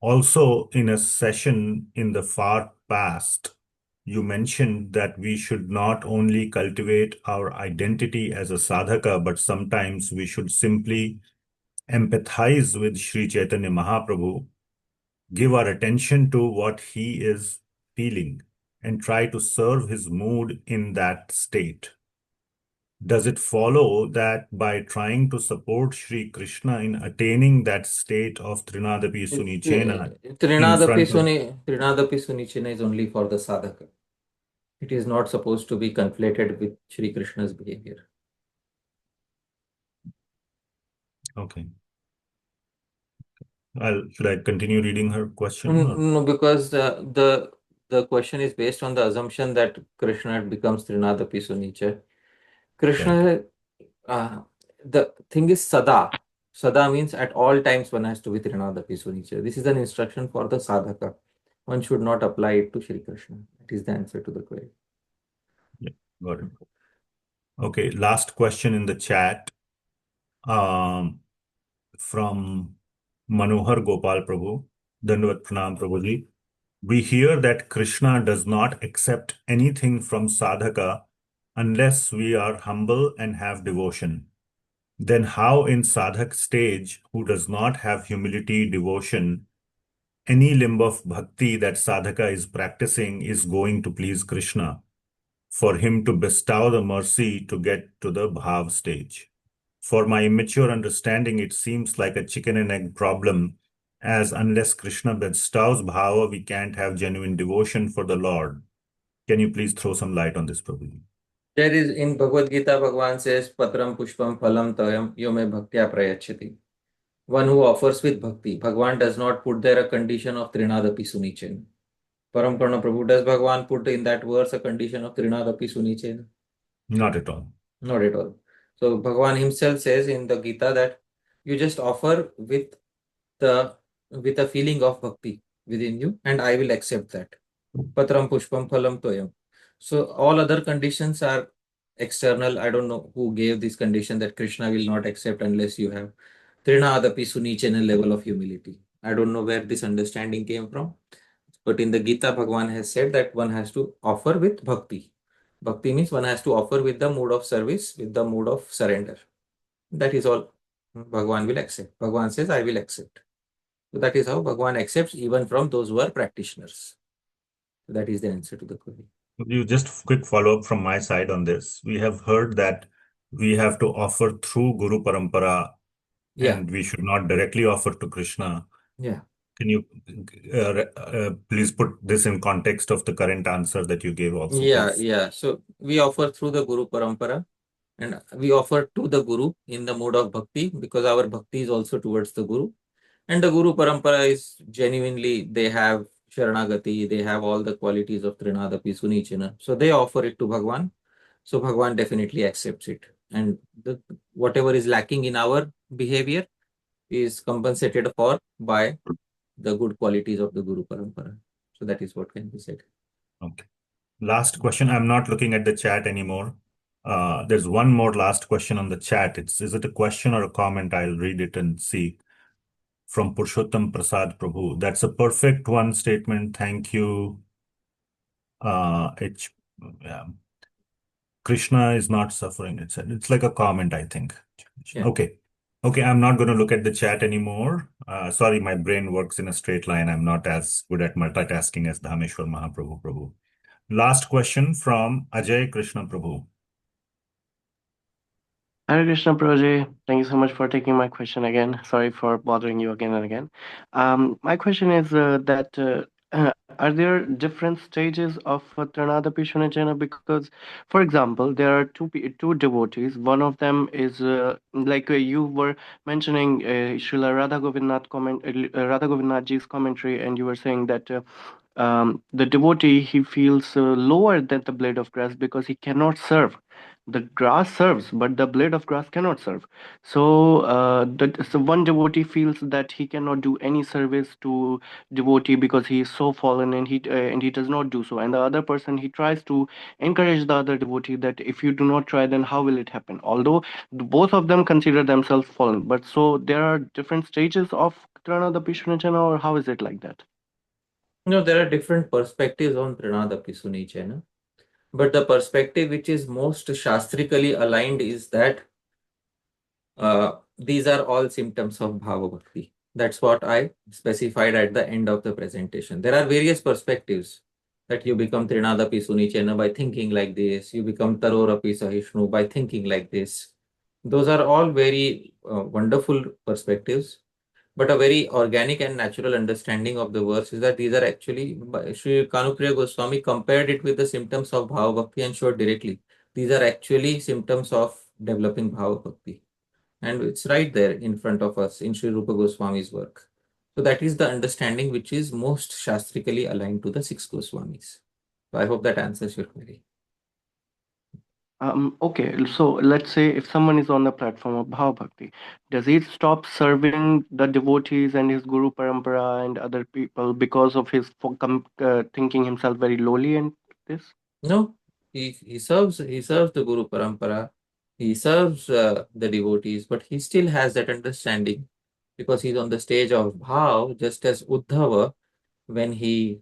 Also, in a session in the far past, you mentioned that we should not only cultivate our identity as a sadhaka, but sometimes we should simply empathize with Sri Chaitanya Mahaprabhu, give our attention to what he is feeling, and try to serve his mood in that state. Does it follow that by trying to support Sri Krishna in attaining that state of tṛṇād sunīcena in front of... Tṛṇād sunīcena is only for the sadhaka. It is not supposed to be conflated with Sri Krishna's behavior. Okay. Should I continue reading her question? No, because the question is based on the assumption that Krishna becomes tṛṇād sunīca. Krishna, the thing is sadā. Sadā means at all times one has to be tṛṇād sunīca. This is an instruction for the sadhaka. One should not apply it to Sri Krishna. That is the answer to the query. Yeah, got it. Okay, last question in the chat from Manohar Gopal Prabhu. Dandavat Pranam Prabhuji. We hear that Krishna does not accept anything from sadhaka unless we are humble and have devotion. Then how in sadhak stage, who does not have humility, devotion, any limb of bhakti that sadhaka is practicing is going to please Krishna for him to bestow the mercy to get to the bhav stage? For my immature understanding, it seems like a chicken and egg problem, as unless Krishna bestows bhava, we can't have genuine devotion for the Lord. Can you please throw some light on this, Prabhuji? There is in Bhagavad Gita, Bhagavan says, Patram Pushpam Phalam Tayam Yome Bhaktya Prayachati. One who offers with bhakti. Bhagavan does not put there a condition of tṛṇād sunīcena. Param Prana Prabhu, does Bhagavan put in that verse a condition of tṛṇād sunīcena? Not at all. Not at all. So Bhagavan himself says in the Gita that you just offer with a feeling of bhakti within you, and I will accept that. Patram Pushpam Phalam Toyam. So all other conditions are external. I don't know who gave this condition that Krishna will not accept unless you have tṛṇād sunīcena level of humility. I don't know where this understanding came from. But in the Gita, Bhagavan has said that one has to offer with bhakti. Bhakti means one has to offer with the mood of service, with the mood of surrender. That is all Bhagavan will accept. Bhagavan says, I will accept. So that is how Bhagavan accepts even from those who are practitioners. That is the answer to the query. You just quick follow-up from my side on this. We have heard that we have to offer through Guru Parampara, and we should not directly offer to Krishna. Yeah. Can you please put this in context of the current answer that you gave also? Yeah, please? yeah. So we offer through the Guru Parampara. And we offer to the Guru in the mode of bhakti, because our bhakti is also towards the Guru. And the Guru Parampara is genuinely, they have Sharanagati, they have all the qualities of tṛṇād, sunīcena. So they offer it to Bhagwan. So Bhagwan definitely accepts it. And whatever is lacking in our behavior is compensated for by the good qualities of the Guru Parampara. So that is what can be said. Okay. Last question. I'm not looking at the chat anymore. There's one more last question on the chat. Is it a question or a comment? I'll read it and see. From Purushottam Prasad Prabhu. That's a perfect one statement. Thank you. Krishna is not suffering. It's like a comment, I think. Yeah. Okay. I'm not going to look at the chat anymore. Sorry, my brain works in a straight line. I'm not as good at multitasking as Dhāmeśvara Mahāprabhu Prabhu. Last question from Ajay Krishna Prabhu. Hare Krishna Prabhuji, thank you so much for taking my question again. Sorry for bothering you again and again. My question is are there different stages of tṛṇād sunīcena? Because, for example, there are two devotees. One of them is like you were mentioning Srila Radha Govindnath Ji's commentary, and you were saying that the devotee, he feels lower than the blade of grass because he cannot serve. The grass serves, but the blade of grass cannot serve. So one devotee feels that he cannot do any service to devotee because he is so fallen, and he does not do so. And the other person, he tries to encourage the other devotee that if you do not try, then how will it happen? Although both of them consider themselves fallen, but so there are different stages of tṛṇād sunīcena, or how is it like that? No, there are different perspectives on tṛṇād sunīcena. But the perspective which is most shastrically aligned is that these are all symptoms of bhava bhakti. That's what I specified at the end of the presentation. There are various perspectives that you become tṛṇād sunīcena by thinking like this, you become taror sahiṣṇunā by thinking like this. Those are all very wonderful perspectives. But a very organic and natural understanding of the verse is that these are actually, Shri Kanupriya Goswami compared it with the symptoms of Bhava Bhakti and showed directly. These are actually symptoms of developing Bhava Bhakti. And it's right there in front of us in Shri Rupa Goswami's work. So that is the understanding which is most shastrically aligned to the six Goswamis. So I hope that answers your query. Okay, so let's say if someone is on the platform of Bhava Bhakti, does he stop serving the devotees and his Guru Parampara and other people because of his thinking himself very lowly and this? No, he serves the Guru Parampara, he serves the devotees, but he still has that understanding because he's on the stage of Bhav, just as Uddhava, when he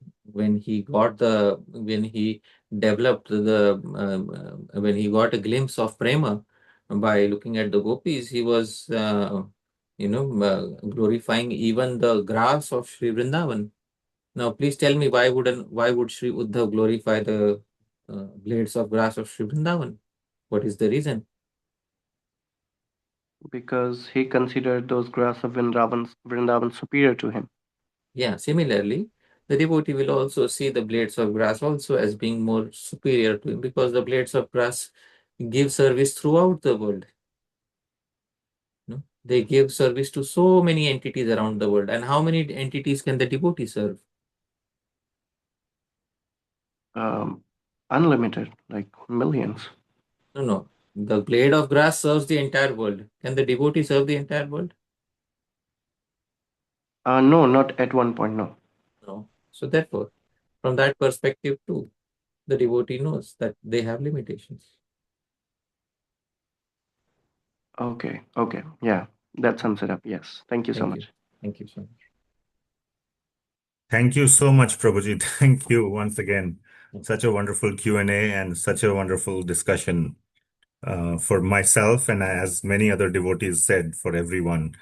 developed when he got a glimpse of prema by looking at the gopis, he was glorifying even the grass of Sri Vrindavan. Now, please tell me why would Sri Uddhav glorify the blades of grass of Sri Vrindavan? What is the reason? Because he considered those grass of Vrindavan superior to him. Yeah, similarly, the devotee will also see the blades of grass also as being more superior to him, because the blades of grass give service throughout the world. No? They give service to so many entities around the world. And how many entities can the devotee serve? Unlimited, like millions. No. The blade of grass serves the entire world. Can the devotee serve the entire world? No, not at one point, no. No. So therefore, from that perspective too, the devotee knows that they have limitations. Okay. Yeah, that sums it up. Yes. Thank you so much. Thank you so much. Thank you so much, Prabhuji. Thank you once again. Such a wonderful Q&A and such a wonderful discussion for myself, and as many other devotees said, for everyone.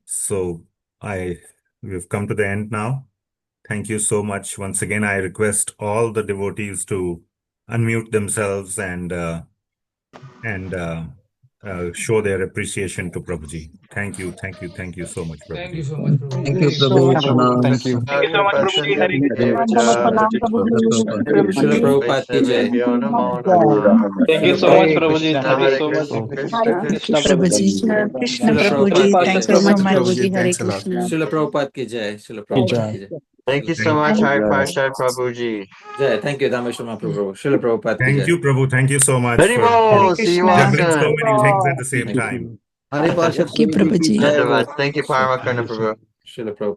So we've come to the end now. Thank you so much. Once again, I request all the devotees to unmute themselves and show their appreciation to Prabhuji. Thank you so much, Prabhuji. Thank you so much, Prabhuji. Thank you, so Prabhu. much. Pranam. Thank you. Thank you so much, Prabhuji. Hare Srila Prabhupada ki jai. Thank you so much, Prabhuji. Thank you so much. Krishna Prabhuji. Krishna Srila Prabhuji. Prabhupada Thank ki you jai. so much. Prabhuji, thanks a lot. Srila Prabhupada ki jai. Srila Prabhupada ki jai. Thank you so much, Hari Parshad Prabhuji. Jai. Thank you, Dhāmeśvara Prabhu. Srila Prabhupada ki Thank jai. you, Prabhu. Thank you so much Hari for Bol, see you juggling so often. many things at the same time. Hari Parshad Thank you, Prabhuji. Dhanyavad. Thank you, Paramakarna Prabhu. Srila Prabhupada.